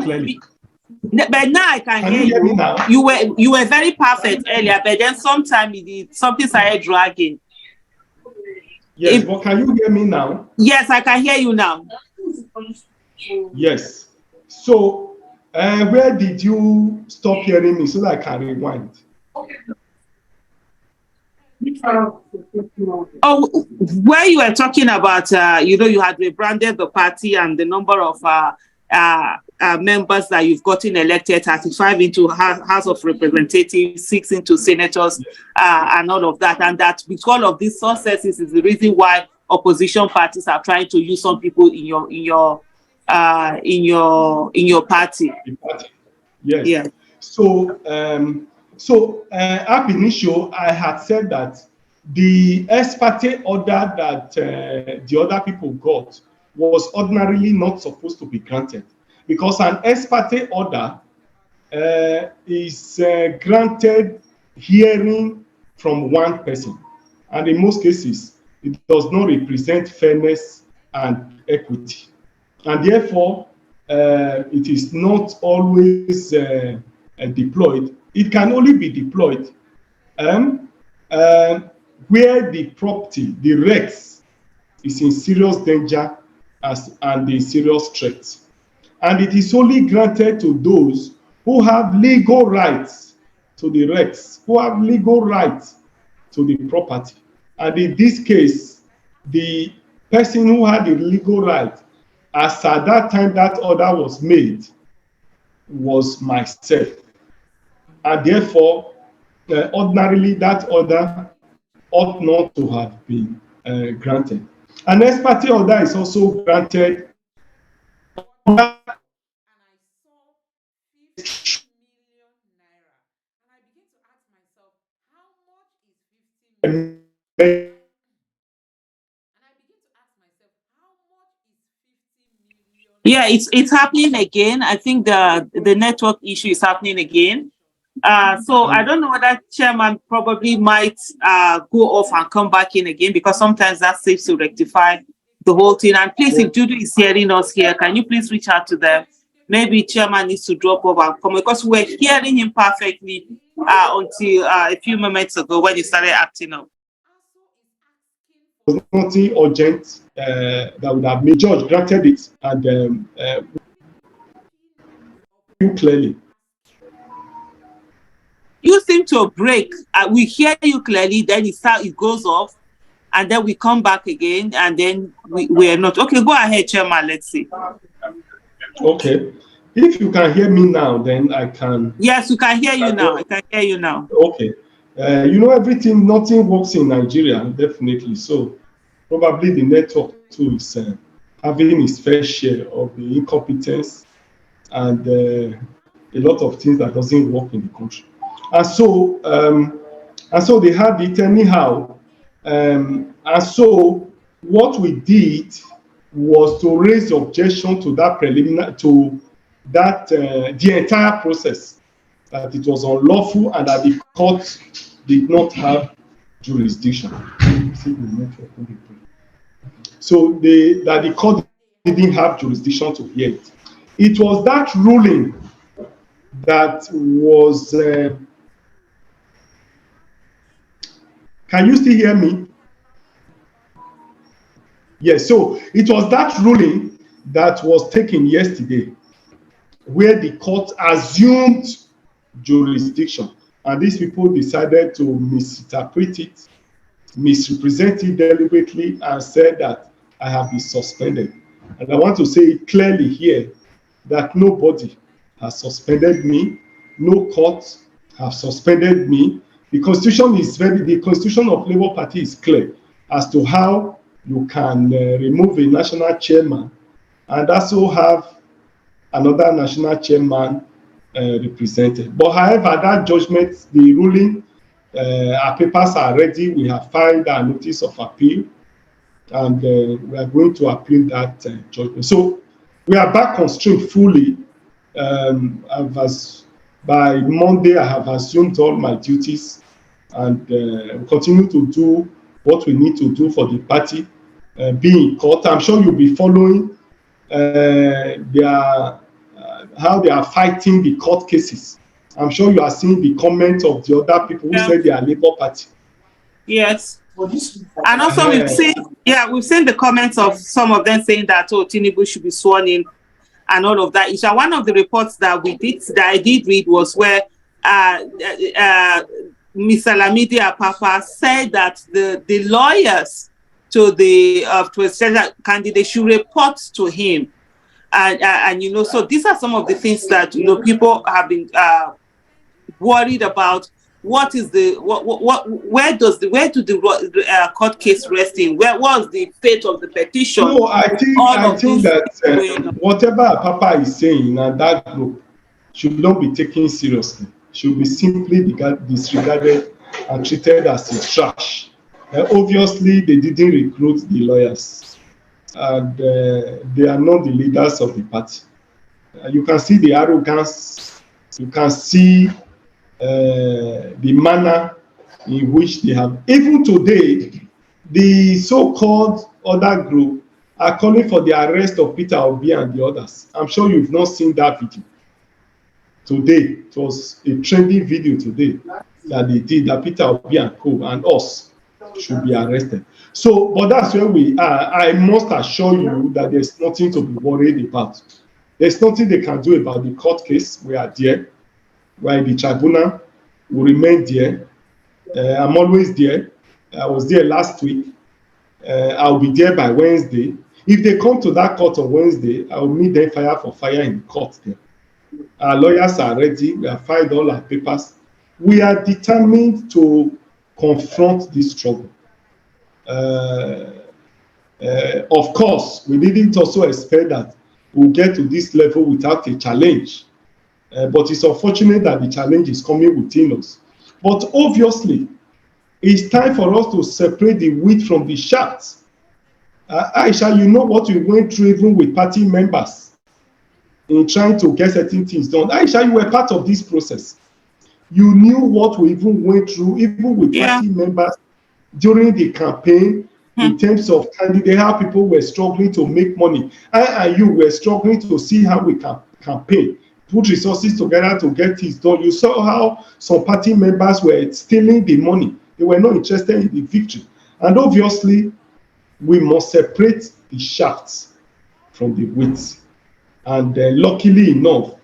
S2: but now I can hear you.
S11: Now?
S2: You were very perfect earlier, but then something started dragging.
S11: Yes, but can you hear me now?
S2: Yes, I can hear you now.
S11: Yes. So, where did you stop hearing me so that I can rewind?
S2: Oh, where you were talking about, you had rebranded the party and the number of members that you've gotten elected, 35 into House of Representatives, 6 into senators, and all of that. And that with all of these successes is the reason why opposition parties are trying to use some people in your party.
S11: Yes.
S2: Yeah.
S11: So, ab initio, I had said that the ex-parte order that the other people got was ordinarily not supposed to be granted, because an ex-parte order is granted hearing from one person, and in most cases, it does not represent fairness and equity, and therefore, it is not always deployed. It can only be deployed where the property, the Rex, is in serious danger and in serious threat. And it is only granted to those who have legal rights to the Rex, who have legal rights to the property. And in this case, the person who had the legal right, as at that time that order was made, was myself. And therefore, ordinarily that order ought not to have been granted. An ex-parte order is also granted
S2: Yeah, it's happening again. I think the network issue is happening again. So I don't know whether Chairman probably might go off and come back in again, because sometimes that seems to rectify the whole thing. And please, if Judy is hearing us here, can you please reach out to them? Maybe Chairman needs to drop off and come, because we're hearing him perfectly until a few moments ago when he started acting up.
S11: Nothing urgent that would have made judge granted it, and you clearly.
S2: You seem to break. We hear you clearly, then it goes off, and then we come back again, and then we are not. Okay, go ahead, Chairman. Let's see.
S11: Okay. If you can hear me now, then I can.
S2: Yes, we can hear you now. I can hear you now.
S11: Okay. You know, nothing works in Nigeria, definitely. So probably the network too is having its fair share of the incompetence and a lot of things that doesn't work in the country. And so they had it anyhow. And so what we did was to raise objection to that preliminary, to that the entire process, that it was unlawful and that the court did not have jurisdiction. So that the court didn't have jurisdiction to hear it. It was that ruling that was. Can you still hear me? Yes, so it was that ruling that was taken yesterday, where the court assumed jurisdiction, and these people decided to misinterpret it, misrepresent it deliberately, and said that I have been suspended. And I want to say it clearly here that nobody has suspended me, no court have suspended me. The constitution of Labour Party is clear as to how you can remove a national chairman and also have another national chairman represented. But however, that judgment, the ruling, our papers are ready. We have filed our notice of appeal, and we are going to appeal that judgment. So we are back on stream fully. By Monday, I have assumed all my duties, and continue to do what we need to do for the party. Be in court. I'm sure you'll be following how they are fighting the court cases. I'm sure you are seeing the comments of the other people who said they are Labour Party.
S2: Yes. And also we've seen the comments of some of them saying that TINUBU should be sworn in and all of that. Isha, one of the reports that I did read was where Mr. Lamidi Apapa said that the lawyers to the presidential candidate should report to him, and you know, so these are some of the things that people have been worried about. What is where do the court case rest in? Where was the fate of the petition?
S11: No, I think that whatever Apapa is saying and that group should not be taken seriously. Should be simply disregarded and treated as a trash. Obviously, they didn't recruit the lawyers, and they are not the leaders of the party. You can see the arrogance. You can see the manner in which they have. Even today, the so-called other group are calling for the arrest of Peter Obi and the others. I'm sure you've not seen that video. Today, it was a trending video today that they did, that Peter Obi and co and us should be arrested. So, but that's where we are. I must assure you that there's nothing to be worried about. There's nothing they can do about the court case. We are there. We're in the tribunal. We remain there. I'm always there. I was there last week. I'll be there by Wednesday. If they come to that court on Wednesday, I will meet them fire for fire in the court there. Our lawyers are ready. We have filed all our papers. We are determined to confront this struggle. Of course, we didn't also expect that we'll get to this level without a challenge. But it's unfortunate that the challenge is coming within us. But obviously, it's time for us to separate the wheat from the chaff. Aisha, you know what we went through even with party members in trying to get certain things done. Aisha, you were part of this process. You knew what we even went through, even with party members during the campaign, in terms of candidate, how people were struggling to make money. And you were struggling to see how we can campaign, put resources together to get things done. You saw how some party members were stealing the money. They were not interested in the victory. And obviously, we must separate the shafts from the wheat. And luckily enough,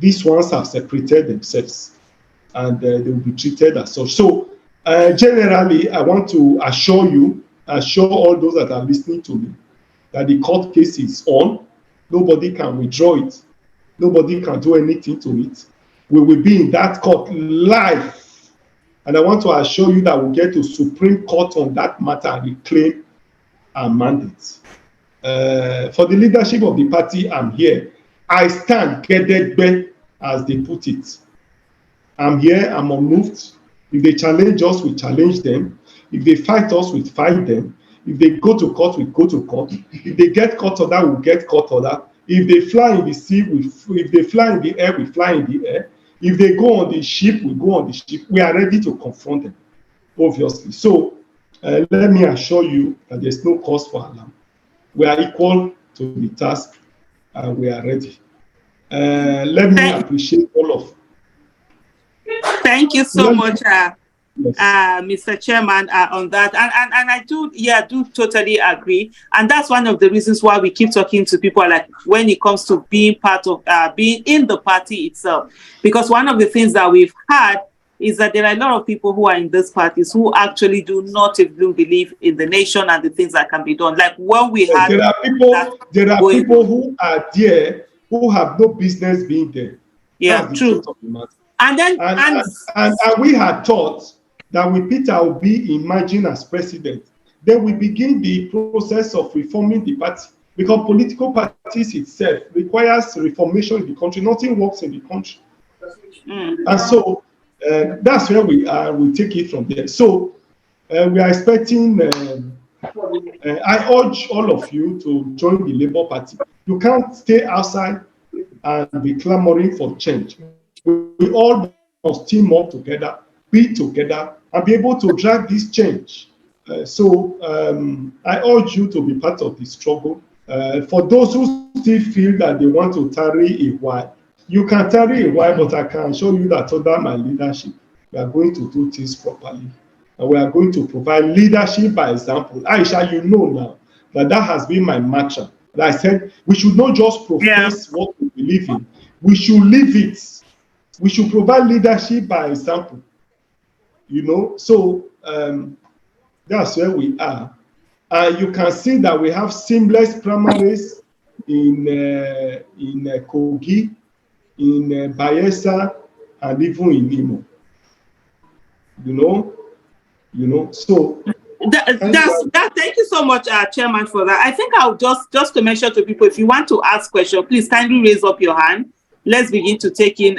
S11: these ones have separated themselves, and they will be treated as such. So generally, I want to assure all those that are listening to me, that the court case is on. Nobody can withdraw it. Nobody can do anything to it. We will be in that court live. And I want to assure you that we'll get to Supreme Court on that matter and reclaim our mandate. For the leadership of the party, I'm here. I stand gedegbe, as they put it. I'm here, I'm unmoved. If they challenge us, we challenge them. If they fight us, we fight them. If they go to court, we go to court. If they get court order, we get court order. If they fly in the sea, if they fly in the air, we fly in the air. If they go on the ship, we go on the ship. We are ready to confront them, obviously. So let me assure you that there's no cause for alarm. We are equal to the task, and we are ready. Let me appreciate all of.
S2: Thank you so much, Mr. Chairman, on that. And I do totally agree. And that's one of the reasons why we keep talking to people, like when it comes to being part of, being in the party itself. Because one of the things that we've had is that there are a lot of people who are in these parties who actually do not even believe in the nation and the things that can be done. Like when we had...
S11: There are people who are there who have no business being there.
S2: Yeah, true. And
S11: we had thought that with Peter Obi emerging as president, then we begin the process of reforming the party, because political parties itself requires reformation in the country. Nothing works in the country. And so that's where we are. We take it from there. So we are expecting, I urge all of you to join the Labour Party. You can't stay outside and be clamoring for change. We all must team up together, be together, and be able to drive this change. So I urge you to be part of the struggle. For those who still feel that they want to tarry a while, you can tarry a while, but I can show you that under my leadership, we are going to do things properly. And we are going to provide leadership by example. Aisha, you know now that has been my mantra. Like I said, we should not just profess what we believe in. We should live it. We should provide leadership by example. You know, so that's where we are. You can see that we have seamless primaries in Kogi, in Bayelsa, and even in Imo. You know. So
S2: thank you so much, Chairman, for that. I think I'll just to mention to people, if you want to ask questions, please kindly raise up your hand. Let's begin to take in.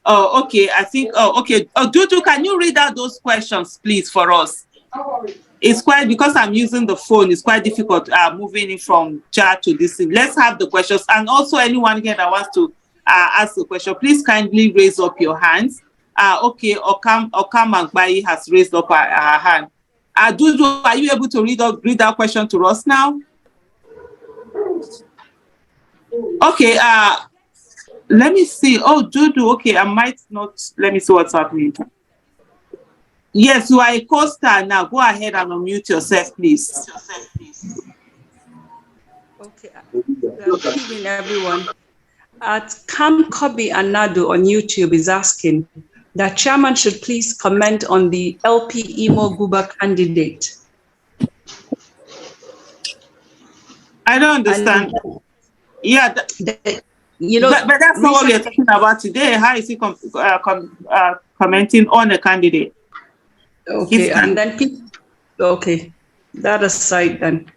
S2: Okay. I think. Okay. Dudu, can you read out those questions, please, for us? It's quite, because I'm using the phone, it's quite difficult moving it from chat to this thing. Let's have the questions, and also anyone here that wants to ask the question, please kindly raise up your hands. Okay, Okam Magbai has raised up her hand. Dudu, are you able to read that question to us now? Okay. Let me see. Oh, Dudu. Okay, I might not. Let me see what's happening. Yes, you are a co-star now. Go ahead and unmute yourself, please.
S12: Okay. Good evening, everyone. Kam Kobi Anadu on YouTube is asking that Chairman should please comment on the LP Imo Guba candidate.
S2: I don't understand. Yeah, but that's not what we're talking about today. How is he commenting on a candidate?
S12: Okay, and then that aside, then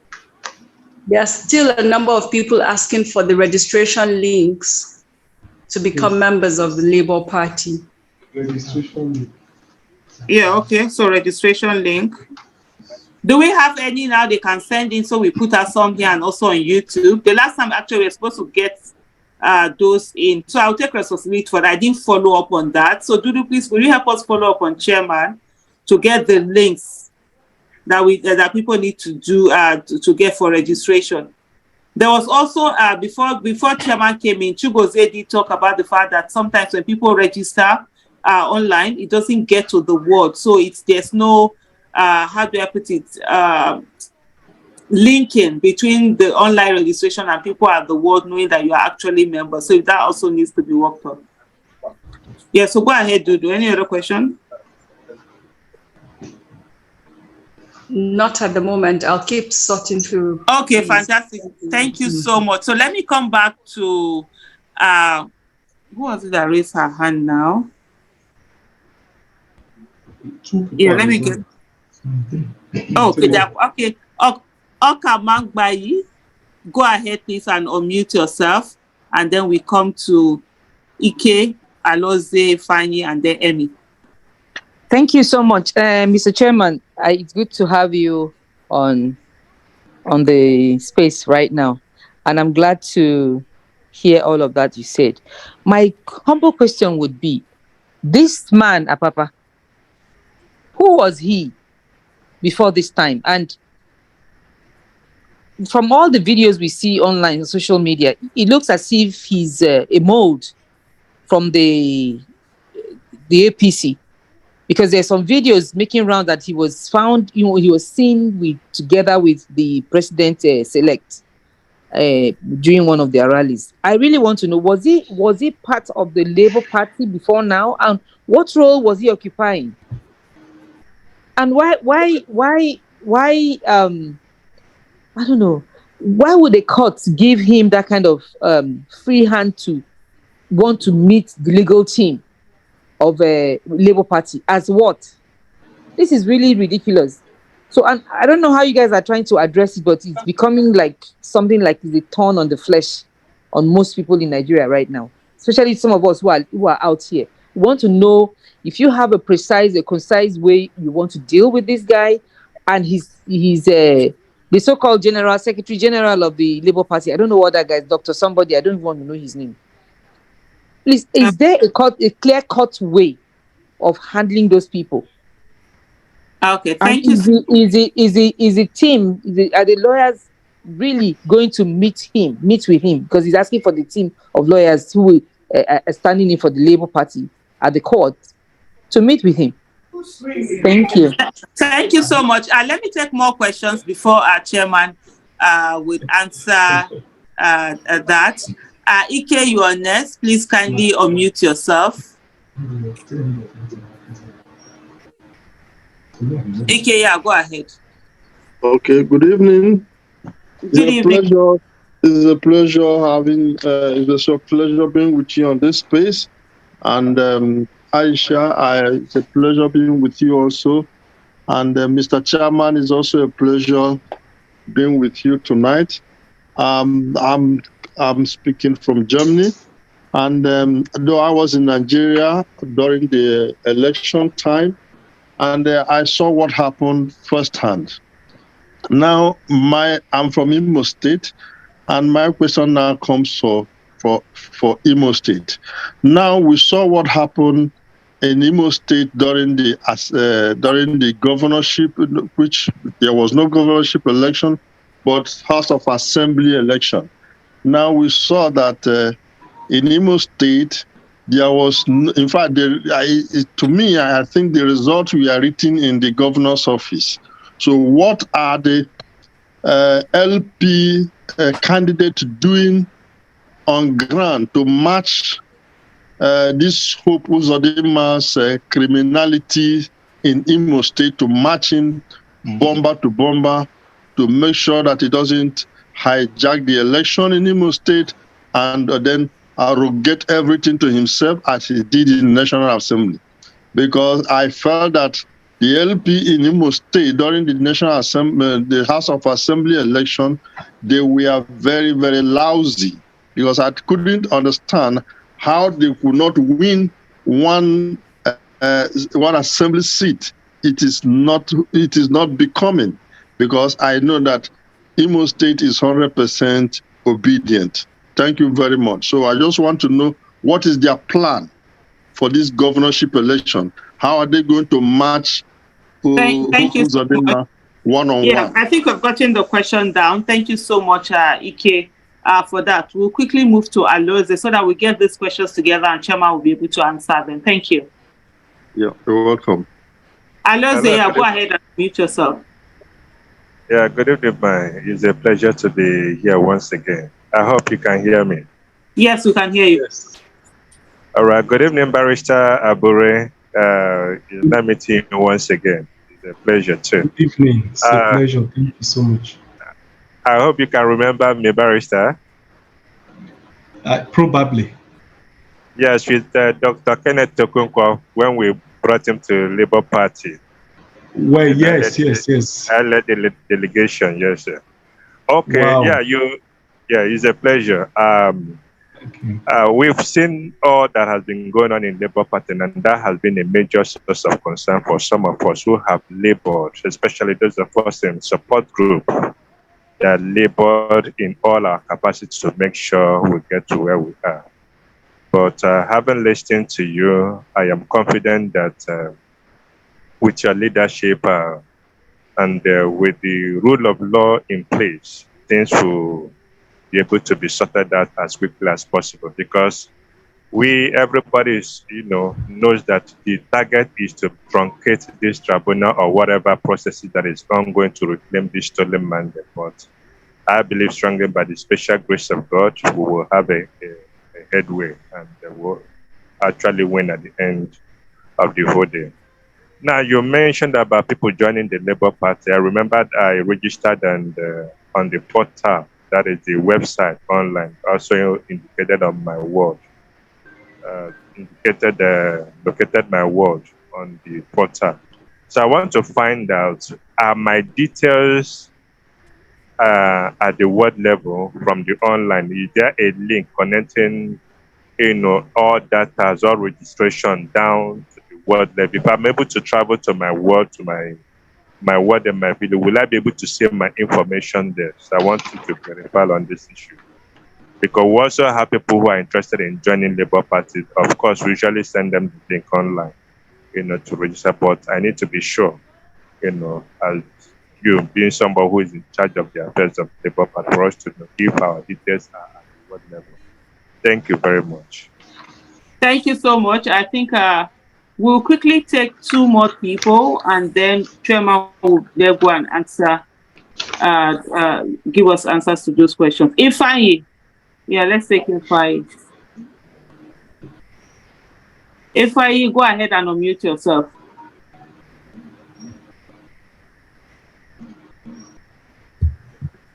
S12: there are still a number of people asking for the registration links to become members of the Labour Party.
S11: Registration link.
S2: Yeah, okay. So registration link. Do we have any now they can send in? So we put our song here and also on YouTube. The last time actually we were supposed to get those in. So I'll take responsibility for that. I didn't follow up on that. So Dudu, please, will you help us follow up on Chairman to get the links that people need to do to get for registration? There was also before Chairman came in, Chugoze did talk about the fact that sometimes when people register online, it doesn't get to the word. So there's no how do I put it? linking between the online registration and people at the world knowing that you are actually members. So that also needs to be worked on. Yeah, so go ahead, Dudu. Any other question?
S12: Not at the moment. I'll keep sorting through.
S2: Okay, fantastic. Thank you so much. So let me come back to who was it that raised her hand now? Yeah, let me get. Okay. Oka Mangbayi, go ahead, please, and unmute yourself, and then we come to Ike, Aloze, Fanny, and then Emmy.
S10: Thank you so much, Mr. Chairman. It's good to have you on the space right now, and I'm glad to hear all of that you said. My humble question would be, this man, Apapa, who was he before this time? And from all the videos we see online on social media, it looks as if he's a mold from the APC, because there's some videos making round that he was found, he was seen together with the president select during one of their rallies. I really want to know, was he part of the Labour Party before now, and what role was he occupying? And why I don't know, why would the courts give him that kind of free hand to want to meet the legal team of a Labour Party? As what? This is really ridiculous. So I don't know how you guys are trying to address it, but it's becoming like something like the thorn on the flesh on most people in Nigeria right now, especially some of us who are out here. We want to know if you have a concise way you want to deal with this guy, and he's the so-called Secretary General of the Labour Party. I don't know what that guy is, Dr. Somebody. I don't even want to know his name. Please, is there a clear-cut way of handling those people?
S2: Okay, thank you.
S10: Is the team, are the lawyers really going to meet with him? Because he's asking for the team of lawyers who are standing in for the Labour Party at the court to meet with him. Thank you.
S2: Thank you so much. Let me take more questions before our chairman would answer that. Ike, you are next. Please kindly unmute yourself. Ike, yeah, go ahead.
S13: Okay, good evening.
S2: Good evening.
S13: It's a pleasure being with you on this space. And Aisha, it's a pleasure being with you also. And Mr. Chairman, it's also a pleasure being with you tonight. I'm speaking from Germany. And though I was in Nigeria during the election time, and I saw what happened firsthand. Now, I'm from Imo State, and my question now comes for Imo State. Now, we saw what happened in Imo State during the governorship, which there was no governorship election, but House of Assembly election. Now, we saw that in Imo State, there was, in fact, to me, I think the results were written in the governor's office. So what are the LP candidates doing on ground to match this Hope Uzodima's criminality in Imo State, to matching bomber to bomber, to make sure that it doesn't hijack the election in Imo State and then arrogate everything to himself as he did in the National Assembly? Because I felt that the LP in Imo State during the National Assembly, the House of Assembly election, they were very, very lousy, because I couldn't understand how they could not win one assembly seat. It is not becoming, because I know that Imo State is 100% obedient. Thank you very much. So I just want to know, what is their plan for this governorship election? How are they going to match
S2: Thank you so much.
S13: One-on-one?
S2: Yeah, I think we've gotten the question down. Thank you so much, Ike, for that. We'll quickly move to Aloze so that we get these questions together and Chairman will be able to answer them. Thank you.
S13: Yeah, you're welcome.
S2: Aloze, yeah, go ahead and mute yourself.
S14: Yeah, good evening, man. It's a pleasure to be here once again. I hope you can hear me.
S2: Yes, we can hear you.
S11: Yes.
S14: All right, good evening, Barrister Abure. Let me meet you once again. It's a pleasure too.
S11: Good evening. It's a
S14: Uh,
S11: pleasure. Thank you so much.
S14: I hope you can remember me, Barrister.
S11: Probably.
S14: Yes, with Dr. Kenneth Tokunkwa when we brought him to Labour Party.
S11: Well,
S14: And
S11: yes.
S14: I led the delegation, yes, sir. Okay,
S11: Wow.
S14: yeah, it's a pleasure.
S11: Okay.
S14: We've seen all that has been going on in Labour Party, and that has been a major source of concern for some of us who have labored, especially those of us in support group that labored in all our capacity to make sure we get to where we are. But having listened to you, I am confident that with your leadership and with the rule of law in place, things will be able to be sorted out as quickly as possible, because everybody is, knows that the target is to truncate this tribunal or whatever processes that is ongoing to reclaim this stolen mandate. But I believe strongly by the special grace of God, we will have a headway and we'll actually win at the end of the whole day. Now, you mentioned about people joining the Labour Party. I remember I registered on the portal, that is the website online, also indicated on my word. Located my word on the portal. So I want to find out, are my details at the word level from the online? Is there a link connecting, all data, all registration down to the word level? If I'm able to travel to my word, to my word and my video, will I be able to save my information there? So I want you to clarify on this issue. Because we also have people who are interested in joining Labour Party. Of course, we usually send them the link online, to register. But I need to be sure, as you being somebody who is in charge of the affairs of Labour Party, for us to give our details at what level. Thank you very much.
S2: Thank you so much. I think we'll quickly take two more people, and then Chairman will go and answer, give us answers to those questions. Ifeanyi. Yeah, let's take Ifeanyi. Ifeanyi, go ahead and unmute yourself.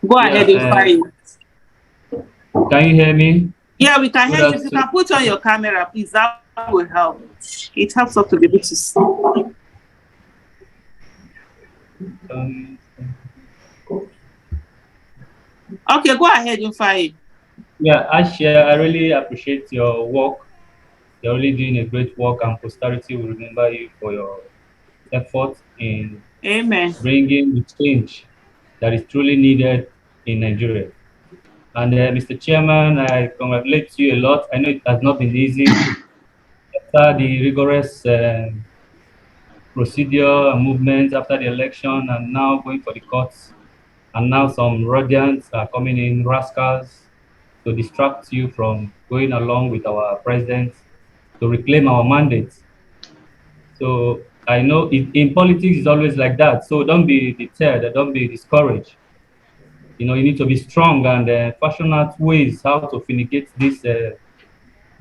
S2: Go ahead, Ifeanyi.
S15: Can you hear me?
S2: Yeah, we can hear you. If you can put on your camera, please, that will help. It helps us to be able to see. Okay, go ahead, Ifeanyi.
S15: Yeah, Aisha, I really appreciate your work. You're really doing a great work, and posterity will remember you for your effort in bringing the change that is truly needed in Nigeria. And Mr. Chairman, I congratulate you a lot. I know it has not been easy. After the rigorous procedure and movement after the election, and now going for the courts, and now some Rhodians are coming in, rascals, to distract you from going along with our president to reclaim our mandate. So I know in politics it's always like that. So don't be deterred, don't be discouraged. You need to be strong and fashion out ways how to fumigate these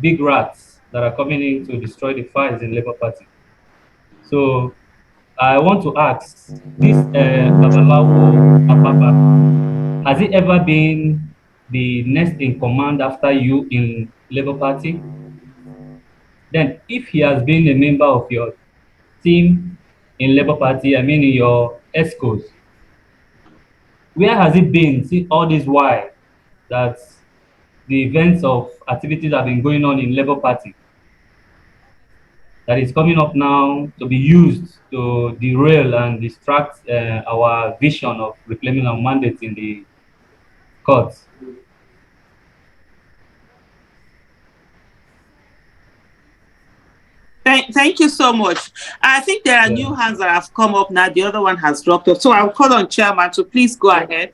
S15: big rats that are coming in to destroy the files in Labour Party. So I want to ask, this Babalawo Apapa, has he ever been the next in command after you in Labour Party? Then if he has been a member of your team in Labour Party, I mean in your ESCOs, where has it been since all this while that the events of activities have been going on in Labour Party that is coming up now to be used to derail and distract our vision of reclaiming our mandate in the courts?
S2: Thank you so much. I think there are new hands that have come up now. The other one has dropped off. So I'll call on Chairman to please go ahead.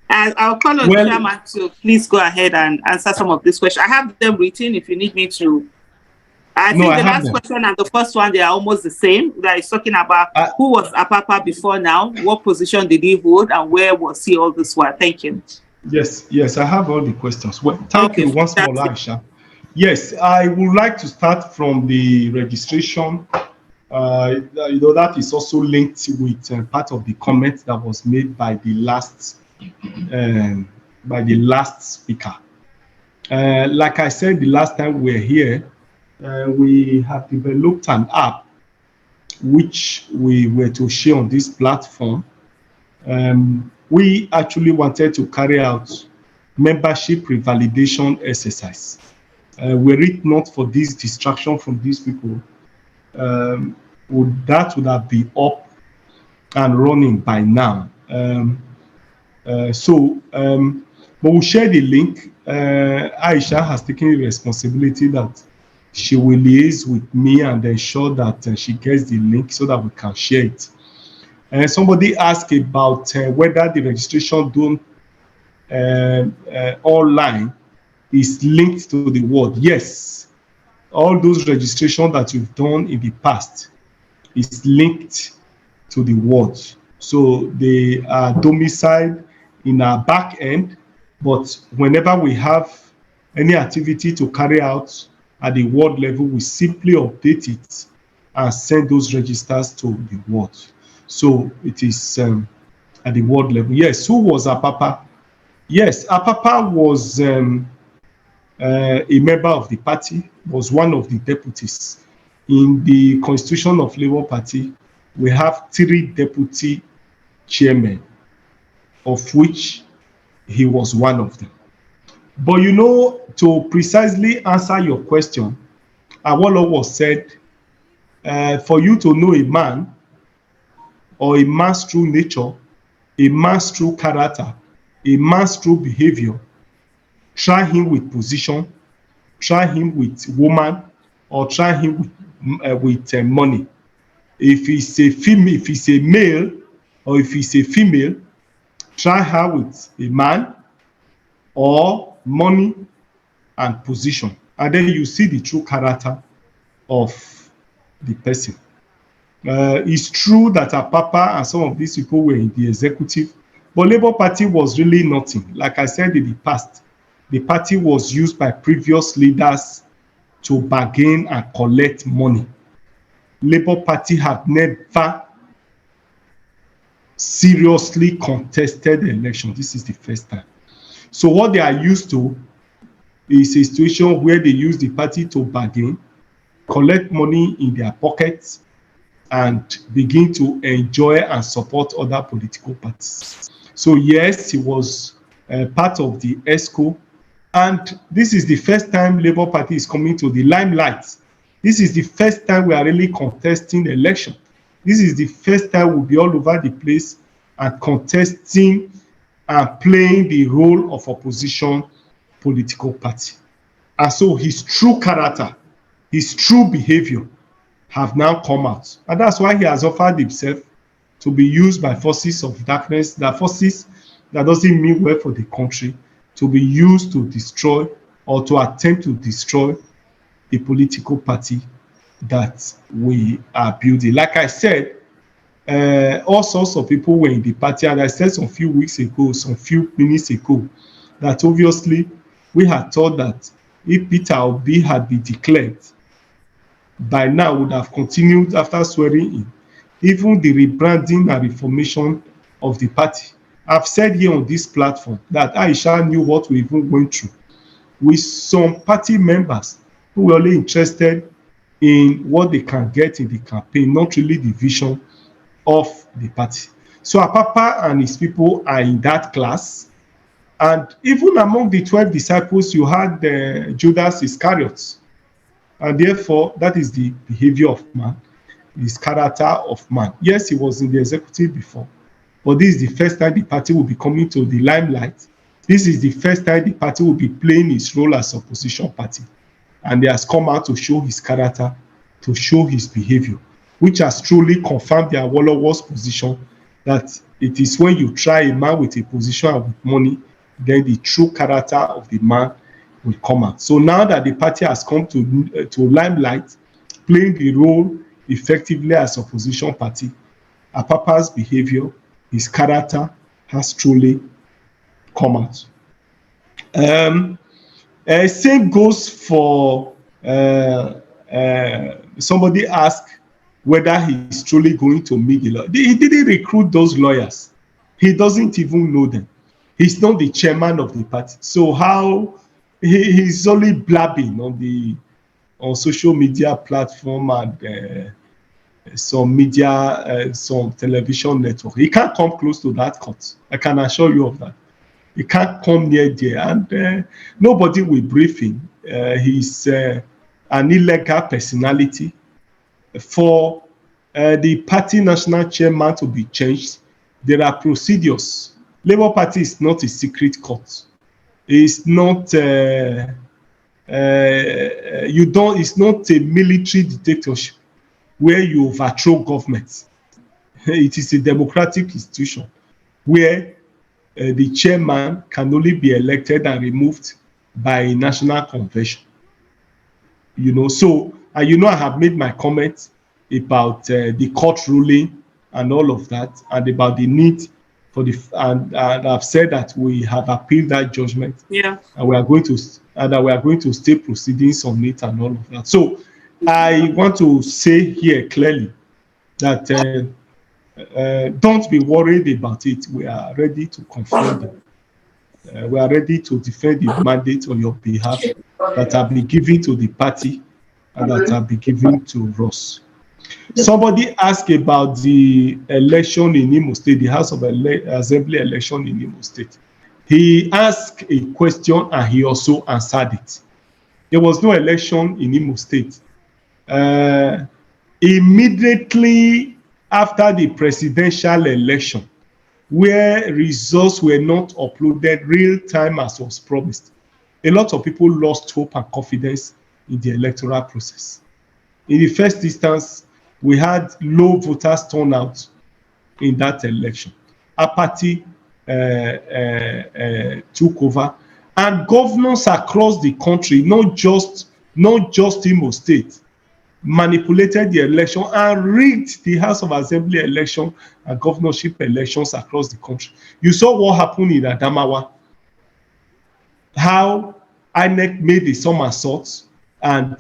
S2: And I'll call on Chairman to please go ahead and answer some of these questions. I have them written if you need me to I
S11: No,
S2: think
S11: I
S2: the
S11: have
S2: last
S11: them.
S2: question and the first one, they are almost the same. That is talking about who was Apapa before now, what position did he hold, and where was he all this while? Thank you.
S11: Yes, I have all the questions. Well, thank you once more, Aisha. Yes, I would like to start from the registration. That is also linked with part of the comment that was made by the last speaker. Like I said the last time we were here, we have developed an app which we were to share on this platform. We actually wanted to carry out membership revalidation exercise. Were it not for this distraction from these people, would have been up and running by now. But we'll share the link. Aisha has taken the responsibility that she will liaise with me and ensure that she gets the link so that we can share it. Somebody asked about whether the registration done online is linked to the ward. Yes, all those registrations that you've done in the past is linked to the ward. So they are domiciled in our back end, but whenever we have any activity to carry out at the ward level, we simply update it and send those registers to the ward. So it is at the ward level. Yes, who was Apapa? Yes, Apapa was a member of the party, was one of the deputies. In the Constitution of Labour Party, we have 3 deputy chairmen, of which he was one of them. But to precisely answer your question, Awolowo said, for you to know a man or a man's true nature, a man's true character, a man's true behavior, try him with position, try him with woman, or try him with money. If he's a female, if he's a male, or if he's a female, try her with a man or money and position, and then you see the true character of the person. It's true that Apapa and some of these people were in the executive, but Labour Party was really nothing. Like I said in the past, the party was used by previous leaders to bargain and collect money. Labour Party had never seriously contested the election. This is the first time. So what they are used to is a situation where they use the party to bargain, collect money in their pockets, and begin to enjoy and support other political parties. So yes, he was part of the ESCO, and this is the first time Labour Party is coming to the limelight. This is the first time we are really contesting the election. This is the first time we'll be all over the place and contesting and playing the role of opposition political party. And so his true character, his true behavior have now come out. And that's why he has offered himself to be used by forces of darkness, the forces that doesn't mean well for the country, to be used to destroy or to attempt to destroy a political party that we are building. Like I said, all sorts of people were in the party, and I said some few minutes ago, that obviously we had thought that if Peter Obi had been declared, by now would have continued after swearing in, even the rebranding and reformation of the party. I've said here on this platform that Aisha knew what we even went through with some party members who were only interested in what they can get in the campaign, not really the vision of the party. So Apapa and his people are in that class. And even among the 12 disciples, you had Judas Iscariot. And therefore, that is the behavior of man, his character of man. Yes, he was in the executive before, but this is the first time the party will be coming to the limelight. This is the first time the party will be playing its role as opposition party. And he has come out to show his character, to show his behavior, which has truly confirmed the Awolowo's position that it is when you try a man with a position and with money, then the true character of the man will come out. So now that the party has come to limelight, playing the role effectively as opposition party, Apapa's behavior, his character has truly come out. Same goes for somebody asked whether he's truly going to meet the lawyer. He didn't recruit those lawyers. He doesn't even know them. He's not the chairman of the party. So how he's only blabbing on social media platform and some media, some television network. He can't come close to that court. I can assure you of that. He can't come near there, and nobody will brief him. He's an illegal personality. For the party national chairman to be changed, there are procedures. Labour Party is not a secret court. It's not. It's not a military dictatorship where you overthrow government. It is a democratic institution where the chairman can only be elected and removed by a national convention. So I have made my comments about the court ruling and all of that, and about the need for and I've said that we have appealed that judgment.
S2: Yeah.
S11: And we are going to stay proceedings on it and all of that. So I want to say here clearly that don't be worried about it. We are ready to confront them. We are ready to defend the mandate on your behalf that have been given to the party and that have been given to us. Somebody asked about the election in Imo State, the House of Assembly election in Imo State. He asked a question and he also answered it. There was no election in Imo State. Immediately after the presidential election, where results were not uploaded real time as was promised, a lot of people lost hope and confidence in the electoral process. In the first instance, we had low voters turnout in that election. Apathy took over, and governors across the country, not just Imo State, manipulated the election and rigged the House of Assembly election and governorship elections across the country. You saw what happened in Adamawa, how INEC made a somersault, and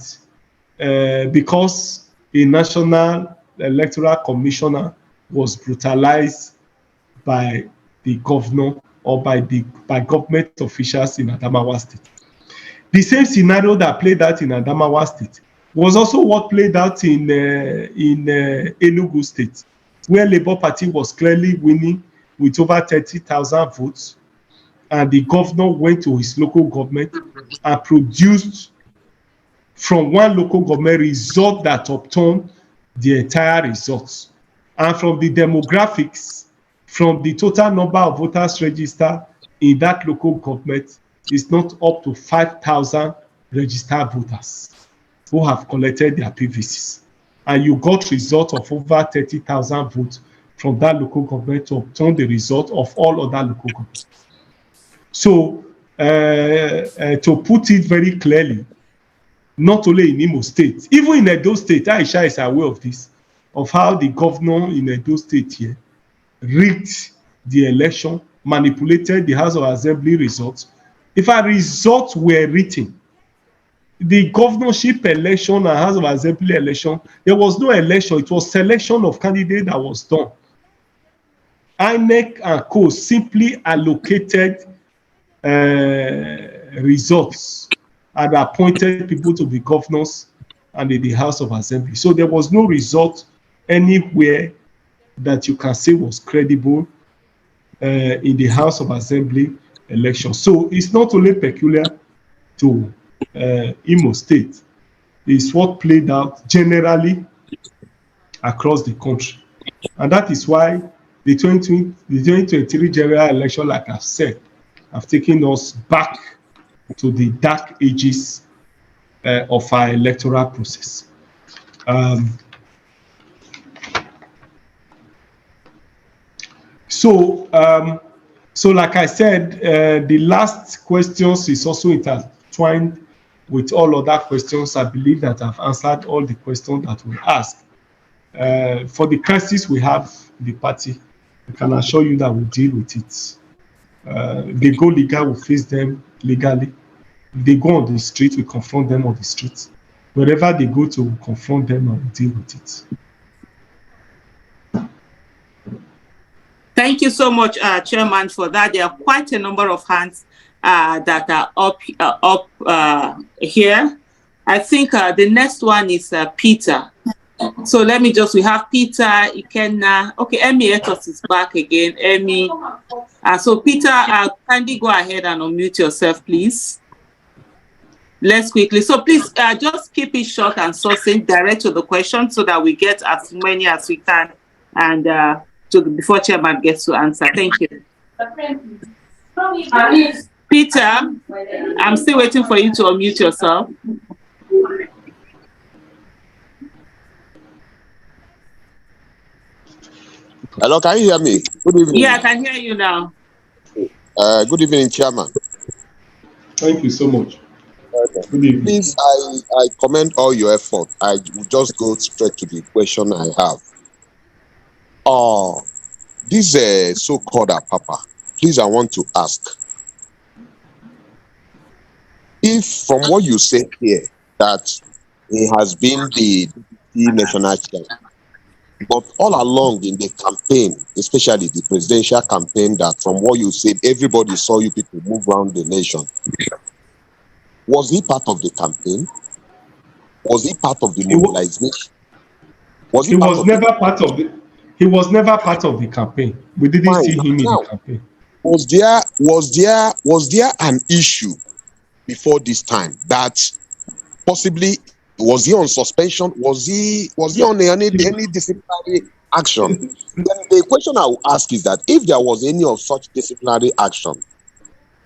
S11: because a national electoral commissioner was brutalized by the governor or by government officials in Adamawa State. The same scenario that played out in Adamawa State was also what played out in Enugu State, where Labour Party was clearly winning with over 30,000 votes, and the governor went to his local government and produced from one local government result that upturned the entire results. And from the demographics, from the total number of voters registered in that local government, is not up to 5,000 registered voters who have collected their PVCs. And you got result of over 30,000 votes from that local government to obtain the result of all other local governments. So to put it very clearly, not only in Imo State, even in Edo State, Aisha is aware of this, of how the governor in Edo State here rigged the election, manipulated the House of Assembly results. If our results were written, the governorship election and House of Assembly election, there was no election. It was selection of candidates that was done. INEC and co simply allocated results and appointed people to be governors and in the House of Assembly. So there was no result anywhere that you can say was credible in the House of Assembly election. So it's not only peculiar to Imo State. It's what played out generally across the country. And that is why the 2023 general election, like I've said, have taken us back to the dark ages of our electoral process. So like I said, the last questions is also intertwined intertwined with all other questions. I believe that I've answered all the questions that we asked. For the crisis we have in the party, I can assure you that we'll deal with it. If they go legal, we'll face them legally. If they go on the street, we confront them on the street. Wherever they go to, we'll confront them and we'll deal with it.
S2: Thank you so much, Chairman, for that. There are quite a number of hands that are up here. I think the next one is Peter. So let me we have Peter, Ikenna. Okay, Emmy Ethos is back again. Emmy. So Peter, kindly go ahead and unmute yourself, please. Let's quickly. So please just keep it short and succinct, direct to the question so that we get as many as we can and before Chairman gets to answer. Thank you. Peter, I'm still waiting for you to unmute yourself.
S16: Hello, can you hear me? Good evening.
S2: Yeah, I can hear you now.
S16: Good evening, Chairman.
S11: Thank you so much.
S16: Good evening. Please, I commend all your effort. I will just go straight to the question I have. This so-called Apapa, please, I want to ask. If from what you said here, that he has been the national chair, but all along in the campaign, especially the presidential campaign, that from what you said, everybody saw you people move around the nation. Was he part of the campaign? Was he part of the mobilization?
S11: He was never part of the campaign. We didn't see him in the campaign.
S16: Was there an issue before this time that possibly was he on suspension? Was he on any disciplinary action? Then the question I will ask is that if there was any of such disciplinary action,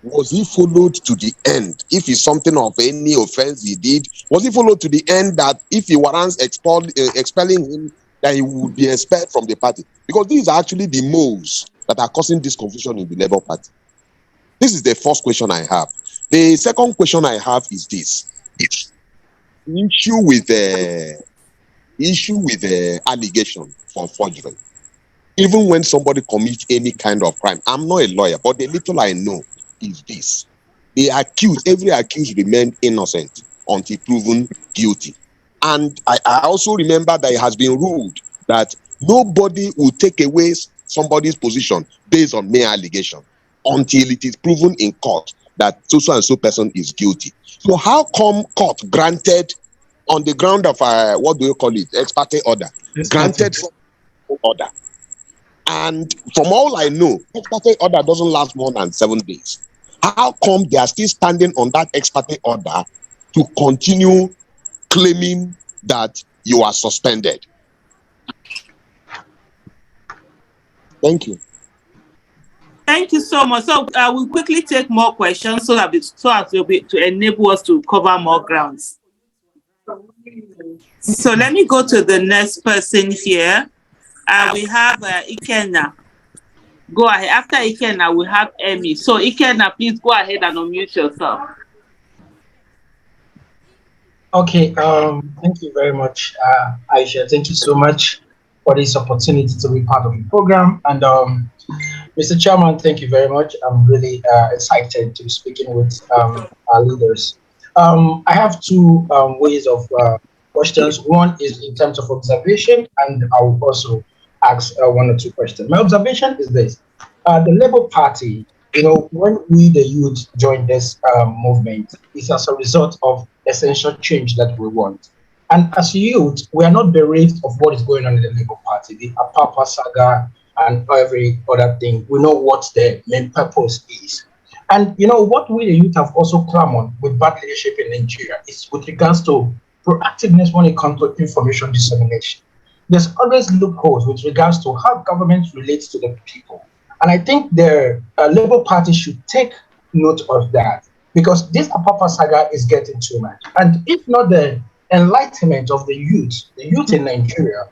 S16: was he followed to the end? If it's something of any offense he did, was he followed to the end that if he warrants expelling him, that he would be expelled from the party? Because these are actually the moves that are causing this confusion in the Labour Party. This is the first question I have. The second question I have is this. Issue with the allegation for forgery. Even when somebody commits any kind of crime, I'm not a lawyer, but the little I know is this. Every accused remained innocent until proven guilty. And I also remember that it has been ruled that nobody will take away somebody's position based on mere allegation until it is proven in court that so and so person is guilty. So how come court granted on the ground of what do you call it, ex parte order, granted order? And from all I know, ex parte order doesn't last more than 7 days. How come they are still standing on that ex parte order to continue claiming that you are suspended? Thank you.
S2: Thank you so much. So we'll quickly take more questions so as to enable us to cover more grounds. So let me go to the next person here. We have Ikenna. Go ahead. After Ikenna, we have Emmy. So Ikenna, please go ahead and unmute yourself.
S17: Okay. Thank you very much, Aisha. Thank you so much for this opportunity to be part of the program. And Mr. Chairman, thank you very much. I'm really excited to be speaking with our leaders. I have two ways of questions. One is in terms of observation, and I will also ask one or two questions. My observation is this. The Labour Party, when we, the youth, joined this movement, it's as a result of essential change that we want. And as youth, we are not bereaved of what is going on in the Labour Party, the Apapa saga and every other thing. We know what the main purpose is. And what we, the youth, have also clamored with bad leadership in Nigeria is with regards to proactiveness when it comes to information dissemination. There's always loopholes with regards to how government relates to the people. And I think the Labour Party should take note of that, because this Apapa saga is getting too much. And if not the enlightenment of the youth in Nigeria,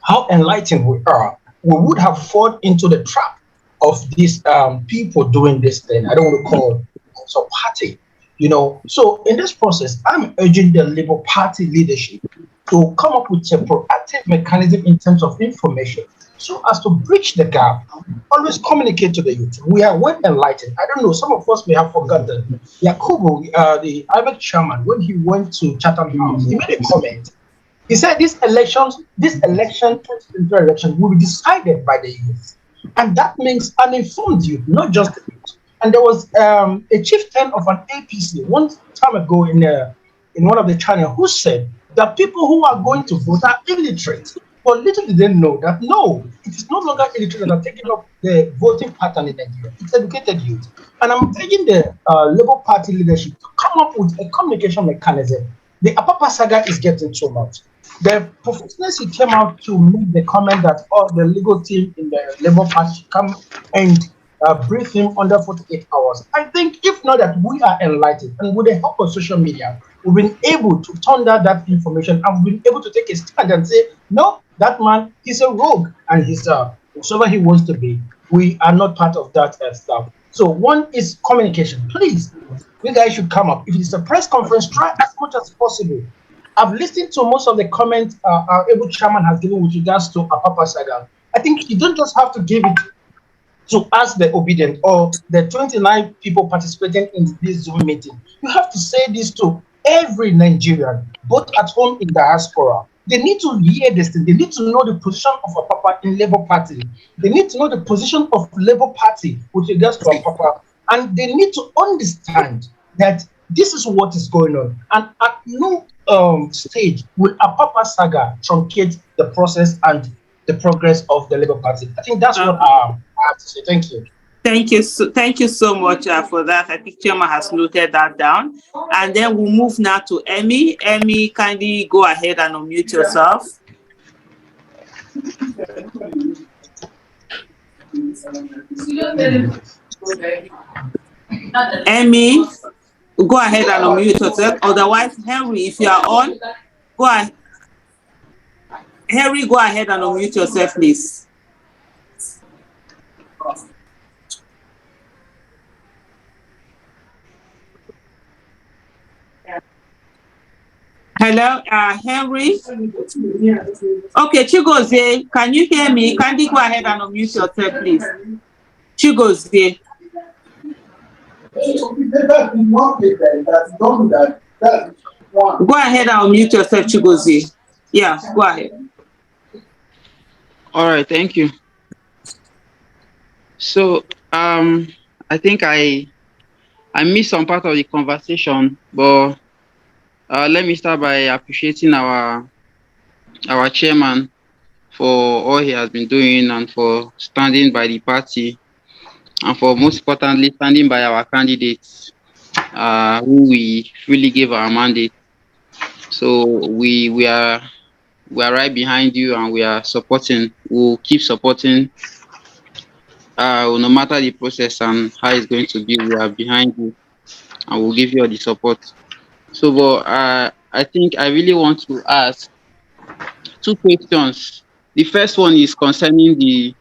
S17: how enlightened we are, we would have fallen into the trap of these people doing this thing. I don't want to call it a party. So in this process, I'm urging the Labour Party leadership to come up with a proactive mechanism in terms of information so as to bridge the gap. Always communicate to the youth. We are well enlightened. I don't know, some of us may have forgotten. Yakubu, the IBEC chairman, when he went to Chatham House, he made a comment. He said this election, 2023 election, will be decided by the youth. And that means an informed youth, not just the youth. And there was a chieftain of an APC one time ago in one of the channels who said that people who are going to vote are illiterate. But little did they know that no, it is no longer illiterate that are taking up the voting pattern in Nigeria. It's educated youth. And I'm urging the Labour Party leadership to come up with a communication mechanism. The Apapa saga is getting too much. The professionals came out to make the comment that all the legal team in the Labour Party come and brief him under 48 hours. I think if not that we are enlightened and with the help of social media, we've been able to turn down that information and we've been able to take a stand and say, no, that man is a rogue and he's whatever he wants to be. We are not part of that stuff. So one is communication. Please, you guys should come up. If it's a press conference, try as much as possible. I've listened to most of the comments our able chairman has given with regards to Apapa saga. I think you don't just have to give it to us, the obedient, or the 29 people participating in this Zoom meeting. You have to say this to every Nigerian, both at home in diaspora. They need to hear this thing. They need to know the position of Apapa in Labour Party. They need to know the position of Labour Party with regards to Apapa. And they need to understand that this is what is going on. And at no stage will Apapa saga truncate the process and the progress of the Labour Party. I think that's what I have to say. Thank you.
S2: Thank you so much for that. I think Chairman has noted that down. And then we'll move now to Emmy. Emmy, kindly go ahead and unmute yourself. Emmy, go ahead and unmute yourself. Otherwise, Henry, if you are on, go ahead. Henry, go ahead and unmute yourself, please. Hello, Henry. Okay, Chigozie, can you hear me? Can you go ahead and unmute yourself, please? Chigozie. Go ahead and unmute yourself, Chigozie. Yeah, go ahead.
S6: All right, thank you. So, I think I missed some part of the conversation, but let me start by appreciating our chairman for all he has been doing and for standing by the party, and for most importantly standing by our candidates who we really gave our mandate. So we are right behind you and we are supporting. We'll keep supporting no matter the process and how it's going to be. We are behind you and we'll give you all the support. So, but I think I really want to ask two questions. The first one is concerning the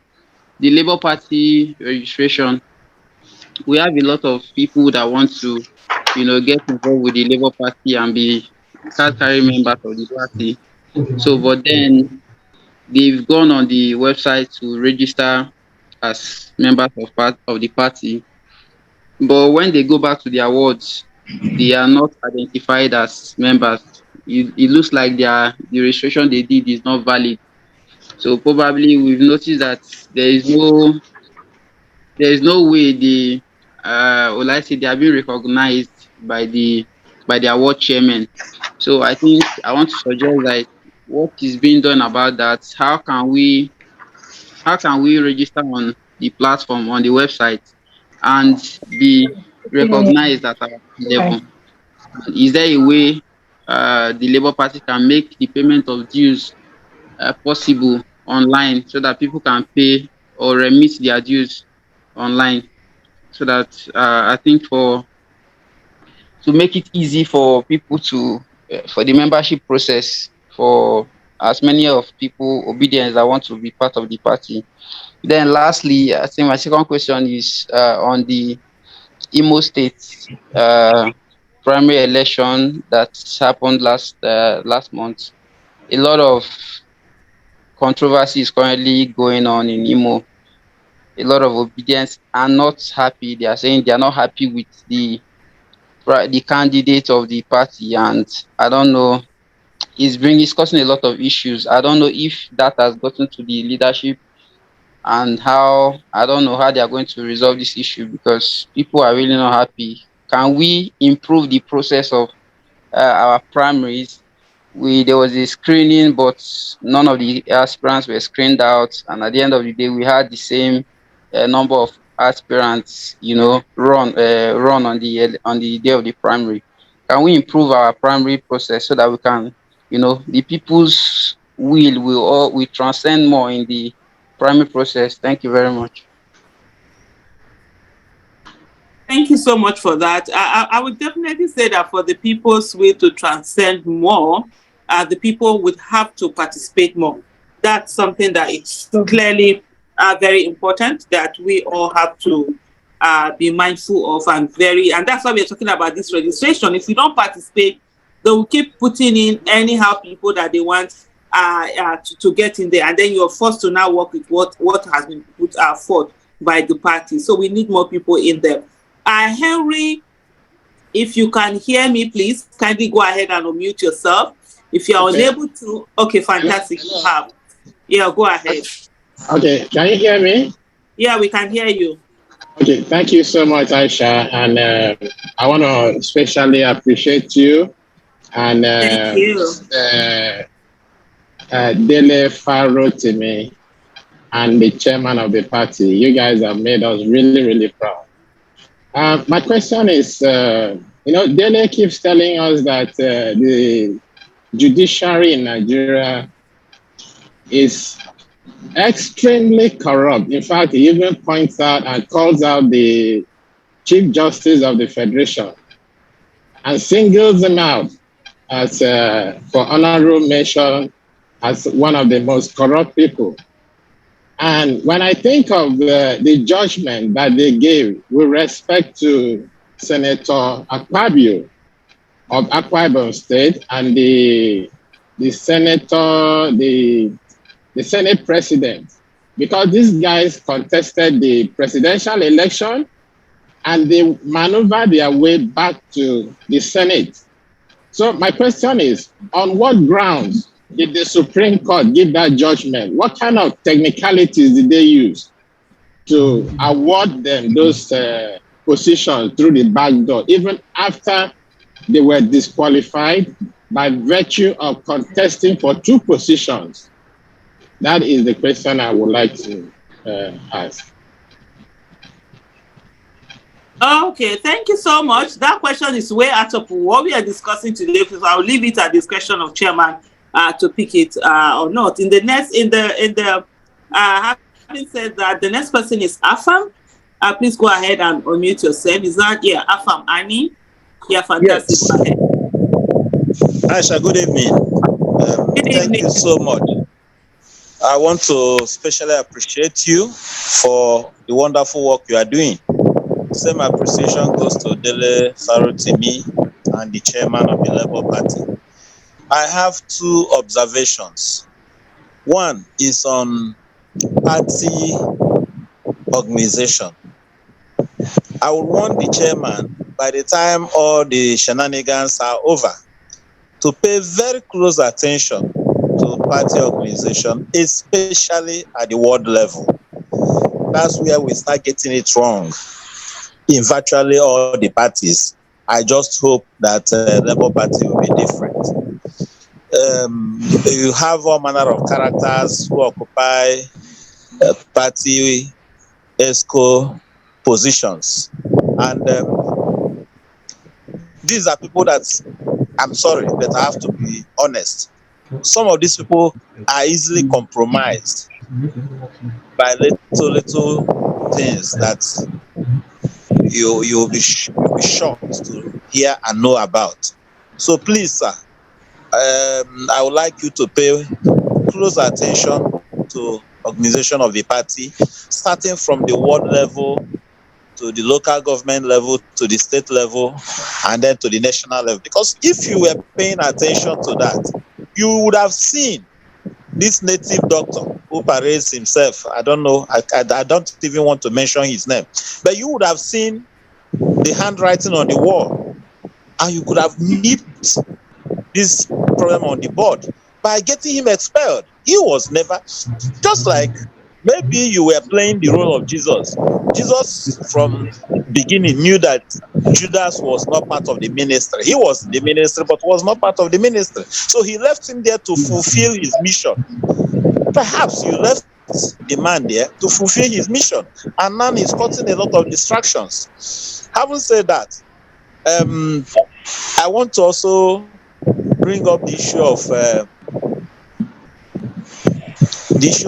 S6: Labour Party registration. We have a lot of people that want to, get involved with the Labour Party and be card-carrying members of the party. So, but then they've gone on the website to register as members of the party. But when they go back to their wards, they are not identified as members. It looks like the registration they did is not valid. So probably we've noticed that there is no way they have been recognized by their ward chairman. So I think I want to suggest that what is being done about that. How can we register on the platform, on the website, and be recognized at our level? Is there a way the Labour Party can make the payment of dues possible online so that people can pay or remit their dues online? So that I think to make it easy for people for the membership process, for as many of people, obedience, that want to be part of the party. Then lastly, I think my second question is on the Imo State primary election that happened last month, a lot of controversy is currently going on in Imo. A lot of Obidients are not happy. They are saying they are not happy with the candidate of the party, and I don't know, it's causing a lot of issues. I don't know if that has gotten to the leadership and I don't know how they are going to resolve this issue, because people are really not happy. Can we improve the process of our primaries? There was a screening, but none of the aspirants were screened out, and at the end of the day, we had the same number of aspirants, run on the day of the primary. Can we improve our primary process so that we can, the people's will transcend more in the primary process? Thank you very much.
S2: Thank you so much for that. I would definitely say that for the people's will to transcend more, the people would have to participate more. That's something that is clearly very important, that we all have to be mindful of, and that's why we're talking about this registration. If you don't participate, they will keep putting in anyhow people that they want to get in there, and then you're forced to now work with what has been put forth by the party. So we need more people in there. Henry, if you can hear me, please kindly go ahead and unmute yourself. If you are unable to, okay, fantastic. You have. Yeah, go ahead.
S18: Okay, can you hear me?
S2: Yeah, we can hear you.
S18: Okay, thank you so much, Aisha. And I want to especially appreciate you and
S2: thank you.
S18: Dele Farotimi and the chairman of the party. You guys have made us really, really proud. My question is, Dele keeps telling us that the judiciary in Nigeria is extremely corrupt. In fact, he even points out and calls out the Chief Justice of the Federation and singles him out as for honorable mention as one of the most corrupt people. And when I think of the judgment that they gave with respect to Senator Akpabio of Akwa Ibom State and the senator, the Senate president, because these guys contested the presidential election and they maneuvered their way back to the Senate. So my question is, on what grounds did the Supreme Court give that judgment? What kind of technicalities did they use to award them those positions through the back door, even after they were disqualified by virtue of contesting for 2 positions? That is the question I would like to ask.
S2: Okay, thank you so much. That question is way out of what we are discussing today, because I'll leave it at discretion of chairman to pick it or not. Having said that, the next person is Afam. Please go ahead and unmute yourself. Is that Afam Annie? Yeah, fantastic.
S19: Yes. Go ahead. Aisha, good evening. Thank you so much. I want to especially appreciate you for the wonderful work you are doing. Same appreciation goes to Dele Farotimi and the chairman of the Labour Party. I have 2 observations. One is on party organization. I would want the chairman, by the time all the shenanigans are over, to pay very close attention to party organization, especially at the ward level. That's where we start getting it wrong in virtually all the parties. I just hope that Labour Party will be different. You have all manner of characters who occupy party ESCO positions, and these are people that, I'm sorry, but I have to be honest, some of these people are easily compromised by little things that you'll be shocked to hear and know about. So please, sir, I would like you to pay close attention to organization of the party, starting from the ward level to the local government level, to the state level, and then to the national level. Because if you were paying attention to that, you would have seen this native doctor who parades himself. I don't know, I don't even want to mention his name, but you would have seen the handwriting on the wall, and you could have nipped this problem on the board by getting him expelled. He was never, just like maybe you were playing the role of Jesus. Jesus from beginning knew that Judas was not part of the ministry. He was in the ministry, but was not part of the ministry. So he left him there to fulfill his mission. Perhaps you left the man there to fulfill his mission, and now he's causing a lot of distractions. Having said that, I want to also bring up the issue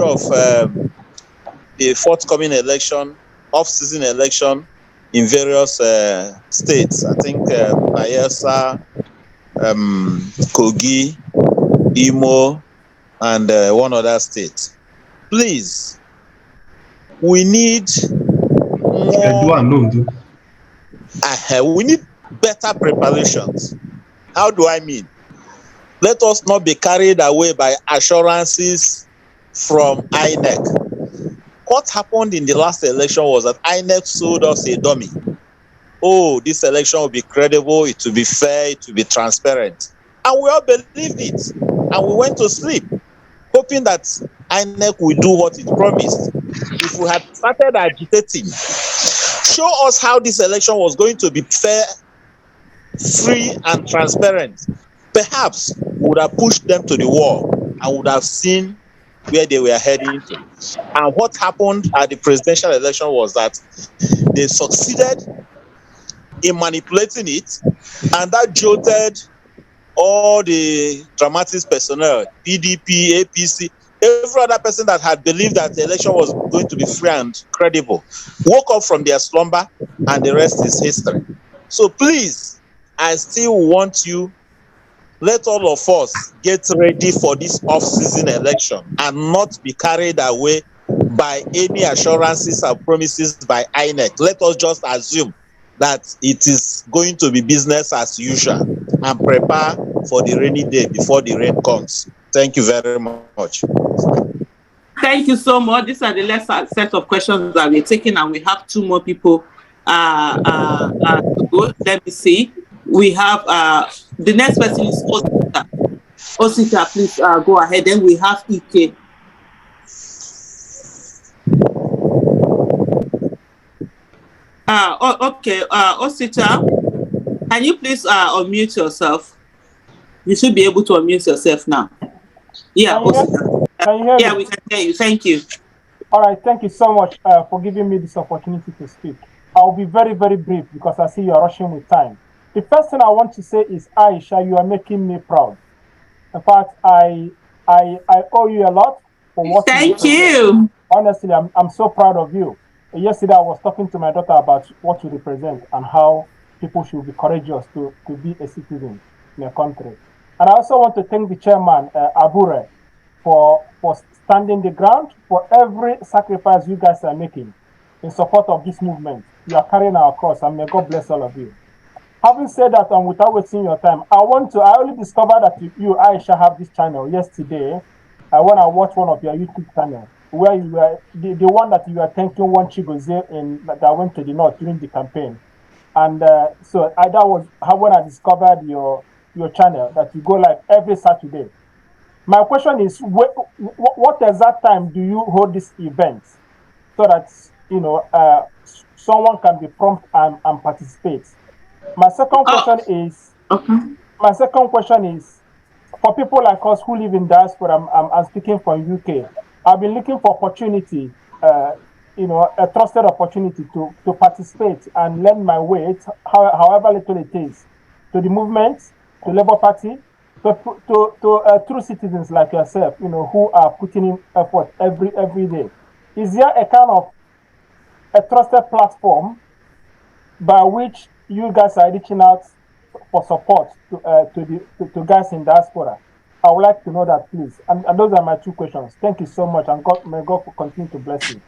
S19: of the forthcoming election, off-season election in various states. I think Bayelsa, Kogi, Imo, and one other state. Please, we need more. We need better preparations. How do I mean? Let us not be carried away by assurances from INEC. What happened in the last election was that INEC sold us a dummy. Oh, this election will be credible, it will be fair, it will be transparent. And we all believed it. And we went to sleep, hoping that INEC will do what it promised. If we had started agitating, show us how this election was going to be fair, free, and transparent, perhaps we would have pushed them to the wall and would have seen where they were heading to. And what happened at the presidential election was that they succeeded in manipulating it, and that jolted all the dramatic personnel, PDP, APC, every other person that had believed that the election was going to be free and credible woke up from their slumber, and the rest is history. So please, I still want you, let all of us get ready for this off-season election and not be carried away by any assurances or promises by INEC. Let us just assume that it is going to be business as usual and prepare for the rainy day before the rain comes. Thank you very much.
S2: Thank you so much. These are the last set of questions that we're taking, and we have two more people to go. Let me see. We have the next person is Osita. Osita, please go ahead. Then we have Ike. Okay, Osita, can you please unmute yourself? You should be able to unmute yourself now. Yeah, Osita.
S20: Can you hear me?
S2: Yeah, we can hear you. Thank you.
S20: All right, thank you so much for giving me this opportunity to speak. I'll be very, very brief because I see you're rushing with time. The first thing I want to say is, Aisha, you are making me proud. In fact, I owe you a lot for what
S2: Thank you.
S20: Honestly, I'm so proud of you. Yesterday, I was talking to my daughter about what you represent and how people should be courageous to be a citizen in a country. And I also want to thank the chairman, Abure, for standing the ground, for every sacrifice you guys are making in support of this movement. You are carrying our cross, and may God bless all of you. Having said that, and without wasting your time, I only discovered that you, Aisha, have this channel yesterday when I watched one of your YouTube channels, where you were the one that you were thanking one Chigozie that went to the north during the campaign. And so that was when I discovered your channel, that you go live every Saturday. My question is, what exact time do you hold this event so that someone can be prompt and participate? My second question is, for people like us who live in diaspora, I'm speaking from UK. I've been looking for opportunity, a trusted opportunity to participate and lend my weight, however little it is, to the movement, to Labour Party, to true citizens like yourself, who are putting in effort every day. Is there a kind of a trusted platform by which you guys are reaching out for support to guys in diaspora? I would like to know that, please. And those are my two questions. Thank you so much, and may God continue to bless you.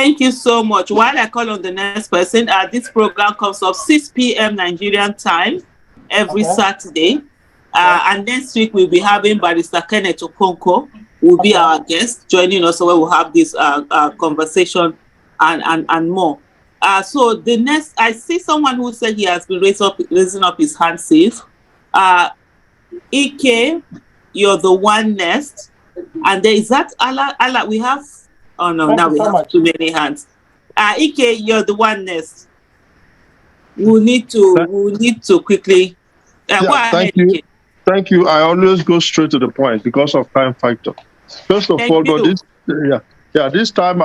S2: Thank you so much. While I call on the next person, this program comes up 6 p.m. Nigerian time every Saturday. And next week we'll be having Barrister Kenneth Okonkwo will be our guest, joining us where we'll have this conversation and more. So the next, I see someone who said he has been raising up his hand, says, Ike, you're the one next. And there is that Allah, we have, oh no, now we have too many hands. Ike, you're the one next. We'll need to quickly, go ahead,
S13: thank you.
S2: Ike.
S13: Thank you. I always go straight to the point because of time factor. First of all, this time,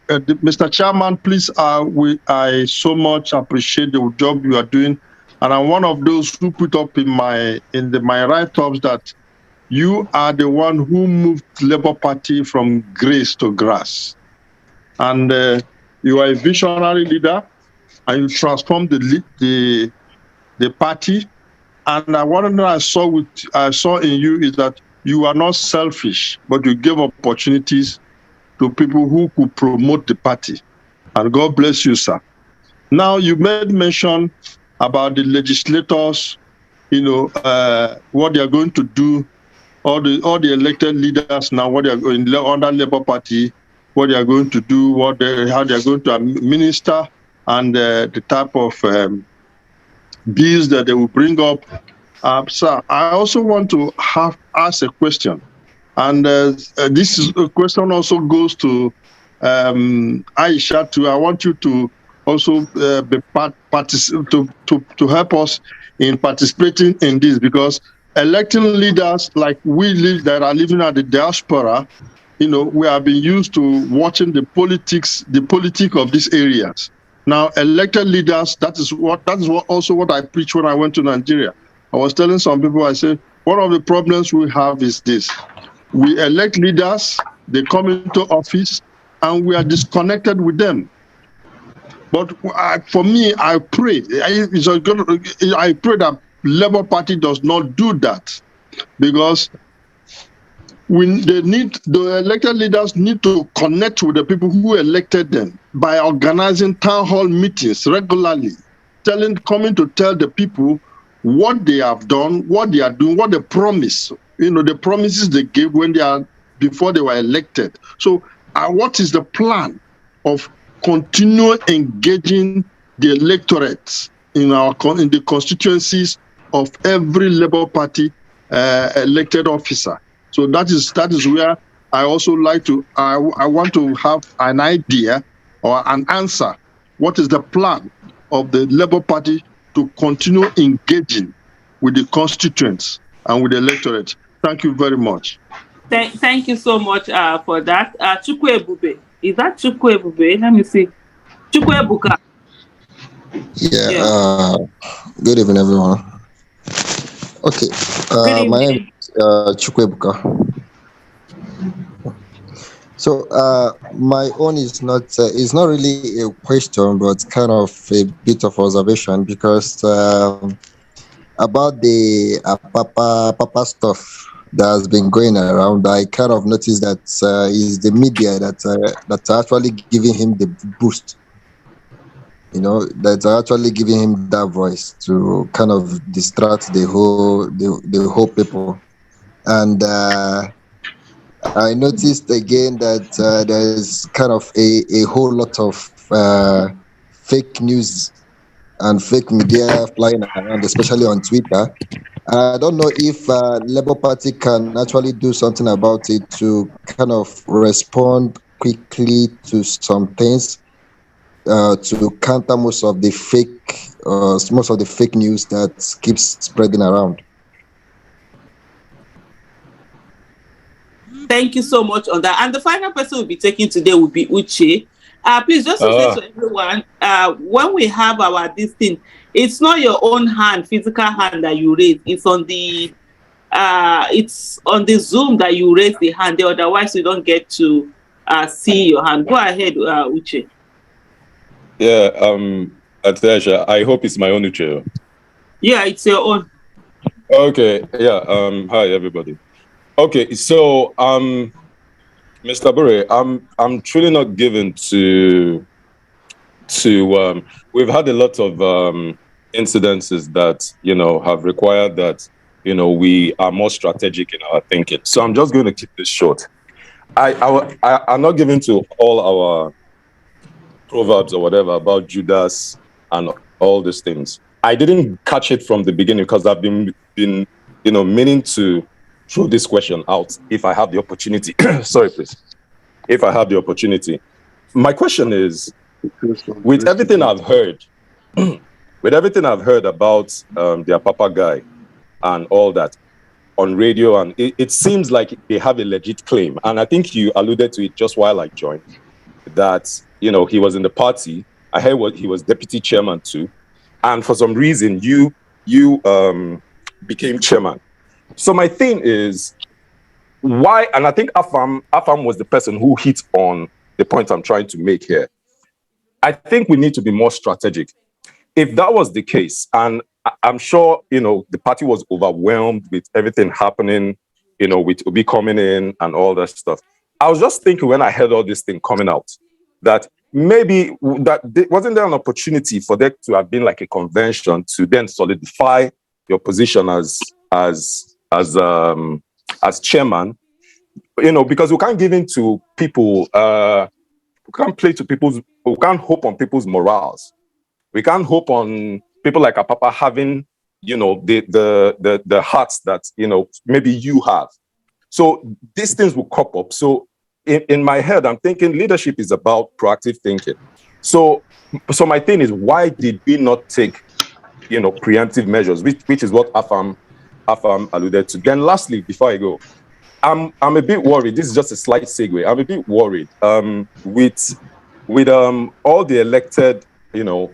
S13: Mr. Chairman, please, I so much appreciate the job you are doing, and I'm one of those who put up in my write-ups that you are the one who moved Labour Party from grace to grass, and you are a visionary leader, and you transformed the party. And one thing I saw in you is that you are not selfish, but you give opportunities to people who could promote the party. And God bless you, sir. Now, you made mention about the legislators, what they are going to do, all the elected leaders now, what they are going under Labour Party, what they are going to do, how they are going to administer, and the type of bills that they will bring up. Sir, I also want to ask a question, and this question also goes to Aisha too. I want you to also to help us in participating in this, because electing leaders like that are living at the diaspora, we have been used to watching the politics of these areas. Now, elected leaders, that is also what I preach when I went to Nigeria. I was telling some people, I said, one of the problems we have is this. We elect leaders, they come into office, and we are disconnected with them. But for me, I pray that Labour Party does not do that, because the elected leaders need to connect with the people who elected them by organizing town hall meetings regularly, coming to tell the people what they have done, what they are doing, what they promise, the promises they gave before they were elected. So what is the plan of continue engaging the electorates in the constituencies of every Labour Party elected officer? So that is where I also I want to have an idea or an answer. What is the plan of the Labour Party to continue engaging with the constituents and with the electorate? Thank you very much.
S2: Thank you so much for that. Chukwuebube, is that Chukwuebube? Let me see. Chukwuebuka.
S21: Yeah. Good evening, everyone. Okay. My name is Chukwuebuka. So my own is not it's not really a question, but kind of a bit of observation, because about the Apapa stuff that has been going around, I kind of noticed that is the media that are actually giving him the boost. That are actually giving him that voice to kind of distract the whole people. And I noticed again that there's kind of a whole lot of fake news and fake media flying around, especially on Twitter. I don't know if Labour Party can actually do something about it to kind of respond quickly to some things, to counter most of the fake news that keeps spreading around.
S2: Thank you so much on that. And the final person we'll be taking today will be Uche. Please just to say to everyone, when we have this thing, it's not your own hand, physical hand that you raise. It's on the Zoom that you raise the hand. Otherwise, you don't get to see your hand. Go ahead, Uche.
S22: Yeah, Aisha, I hope it's my own Uche.
S2: Yeah, it's your own.
S22: Okay, yeah. Hi, everybody. Okay, so Mr. Abure, I'm truly not given to we've had a lot of incidences that, you know, have required that, you know, we are more strategic in our thinking. So I'm just going to keep this short. I'm not given to all our proverbs or whatever about Judas and all these things. I didn't catch it from the beginning because I've been you know, meaning to throw this question out if I have the opportunity. Sorry, please. If I have the opportunity. My question is, with everything I've heard, with everything I've heard about the Apapa guy and all that on radio, and it seems like they have a legit claim. And I think you alluded to it just while I joined, that, you know, he was in the party. I heard he was deputy chairman too. And for some reason, you became chairman. So my thing is, why, and I think Afam was the person who hit on the point I'm trying to make here. I think we need to be more strategic. If that was the case, and I'm sure, you know, the party was overwhelmed with everything happening, you know, with Obi coming in and all that stuff. I was just thinking when I heard all this thing coming out, that maybe wasn't there an opportunity for there to have been like a convention to then solidify your position as chairman, you know, because we can't give in to people, we can't hope on people's morals. We can't hope on people like Apapa having, you know, the hearts that, you know, maybe you have. So these things will crop up. So in my head, I'm thinking leadership is about proactive thinking. So my thing is, why did we not take, you know, preemptive measures, which is what Afam alluded to. Then lastly, before I go, I'm a bit worried. This is just a slight segue. I'm a bit worried with all the elected, you know,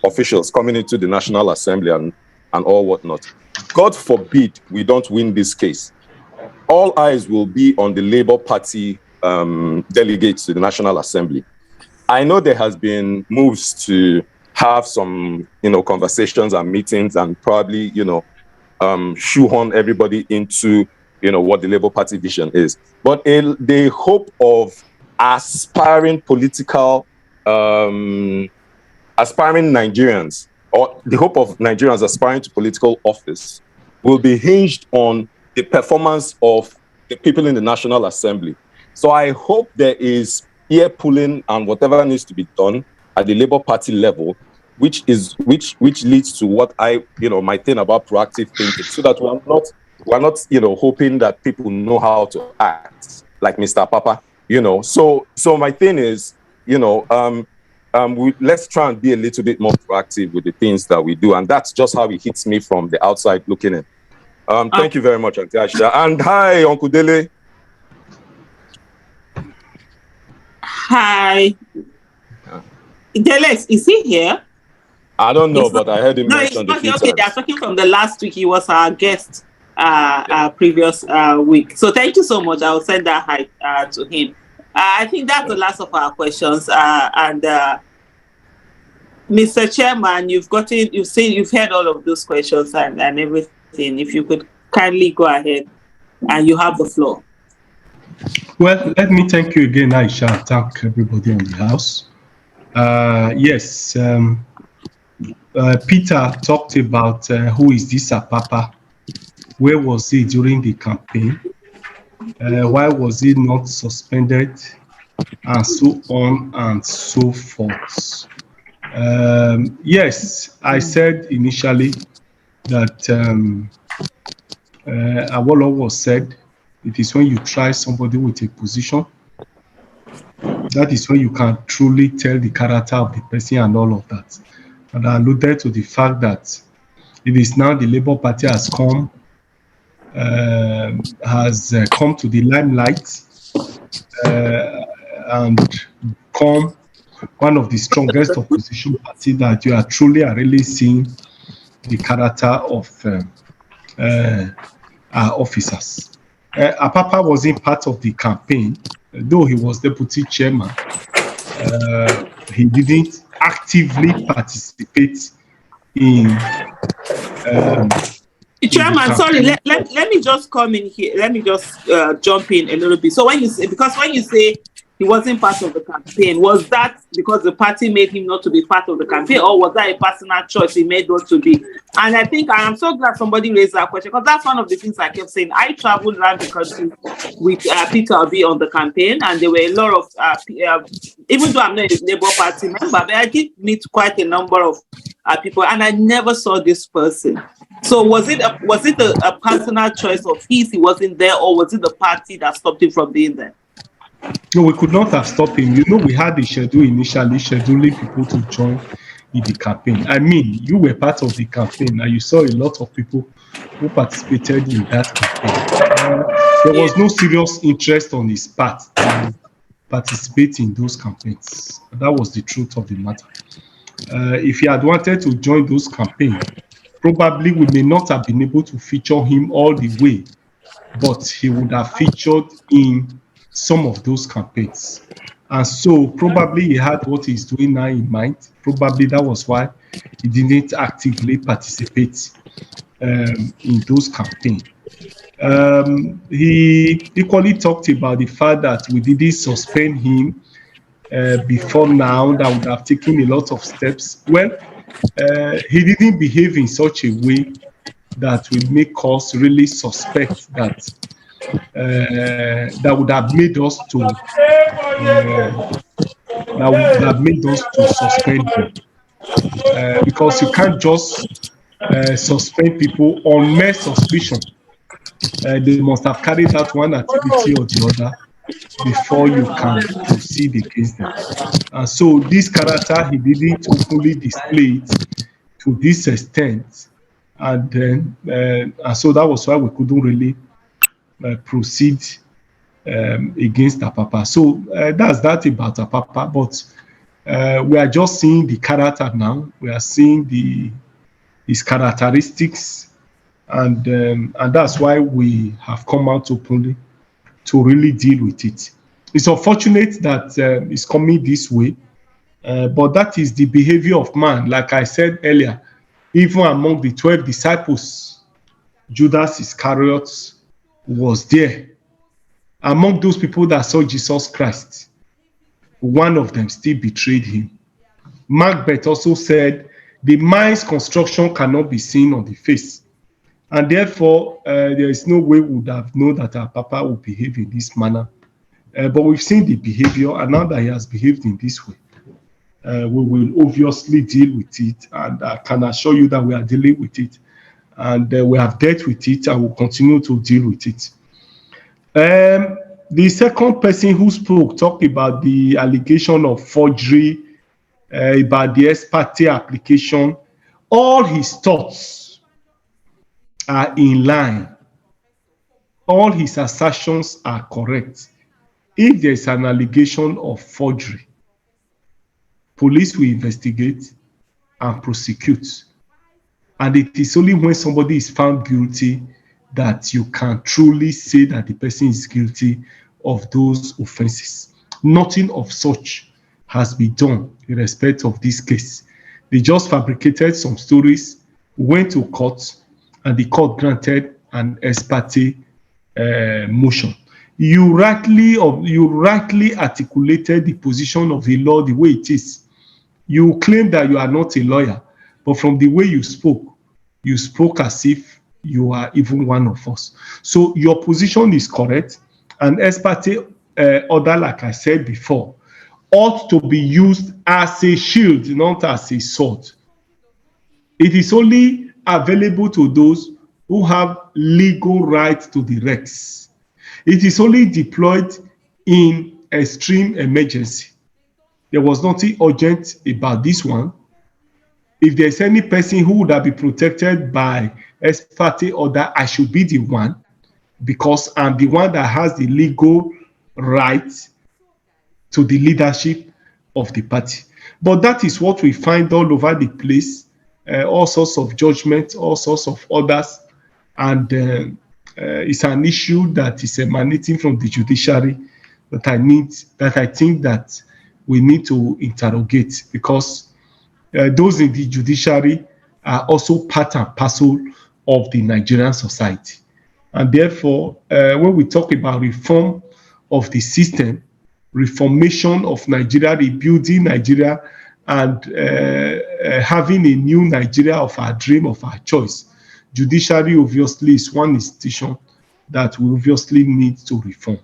S22: officials coming into the National Assembly and all whatnot. God forbid we don't win this case. All eyes will be on the Labour Party delegates to the National Assembly. I know there has been moves to have some, you know, conversations and meetings and probably, you know, shoehorn everybody into, you know, what the Labour Party vision is. But the hope of aspiring Nigerians, or the hope of Nigerians aspiring to political office, will be hinged on the performance of the people in the National Assembly. So I hope there is ear pulling and whatever needs to be done at the Labour Party level, which leads to what I, you know, my thing about proactive thinking, so that we're not, you know, hoping that people know how to act like Mr. Apapa, you know. So my thing is, you know, let's try and be a little bit more proactive with the things that we do, and that's just how it hits me from the outside looking in. Thank you very much, Auntie Aisha, and hi, Uncle Dele.
S2: Hi. Dele, is he here?
S22: I don't know, but I heard him mentioned a few times.
S2: Okay, they are talking from the last week. He was our guest previous week. So thank you so much. I will send that hi to him. I think that's the last of our questions. And Mr. Chairman, you've heard all of those questions and everything. If you could kindly go ahead, and you have the floor.
S11: Well, let me thank you again, Aisha. Thank everybody in the house. Yes, Peter talked about who is this Apapa? Where was he during the campaign? Why was he not suspended? And so on and so forth. Yes, I said initially that Awolowo said it is when you try somebody with a position, that is when you can truly tell the character of the person and all of that. And I alluded to the fact that it is now the Labour Party has come to the limelight and become one of the strongest opposition parties that you are really seeing the character of our officers. Apapa wasn't part of the campaign, though he was deputy chairman. He didn't actively participate in
S2: Chairman, sorry, let me just come in here. Let me just jump in a little bit. So when you say he wasn't part of the campaign, was that because the party made him not to be part of the campaign, or was that a personal choice he made not to be? And I think I am so glad somebody raised that question, because that's one of the things I kept saying. I traveled around the country with Peter Obi on the campaign, and there were a lot of even though I'm not a Labour Party member, but I did meet quite a number of people, and I never saw this person. So was it a personal choice of his? He wasn't there, or was it the party that stopped him from being there?
S11: No, we could not have stopped him. You know, we had a schedule initially, scheduling people to join in the campaign. I mean, you were part of the campaign, and you saw a lot of people who participated in that campaign. There was no serious interest on his part to participate in those campaigns. That was the truth of the matter. If he had wanted to join those campaigns, probably we may not have been able to feature him all the way, but he would have featured in some of those campaigns. And so probably he had what he's doing now in mind. Probably that was why he didn't actively participate in those campaigns. He equally talked about the fact that we didn't suspend him before now, that would have taken a lot of steps. Well, he didn't behave in such a way that will make us really suspect that that would have made us to suspend him, because you can't just suspend people on mere suspicion. They must have carried out one activity or the other before you can proceed against them. And so this character, he didn't openly display it to this extent, and then and so that was why we couldn't really proceed against Apapa. So that's that about Apapa. But we are just seeing the character now. We are seeing his characteristics, and that's why we have come out openly to really deal with it. It's unfortunate that it's coming this way, but that is the behavior of man. Like I said earlier, even among the 12 disciples, Judas Iscariot was there. Among those people that saw Jesus Christ, one of them still betrayed him. Macbeth also said, the mind's construction cannot be seen on the face. And therefore, there is no way we would have known that our Papa would behave in this manner. But we've seen the behavior, and now that he has behaved in this way, we will obviously deal with it. And I can assure you that we are dealing with it. And we have dealt with it, and will continue to deal with it. The second person who spoke talked about the allegation of forgery, about the ex parte application. All his thoughts are in line. All his assertions are correct. If there's an allegation of forgery, police will investigate and prosecute. And it is only when somebody is found guilty that you can truly say that the person is guilty of those offenses. Nothing of such has been done in respect of this case. They just fabricated some stories, went to court, and the court granted an ex parte motion. You rightly articulated the position of the law the way it is. You claim that you are not a lawyer, but from the way you spoke as if you are even one of us. So your position is correct. An ex parte order, like I said before, ought to be used as a shield, not as a sword. It is only available to those who have legal right to the rex. It is only deployed in extreme emergency. There was nothing urgent about this one. If there's any person who would have been protected by ex parte order, I should be the one, because I'm the one that has the legal right to the leadership of the party. But that is what we find all over the place, all sorts of judgments, all sorts of orders, and it's an issue that is emanating from the judiciary that I think that we need to interrogate, because those in the judiciary are also part and parcel of the Nigerian society. And therefore, when we talk about reform of the system, reformation of Nigeria, rebuilding Nigeria, and having a new Nigeria of our dream, of our choice, Judiciary obviously is one institution that we obviously need to reform.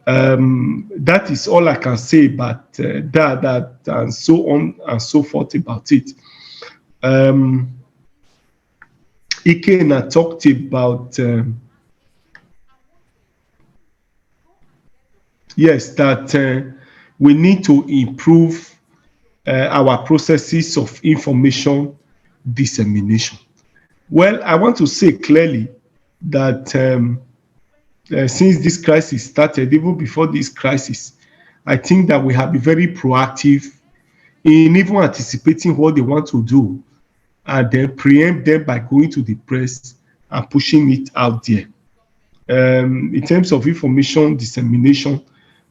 S11: That is all I can say about that and so on and so forth about it. Ikena talked about yes, that we need to improve our processes of information dissemination. Well, I want to say clearly that since this crisis started, even before this crisis, I think that we have been very proactive in even anticipating what they want to do and then preempt them by going to the press and pushing it out there. In terms of information dissemination,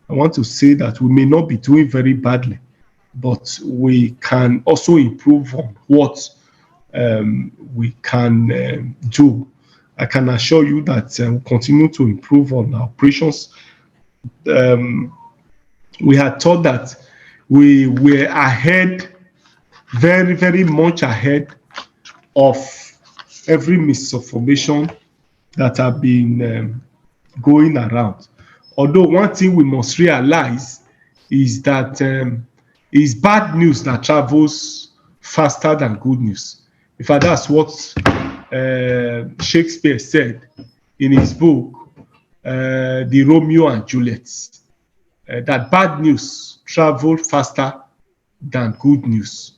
S11: I want to say that we may not be doing very badly, but we can also improve on what we can do. I can assure you that we'll continue to improve on our operations. We had thought that we were ahead, very, very much ahead of every misinformation that have been going around. Although one thing we must realize is that it's bad news that travels faster than good news. In fact, that's what Shakespeare said in his book, The Romeo and Juliet, that bad news traveled faster than good news.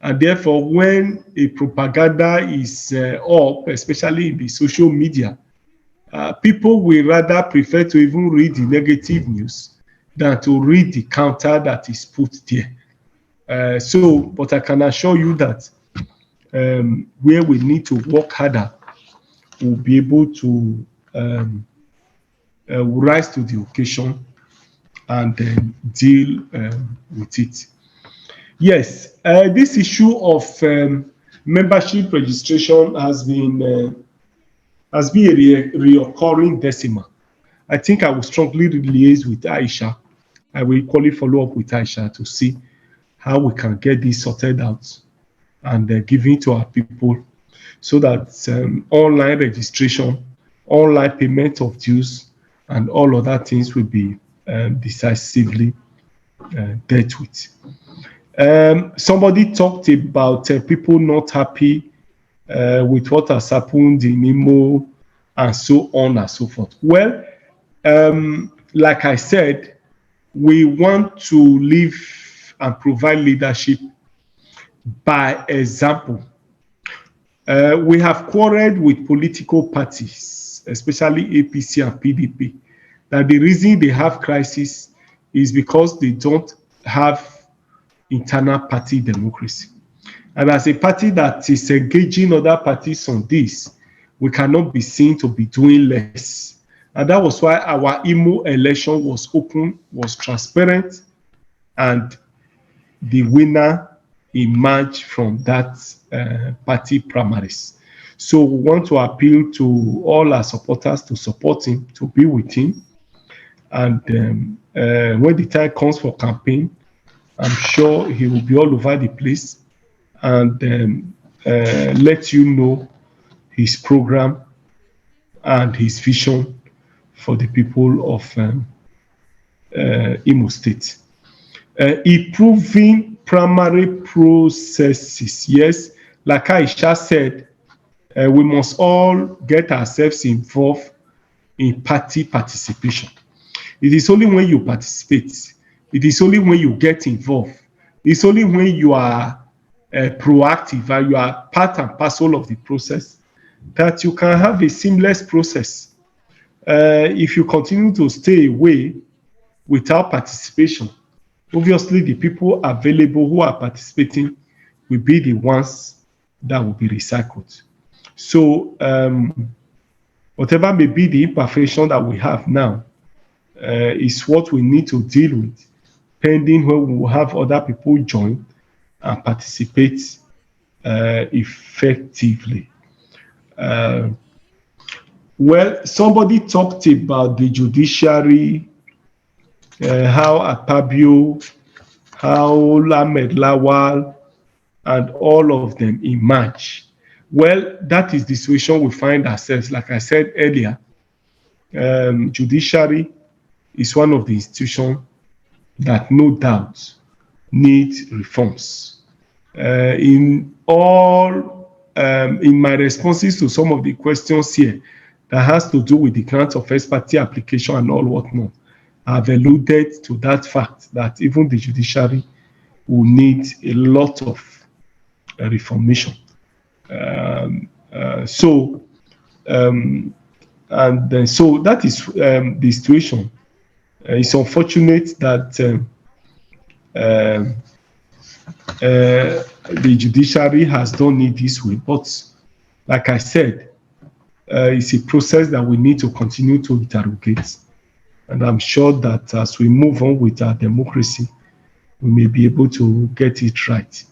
S11: And therefore, when a propaganda is up, especially in the social media, people will rather prefer to even read the negative news than to read the counter that is put there. But I can assure you that where we need to work harder, we'll be able to rise to the occasion and then deal with it. Yes, this issue of membership registration has been a reoccurring decimal. I think I will strongly liaise with Aisha. I will equally follow up with Aisha to see how we can get this sorted out and give it to our people so that online registration, online payment of dues, and all other things will be decisively dealt with. Somebody talked about people not happy with what has happened in Imo and so on and so forth. Well, like I said, we want to live and provide leadership by example. We have quarreled with political parties, especially APC and PDP, that the reason they have crisis is because they don't have internal party democracy. And as a party that is engaging other parties on this, we cannot be seen to be doing less. And that was why our Imo election was open, was transparent, and the winner emerged from that party primaries. So we want to appeal to all our supporters to support him, to be with him. And when the time comes for campaign, I'm sure he will be all over the place and let you know his program and his vision for the people of Imo State. Improving primary processes. Yes, like Aisha said, we must all get ourselves involved in party participation. It is only when you participate, it is only when you get involved, it's only when you are proactive and you are part and parcel of the process that you can have a seamless process. If you continue to stay away without participation, obviously the people available who are participating will be the ones that will be recycled. So whatever may be the imperfection that we have now is what we need to deal with, pending when we will have other people join and participate effectively. Well, somebody talked about the judiciary, how Akpabio, how Lamed Lawal, and all of them emerge. Well, that is the situation we find ourselves. Like I said earlier, judiciary is one of the institutions that no doubt need reforms. In my responses to some of the questions here that has to do with the grant of expertise application and all whatnot, I've alluded to that fact that even the judiciary will need a lot of reformation. So that is the situation. It's unfortunate that the judiciary has done it this way, but like I said, it's a process that we need to continue to interrogate. And I'm sure that as we move on with our democracy, we may be able to get it right.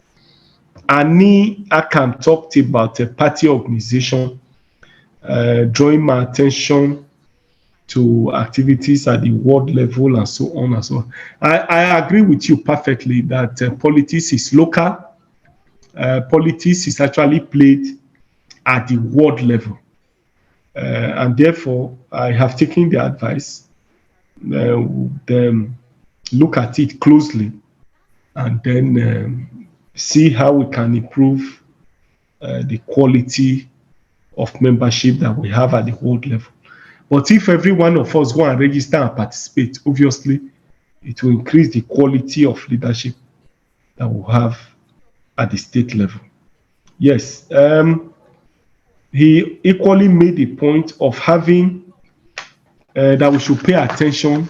S11: Ani Akam talked about a party organization, drawing my attention to activities at the world level and so on and so on. I agree with you perfectly that politics is local. Politics is actually played at the world level. And therefore, I have taken the advice, look at it closely, and then see how we can improve the quality of membership that we have at the world level. But if every one of us go and register and participate, obviously, it will increase the quality of leadership that we have at the state level. Yes, he equally made the point of having that we should pay attention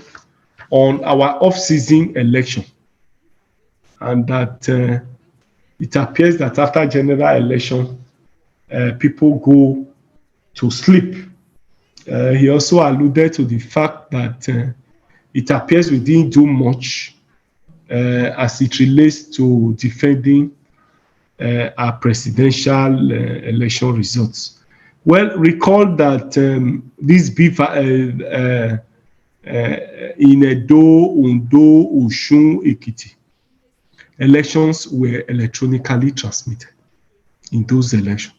S11: on our off-season election, and that it appears that after general election, people go to sleep. He also alluded to the fact that it appears we didn't do much as it relates to defending our presidential election results. Well, recall that this in Edo, Ondo, Osun, Ekiti, elections were electronically transmitted in those elections.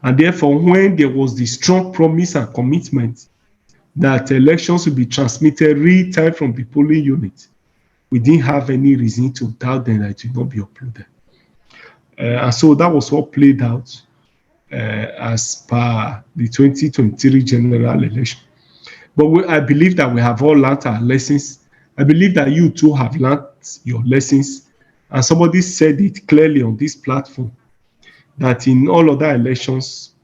S11: And therefore, when there was the strong promise and commitment that elections will be transmitted real time from the polling unit, we didn't have any reason to doubt that it will not be uploaded. And so that was what played out as per the 2023 general election. But I believe that we have all learned our lessons. I believe that you too have learned your lessons. And somebody said it clearly on this platform, that in all other elections,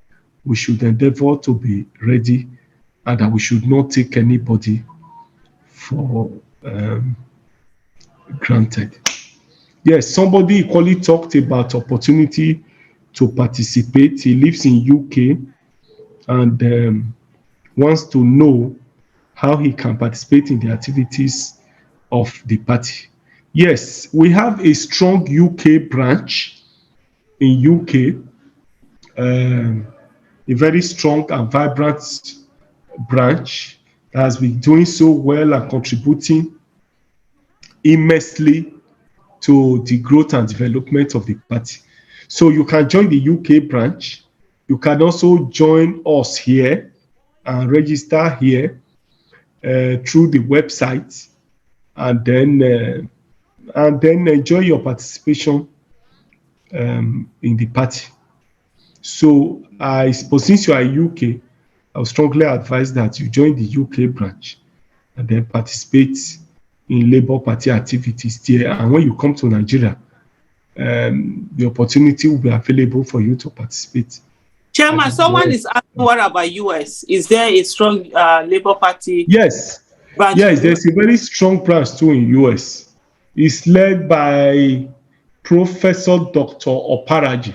S11: we should endeavor to be ready and that we should not take anybody for granted. Yes, somebody equally talked about opportunity to participate. He lives in UK and wants to know how he can participate in the activities of the party. Yes, we have a strong UK branch in UK, a very strong and vibrant branch that has been doing so well and contributing immensely to the growth and development of the party. So you can join the UK branch. You can also join us here and register here through the website, and then enjoy your participation in the party. So I suppose since you are UK, I would strongly advise that you join the UK branch and then participate in Labour Party activities there. And when you come to Nigeria, the opportunity will be available for you to participate.
S2: Chairman, someone is asking, what about US? Is there a strong Labour Party?
S11: Yes.
S2: Branch?
S11: Yes, there's a very strong branch too in US. It's led by Professor Dr. Oparaji.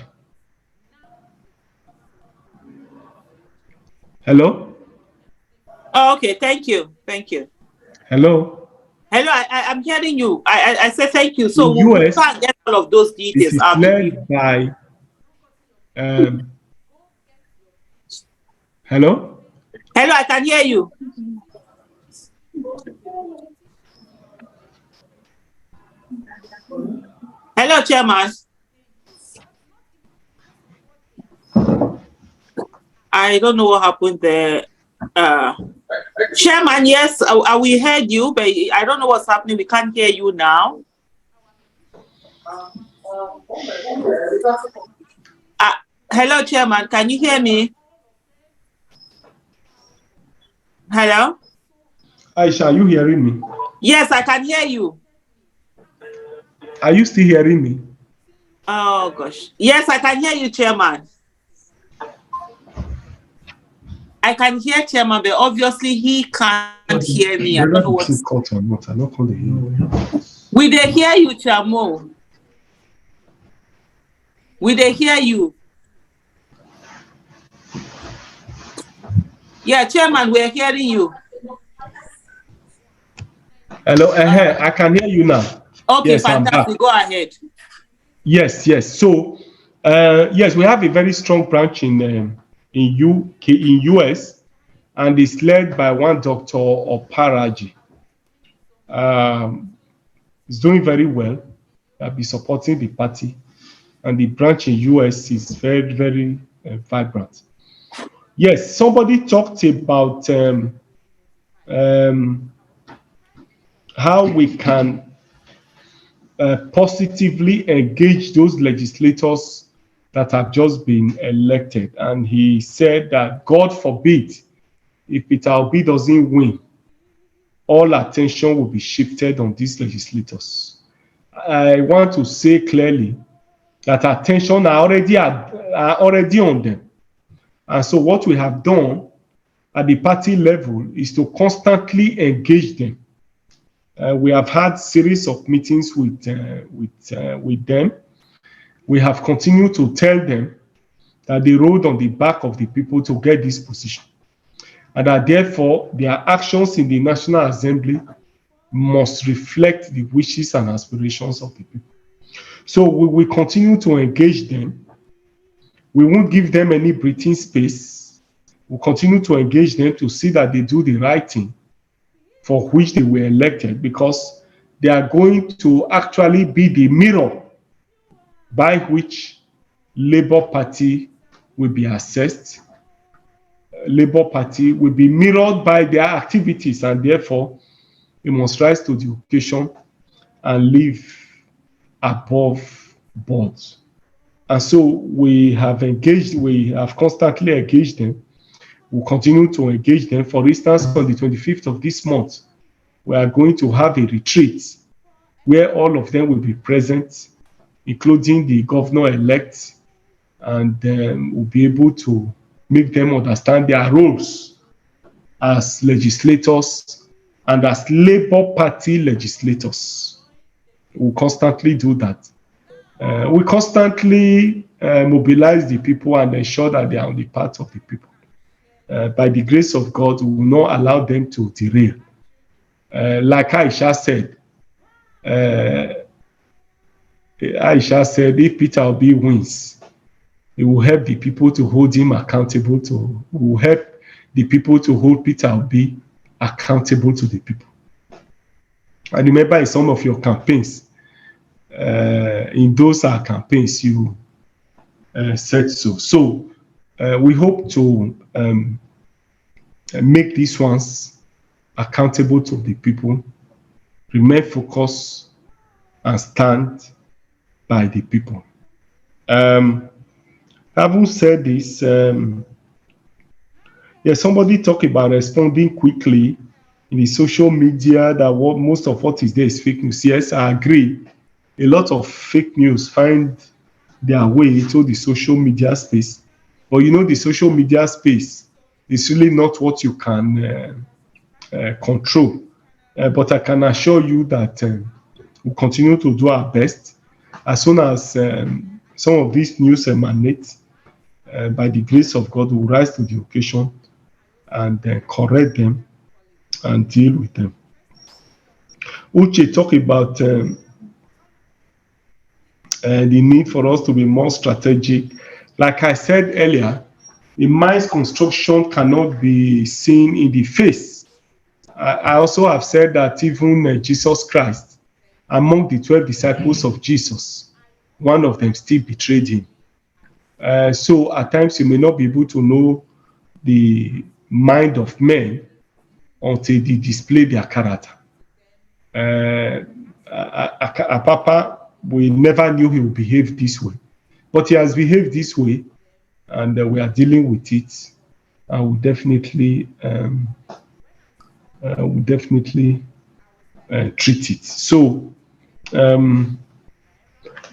S11: Hello?
S2: Oh, okay, thank you. Thank you.
S11: Hello?
S2: Hello, I'm hearing you. I said thank you. So
S11: in
S2: we
S11: US,
S2: can't get all of those details
S11: it is
S2: out
S11: led by Hello?
S2: Hello, I can hear you. Hello, Chairman. I don't know what happened there. Chairman, yes, we heard you, but I don't know what's happening. We can't hear you now. Hello, Chairman, can you hear me? Hello?
S11: Aisha, are you hearing me?
S2: Yes, I can hear you.
S11: Are you still hearing me?
S2: Oh, gosh. Yes, I can hear you, Chairman. I can hear Chairman, but obviously he can't hear me. I don't know what's...
S11: Or not. I don't call it.
S2: We they hear you, Chamo. We they hear you. Yeah, Chairman, we're hearing you.
S11: Hello, I can hear you now.
S2: Okay,
S11: yes,
S2: fantastic. Go ahead.
S11: Yes. So, yes, we have a very strong branch in US, and it's led by one Dr. Oparaji. It's doing very well. I'll be supporting the party, and the branch in US is very, very vibrant. Yes, somebody talked about how we can positively engage those legislators that have just been elected. And he said that, God forbid, if Peter Obi doesn't win, all attention will be shifted on these legislators. I want to say clearly that attention are already on them. And so what we have done at the party level is to constantly engage them. We have had series of meetings with them. We have continued to tell them that they rode on the back of the people to get this position, and that therefore their actions in the National Assembly must reflect the wishes and aspirations of the people. So we will continue to engage them. We won't give them any breathing space. We'll continue to engage them to see that they do the right thing for which they were elected, because they are going to actually be the mirror by which Labour Party will be assessed. Labour Party will be mirrored by their activities, and therefore we must rise to the occasion and live above board. And so we have constantly engaged them. We'll continue to engage them. For instance, on the 25th of this month, we are going to have a retreat where all of them will be present, including the governor-elect, and we'll be able to make them understand their roles as legislators and as Labour Party legislators. We'll constantly do that. We constantly mobilize the people and ensure that they are on the path of the people. By the grace of God, we will not allow them to derail. Like Aisha said, if Peter Obi wins, it will help the people to hold him accountable will help the people to hold Peter Obi accountable to the people. I remember in some of your campaigns, in those campaigns, you said so. So we hope to make these ones accountable to the people, remain focused, and stand by the people. Having said this, somebody talked about responding quickly in the social media, that most of what is there is fake news. Yes, I agree. A lot of fake news find their way into the social media space. But the social media space is really not what you can control. But I can assure you that we'll continue to do our best. As soon as some of these news emanate, by the grace of God, we'll rise to the occasion and correct them and deal with them. Uche talked about the need for us to be more strategic. Like I said earlier, the mind's construction cannot be seen in the face. I also have said that even Jesus Christ, among the 12 disciples of Jesus, one of them still betrayed him. So at times you may not be able to know the mind of men until they display their character. Apapa, we never knew he would behave this way, but he has behaved this way, and we are dealing with it. I will definitely treat it. So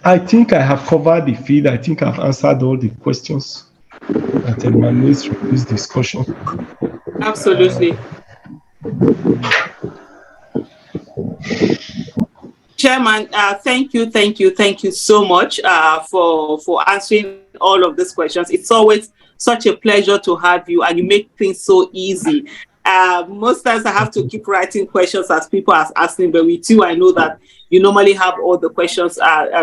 S11: I think I have covered the field. I think I've answered all the questions that emanates from this discussion.
S2: Absolutely. Chairman, thank you so much for answering all of these questions. It's always such a pleasure to have you, and you make things so easy. Most times I have to keep writing questions as people are asking, but with you, I know that you normally have all the questions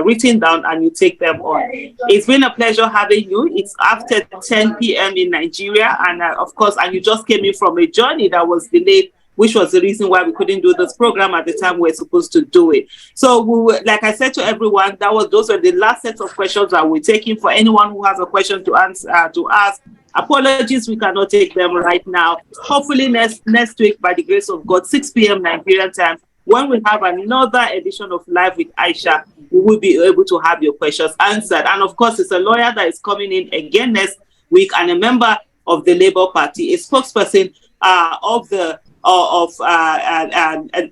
S2: written down and you take them on. It's been a pleasure having you. It's after 10 p.m. in Nigeria, and of course, and you just came in from a journey that was delayed, which was the reason why we couldn't do this program at the time we were supposed to do it. So, like I said to everyone, those were the last set of questions that we're taking. For anyone who has a question to answer, to ask, apologies, we cannot take them right now. Hopefully next week, by the grace of God, 6 p.m. Nigerian time, when we have another edition of Live with Aisha, we will be able to have your questions answered. And of course, it's a lawyer that is coming in again next week, and a member of the Labour Party, a spokesperson of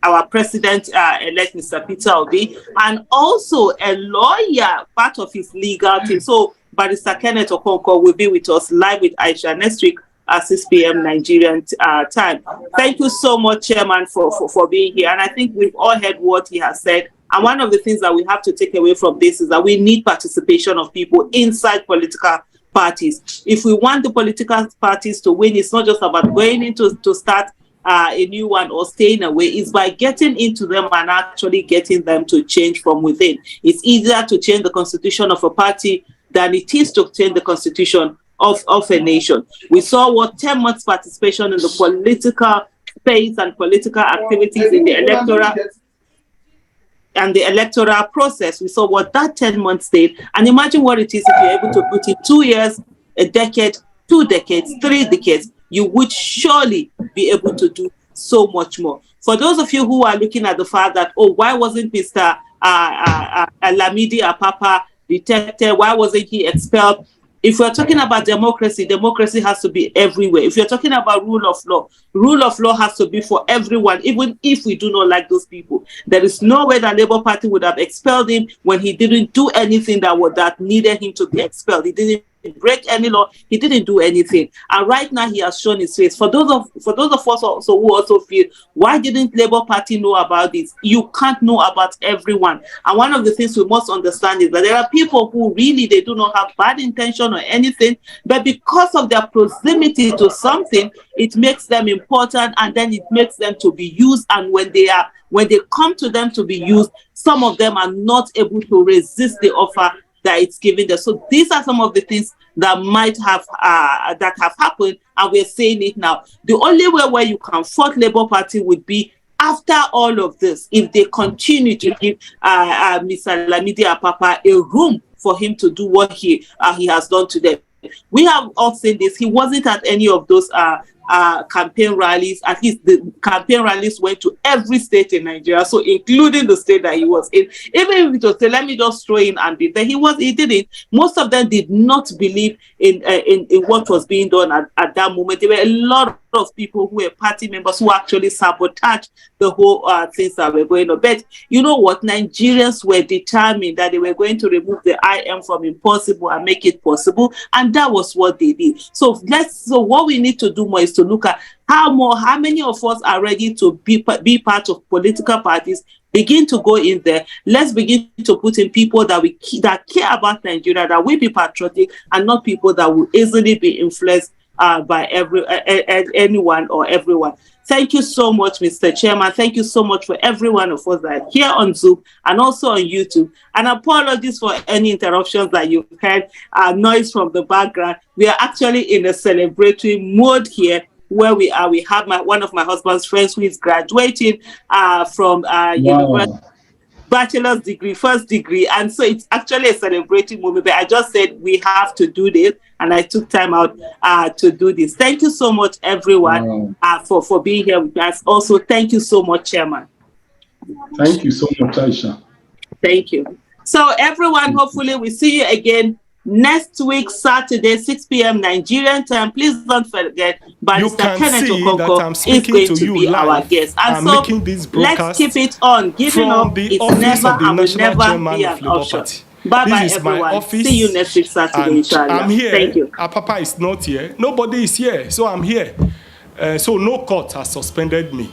S2: our president-elect, Mr. Peter Obi, and also a lawyer, part of his legal team. So Barrister Kenneth Okonkwo will be with us live with Aisha next week at 6 p.m. Nigerian time. Thank you so much, Chairman, for being here. And I think we've all heard what he has said. And one of the things that we have to take away from this is that we need participation of people inside political parties. If we want the political parties to win, it's not just about going into to start a new one or staying away. It's by getting into them and actually getting them to change from within. It's easier to change the constitution of a party than it is to change the constitution of a nation. We saw what 10 months participation in the political space and political activities in the electoral process. We saw what that 10 months did, and imagine what it is if you're able to put in 2 years, a decade, 2 decades, 3 decades. You would surely be able to do so much more. For those of you who are looking at the fact that, oh, why wasn't Mr. Lamidi Apapa detected? Why wasn't he expelled? If we're talking about democracy, democracy has to be everywhere. If you're talking about rule of law has to be for everyone, even if we do not like those people. There is no way the Labour Party would have expelled him when he didn't do anything that needed him to be expelled. He didn't break any law. He didn't do anything. And right now he has shown his face. For those of us also who also feel, why didn't Labour Party know about this? You can't know about everyone. And one of the things we must understand is that there are people who really, they do not have bad intention or anything, but because of their proximity to something, it makes them important, and then it makes them to be used. And when they come to them to be used, some of them are not able to resist the offer that it's giving them. So these are some of the things that might have happened, and we're saying it now. The only way where you can fault Labour Party would be after all of this, if they continue to give Mr. Lamidi Apapa a room for him to do what he has done today. We have all seen this. He wasn't at any of those campaign rallies. At least the campaign rallies went to every state in Nigeria, so including the state that he was in. Even if it was, let me just throw in and be there, he didn't. Most of them did not believe in what was being done at that moment. There were a lot of people who were party members who actually sabotaged the whole things that were going on. But you know what? Nigerians were determined that they were going to remove the IM from impossible and make it possible, and that was what they did. So what we need to do more is to look at how many of us are ready to be part of political parties. Begin to go in there. Let's begin to put in people that care about Nigeria, that will be patriotic, and not people that will easily be influenced by anyone or everyone. Thank you so much, Mr. Chairman. Thank you so much for every one of us that are here on Zoom and also on YouTube. And apologies for any interruptions that you heard, noise from the background. We are actually in a celebratory mode here where we are. We have one of my husband's friends who is graduating from university. Bachelor's degree, first degree, and so it's actually a celebrating moment. But I just said we have to do this, and I took time out to do this. Thank you so much, everyone, for being here with us. Also, thank you so much, Chairman.
S11: Thank you so much, Aisha.
S2: Thank you. So, everyone, hopefully we see you again next week, Saturday, 6 p.m. Nigerian time. Please don't forget, Barrister Kenneth Okonkwo is going to be our guest. And so, let's keep it on. Giving up is never and will never be an option. Bye-bye, everyone. See you next week, Saturday, inshallah.
S11: I'm here.
S2: Thank you.
S11: Apapa is not here. Nobody is here, so I'm here. So no court has suspended me.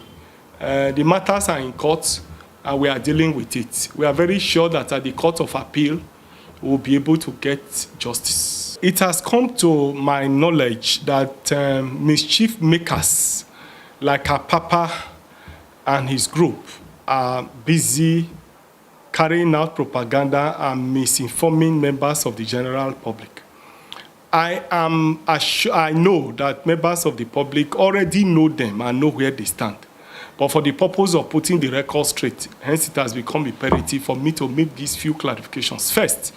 S11: The matters are in court, and we are dealing with it. We are very sure that at the Court of Appeal, we'll be able to get justice. It has come to my knowledge that mischief makers like Apapa and his group are busy carrying out propaganda and misinforming members of the general public. I know that members of the public already know them and know where they stand. But for the purpose of putting the record straight, hence it has become imperative for me to make these few clarifications. First,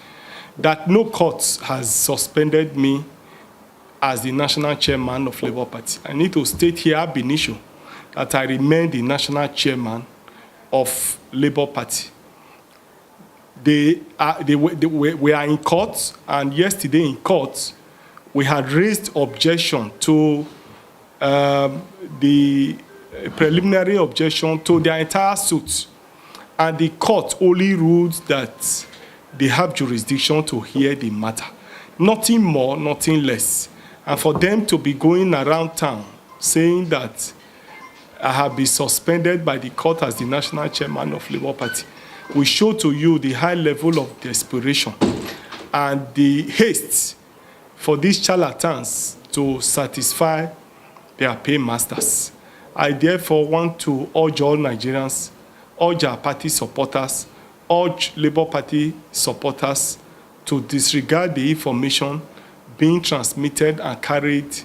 S11: that no court has suspended me as the national chairman of Labour Party. I need to state here ab initio that I remain the national chairman of Labour Party. We are in court, and yesterday in court, we had raised objection to the preliminary objection to the entire suit, and the court only ruled that they have jurisdiction to hear the matter. Nothing more, nothing less. And for them to be going around town saying that I have been suspended by the court as the national chairman of Labour Party will show to you the high level of desperation and the haste for these charlatans to satisfy their paymasters. I therefore want to urge all Nigerians, urge our party supporters, urge Labour Party supporters to disregard the information being transmitted and carried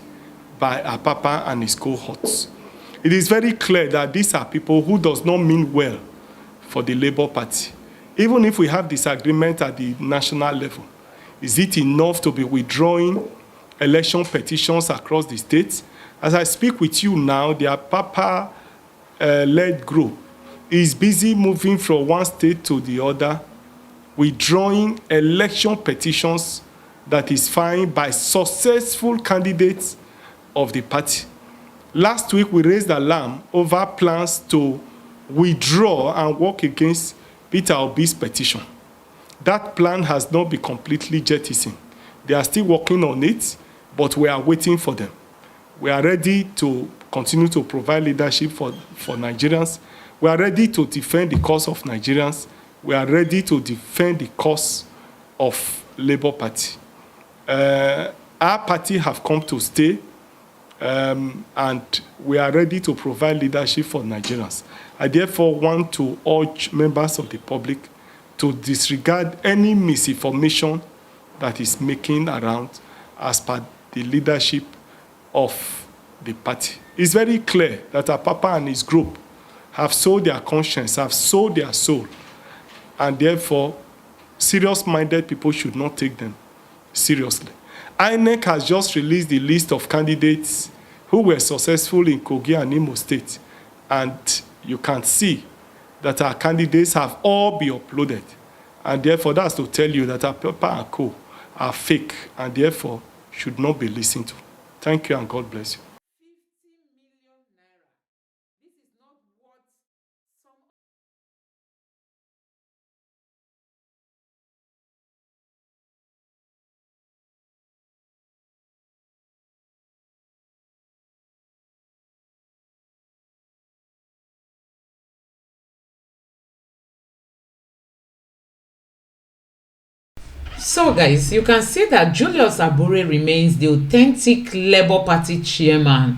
S11: by Apapa and his cohorts. It is very clear that these are people who does not mean well for the Labour Party. Even if we have disagreement at the national level, is it enough to be withdrawing election petitions across the states? As I speak with you now, the Apapa-led group is busy moving from one state to the other, withdrawing election petitions that is filed by successful candidates of the party. Last week, we raised alarm over plans to withdraw and work against Peter Obi's petition. That plan has not been completely jettisoned. They are still working on it, but we are waiting for them. We are ready to continue to provide leadership for Nigerians. We are ready to defend the cause of Nigerians. We are ready to defend the cause of Labour Party. Our party have come to stay, and we are ready to provide leadership for Nigerians. I therefore want to urge members of the public to disregard any misinformation that is making around as per the leadership of the party. It's very clear that Apapa and his group have sold their conscience, have sold their soul, and therefore serious-minded people should not take them seriously. INEC has just released the list of candidates who were successful in Kogi and Imo State, and you can see that our candidates have all been uploaded, and therefore that's to tell you that Apapa and Co are fake and therefore should not be listened to. Thank you and God bless you.
S1: So guys, you can see that Julius Abure remains the authentic Labour Party chairman.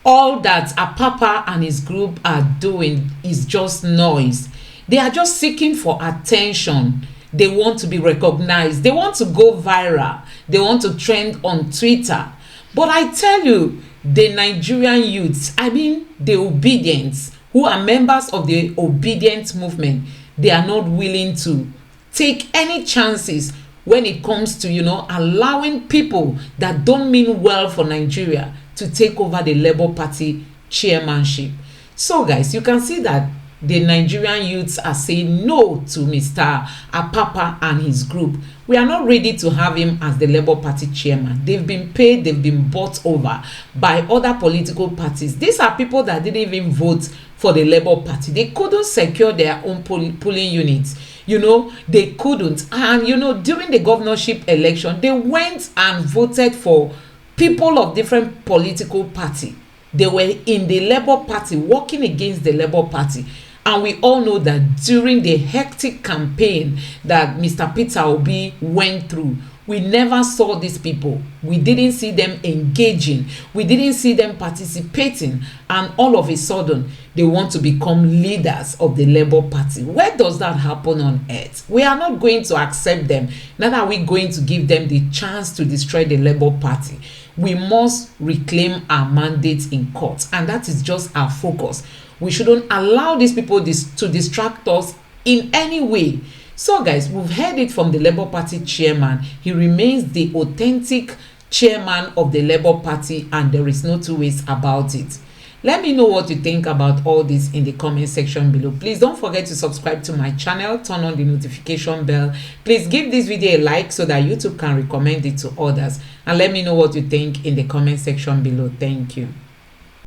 S1: All that Apapa and his group are doing is just noise. They are just seeking for attention. They want to be recognized. They want to go viral. They want to trend on Twitter. But I tell you, the Nigerian youths, I mean the Obedients, who are members of the Obedience movement, they are not willing to take any chances when it comes to, allowing people that don't mean well for Nigeria to take over the Labour Party chairmanship. So guys, you can see that the Nigerian youths are saying no to Mr. Apapa and his group. We are not ready to have him as the Labour Party chairman. They've been paid, they've been bought over by other political parties. These are people that didn't even vote for the Labour Party. They couldn't secure their own polling units. They couldn't. And, during the governorship election, they went and voted for people of different political party. They were in the Labour Party, working against the Labour Party. And we all know that during the hectic campaign that Mr. Peter Obi went through, we never saw these people. We didn't see them engaging. We didn't see them participating. And all of a sudden, they want to become leaders of the Labour Party. Where does that happen on earth? We are not going to accept them. Neither are we going to give them the chance to destroy the Labour Party. We must reclaim our mandate in court. And that is just our focus. We shouldn't allow these people to distract us in any way. So guys, we've heard it from the Labour Party chairman. He remains the authentic chairman of the Labour Party, and there is no two ways about it. Let me know what you think about all this in the comment section below. Please don't forget to subscribe to my channel, turn on the notification bell. Please give this video a like so that YouTube can recommend it to others. And let me know what you think in the comment section below. Thank you.